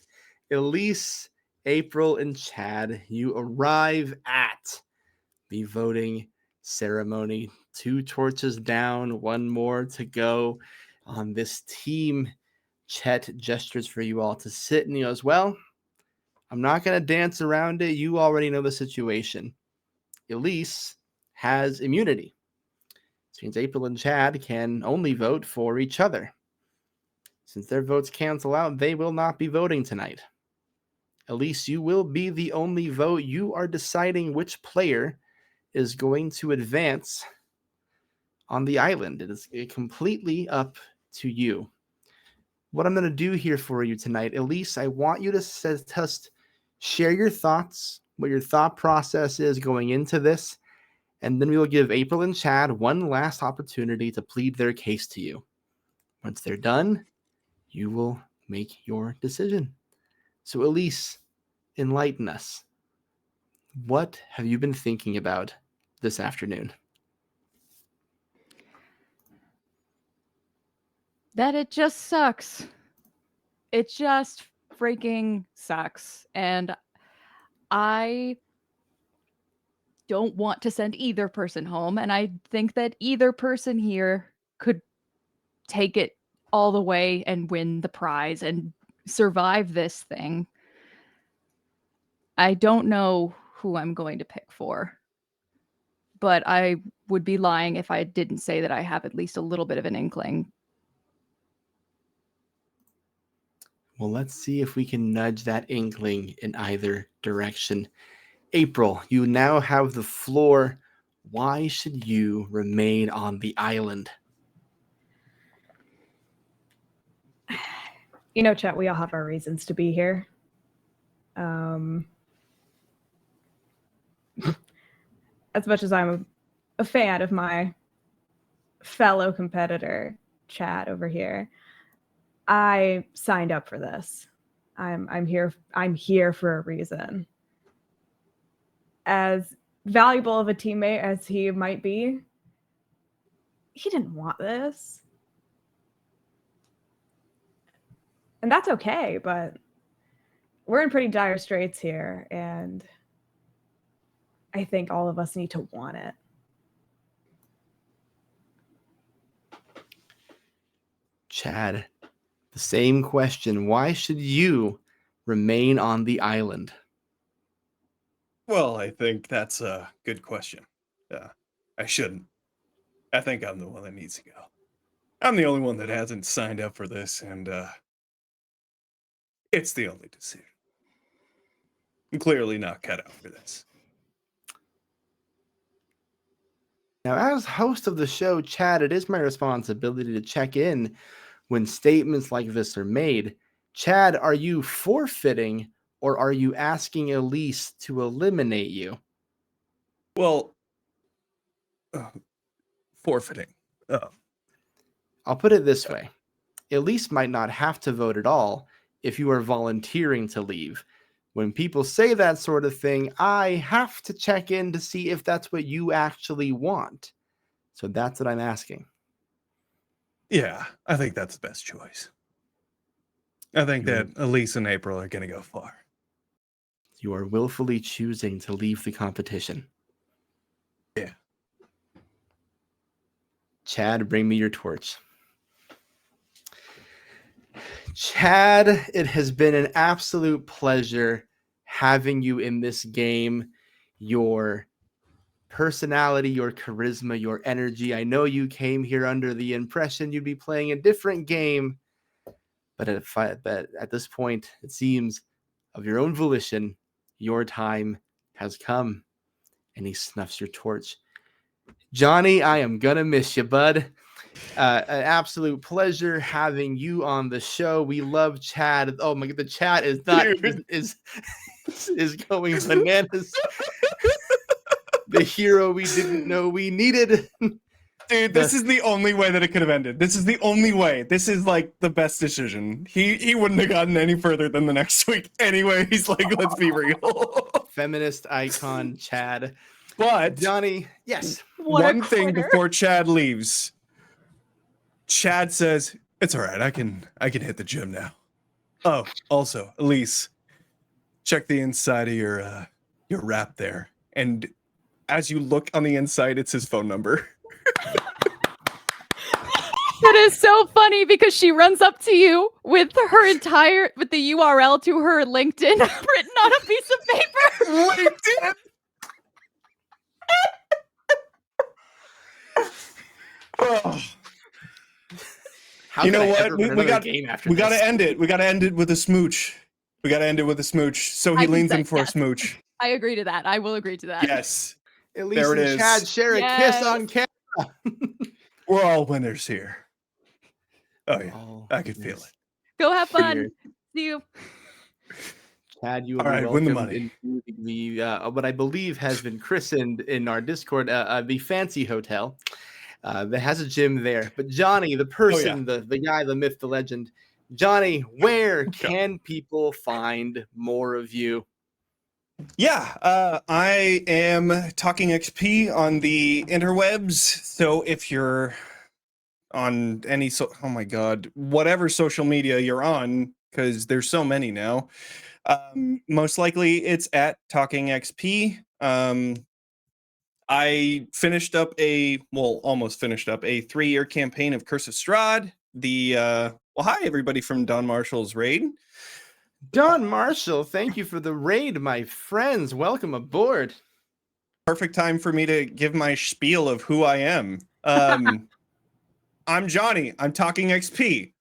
Elise, April, and Chad. You arrive at the voting ceremony. 2 torches down, 1 more to go on this team. Chet gestures for you all to sit, and he goes, well, I'm not going to dance around it. You already know the situation. Elise has immunity. This means April and Chad can only vote for each other. Since their votes cancel out, they will not be voting tonight. Elise, you will be the only vote. You are deciding which player is going to advance on the island. It is completely up to you. What I'm going to do here for you tonight, Elise, I want you to just share your thoughts, what your thought process is going into this, and then we will give April and Chad one last opportunity to plead their case to you. Once they're done, you will make your decision. So, Elise, enlighten us. What have you been thinking about this afternoon? That it just sucks. It just freaking sucks. And I don't want to send either person home. And I think that either person here could take it all the way and win the prize and survive this thing. I don't know who I'm going to pick for, but I would be lying if I didn't say that I have at least a little bit of an inkling. Well, let's see if we can nudge that inkling in either direction. April, you now have the floor. Why should you remain on the island? You know, Chet, we all have our reasons to be here. As much as I'm a fan of my fellow competitor, Chad, over here, I signed up for this. I'm here for a reason. As valuable of a teammate as he might be, he didn't want this. And that's okay, but we're in pretty dire straits here, and I think all of us need to want it. Chad, the same question. Why should you remain on the island? Well, I think that's a good question. I shouldn't. I think I'm the one that needs to go. I'm the only one that hasn't signed up for this, and it's the only decision. I'm clearly not cut out for this. Now, as host of the show, Chad, it is my responsibility to check in when statements like this are made. Chad, are you forfeiting or are you asking Elise to eliminate you? Well, forfeiting. I'll put it this way. Elise might not have to vote at all if you are volunteering to leave. When people say that sort of thing, I have to check in to see if that's what you actually want. So that's what I'm asking. Yeah, I think that's the best choice. I think that Elise and April are going to go far. You are willfully choosing to leave the competition. Yeah. Chad, bring me your torch. Chad, it has been an absolute pleasure having you in this game. Your personality, your charisma, your energy. I know you came here under the impression you'd be playing a different game, but at this point, it seems of your own volition, your time has come. And he snuffs your torch. Johnny, I am gonna miss you, bud. An absolute pleasure having you on the show. We love Chad. Oh my god, the chat is not is going bananas. The hero we didn't know we needed. Dude, this is the only way that it could have ended. This is the only way. This is like the best decision. He wouldn't have gotten any further than the next week anyway. He's like, let's be real. Feminist icon Chad. But Johnny, yes. One thing before Chad leaves. Chad says, "It's all right. I can hit the gym now." Oh, also, Elise, check the inside of your wrap there, and as you look on the inside, it's his phone number. That is so funny because she runs up to you with the URL to her LinkedIn written on a piece of paper. LinkedIn. Oh. How you know could I what? ever We run another got game after we this? got to end it. We got to end it with a smooch. We got to end it with a smooch. So he I leans in consent, for a yes. smooch. I agree to that. I will agree to that. Yes. Elise There it and is. Chad share a Yes. kiss on camera. We're all winners here. Oh yeah. Oh, I could feel goodness. it. Go have fun. Here. See you. Chad, you All will right, be win the welcomed money. into the what I believe has been christened in our Discord, the Fancy Hotel. That has a gym there. But Johnny, the person, the guy, the myth, the legend, Johnny, where can people find more of you? Yeah, I am Talking XP on the interwebs. So if you're on any oh my god, whatever social media you're on, because there's so many now. Most likely it's at Talking XP. I finished up almost finished up a 3-year campaign of Curse of Strahd. Hi everybody from Don Marshall's raid. Don Marshall, thank you for the raid, my friends. Welcome aboard. Perfect time for me to give my spiel of who I am. I'm Johnny. I'm Talking XP.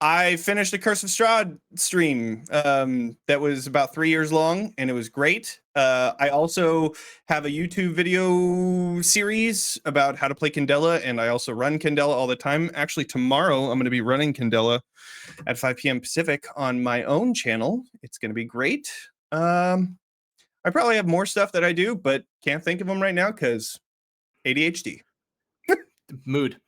I finished a Curse of Strahd stream that was about 3 years long, and it was great. I also have a YouTube video series about how to play Candela, and I also run Candela all the time. Actually, tomorrow I'm going to be running Candela at 5 p.m. Pacific on my own channel. It's going to be great. I probably have more stuff that I do, but can't think of them right now because ADHD. Mood.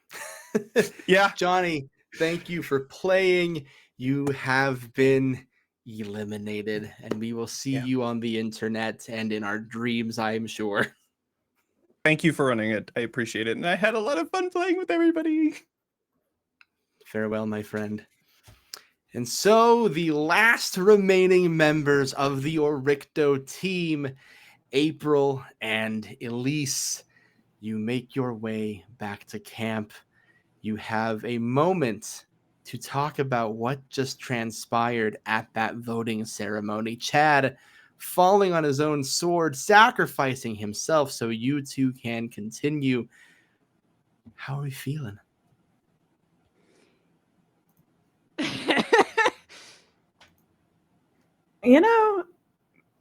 Yeah. Johnny, thank you for playing. You have been eliminated, and we will see you on the internet and in our dreams, I am sure. Thank you for running it. I appreciate it. And I had a lot of fun playing with everybody. Farewell, my friend. And so the last remaining members of the Oricto team, April and Elise, you make your way back to camp. You have a moment to talk about what just transpired at that voting ceremony. Chad falling on his own sword, sacrificing himself so you two can continue. How are we feeling? You know,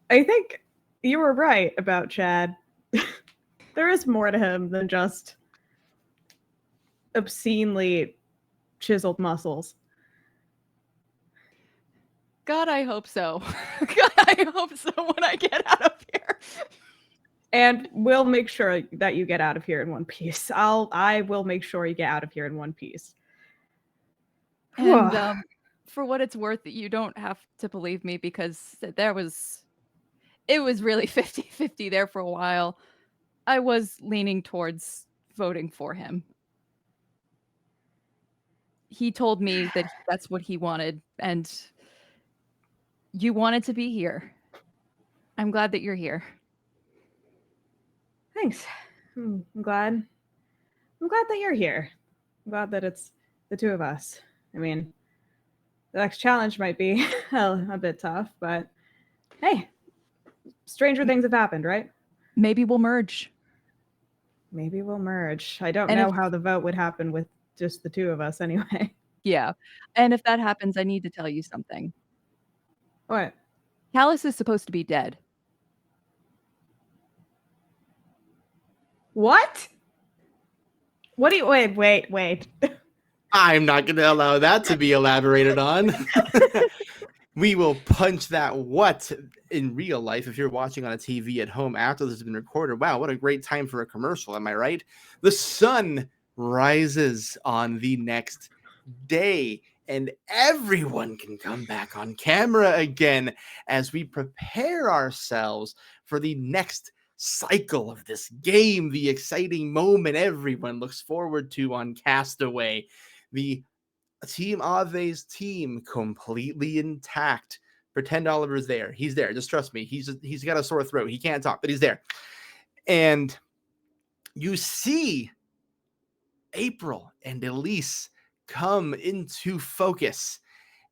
I think you were right about Chad. There is more to him than just obscenely chiseled muscles. God, I hope so. God, I hope so when I get out of here. And we'll make sure that you get out of here in one piece. I will make sure you get out of here in one piece. And for what it's worth, you don't have to believe me because it was really 50-50 there for a while. I was leaning towards voting for him. He told me that that's what he wanted, and you wanted to be here. I'm glad that you're here. Thanks. I'm glad that you're here. I'm glad that it's the two of us. I mean, the next challenge might be a bit tough, but hey, stranger things have happened, right? Maybe we'll merge. Maybe we'll merge. I don't know how the vote would happen with just the two of us anyway. Yeah. And if that happens, I need to tell you something. What? Callus is supposed to be dead. What? What do you wait. I'm not going to allow that to be elaborated on. We will punch that what in real life if you're watching on a TV at home after this has been recorded. Wow, what a great time for a commercial, am I right? The sun rises on the next day, and everyone can come back on camera again as we prepare ourselves for the next cycle of this game, the exciting moment everyone looks forward to on Castaway. The Team Ave's team completely intact. Pretend Oliver's there. He's there. Just trust me. He's got a sore throat. He can't talk, but he's there. And you see April and Elise come into focus.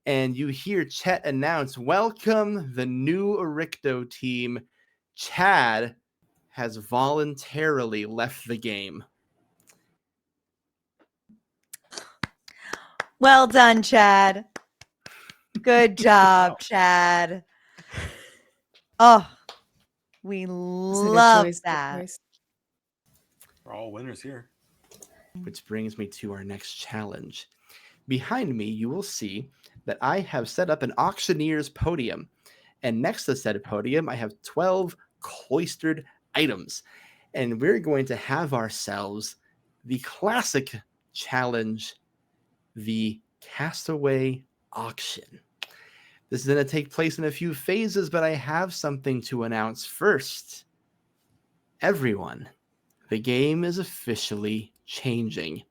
And you hear Chet announce, welcome the new Oricto team. Chad has voluntarily left the game. Well done, Chad. Good job, Chad. Oh, we love that. We're all winners here. Which brings me to our next challenge. Behind me, you will see that I have set up an auctioneer's podium. And next to said podium, I have 12 cloistered items. And we're going to have ourselves the classic challenge, the Castaway Auction. This is going to take place in a few phases, but I have something to announce first. Everyone, the game is officially changing.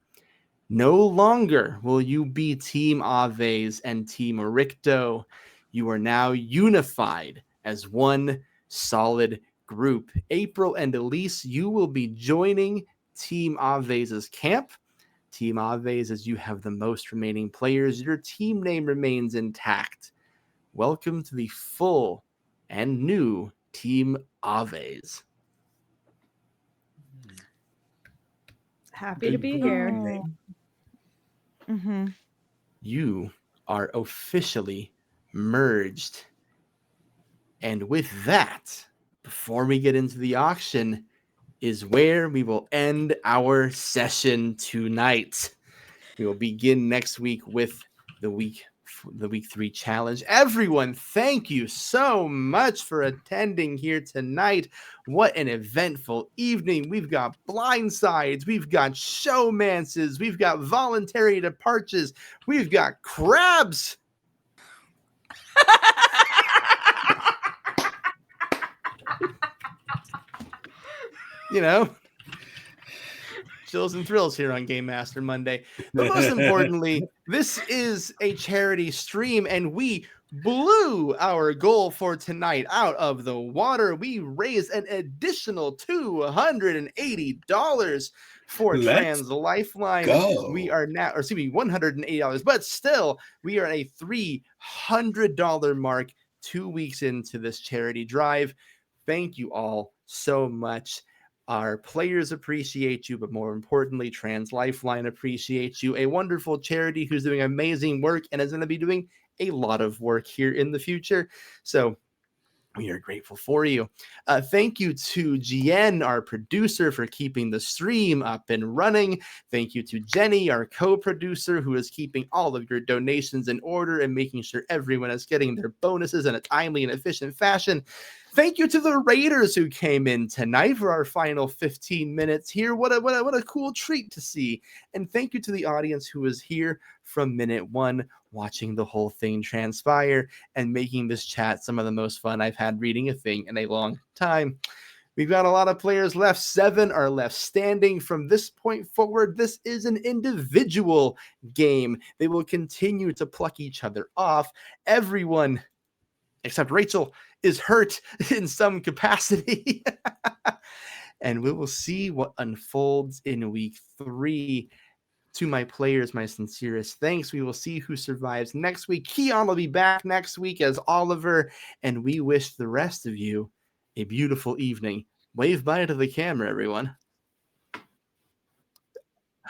No longer will you be Team Aves and Team Ricto. You are now unified as one solid group. April and Elise, you will be joining Team Aves' camp. Team Aves, as you have the most remaining players, your team name remains intact. Welcome to the full and new Team Aves. Happy to be here. Mm-hmm. You are officially merged. And with that, before we get into the auction, is where we will end our session tonight. We will begin next week with the week 3 challenge. Everyone, thank you so much for attending here tonight. What an eventful evening. We've got blindsides, we've got showmances, we've got voluntary departures, we've got crabs. You know, chills and thrills here on Game Master Monday. But most importantly, this is a charity stream, and we blew our goal for tonight out of the water. We raised an additional $280 for Trans Lifeline. We are now, or excuse me, $180, but still, we are at a $300 mark 2 weeks into this charity drive. Thank you all so much. Our players appreciate you, but more importantly, Trans Lifeline appreciates you. A wonderful charity who's doing amazing work and is going to be doing a lot of work here in the future. So we are grateful for you. Thank you to Jen, our producer, for keeping the stream up and running. Thank you to Jenny, our co-producer, who is keeping all of your donations in order and making sure everyone is getting their bonuses in a timely and efficient fashion. Thank you to the Raiders who came in tonight for our final 15 minutes here. What a cool treat to see. And thank you to the audience who was here from minute one, watching the whole thing transpire and making this chat some of the most fun I've had reading a thing in a long time. We've got a lot of players left. 7 are left standing. From this point forward, this is an individual game. They will continue to pluck each other off. Everyone, except Rachel, is hurt in some capacity. And we will see what unfolds in week 3. To my players, my sincerest thanks. We will see who survives next week. Keon will be back next week as Oliver, and we wish the rest of you a beautiful evening. Wave bye to the camera, everyone.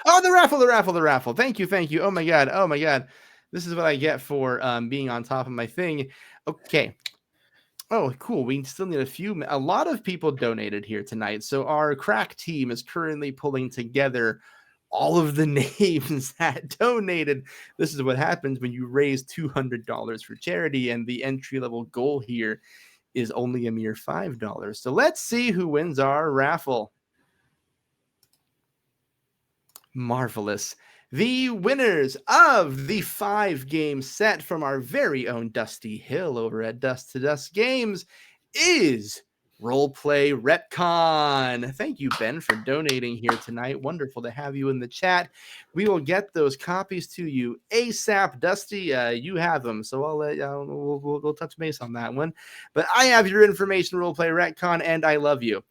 Oh, the raffle. Thank you. Oh my God. This is what I get for being on top of my thing. Okay. Oh, cool. We still need a lot of people donated here tonight. So our crack team is currently pulling together all of the names that donated. This is what happens when you raise $200 for charity, and the entry-level goal here is only a mere $5. So let's see who wins our raffle. Marvelous. The winners of the 5-game set from our very own Dusty Hill over at Dust to Dust Games is Roleplay Retcon. Thank you, Ben, for donating here tonight. Wonderful to have you in the chat. We will get those copies to you ASAP. Dusty, you have them, so I'll let we'll touch base on that one. But I have your information, Roleplay Retcon, and I love you.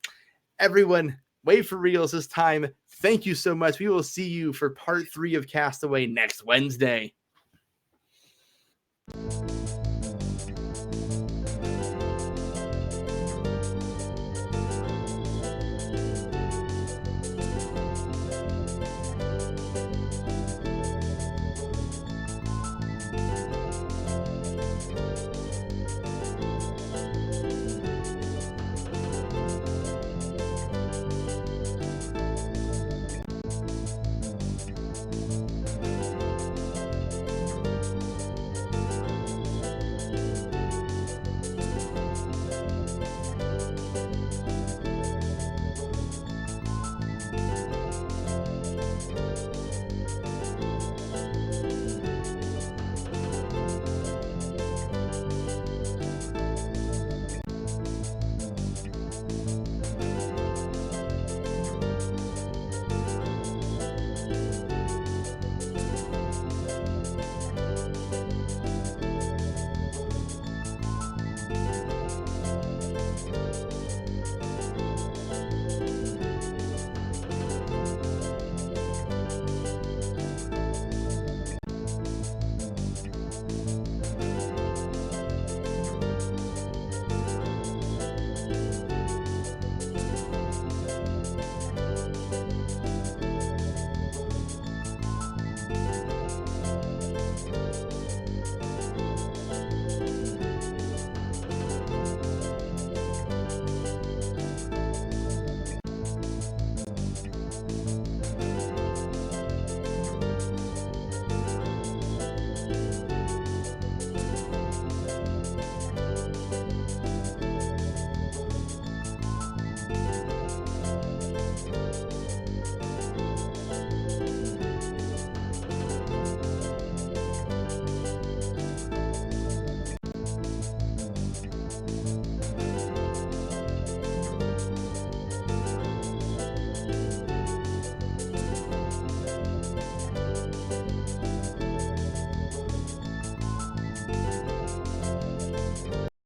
Everyone, wait for reals this time. Thank you so much. We will see you for part 3 of Castaway next Wednesday.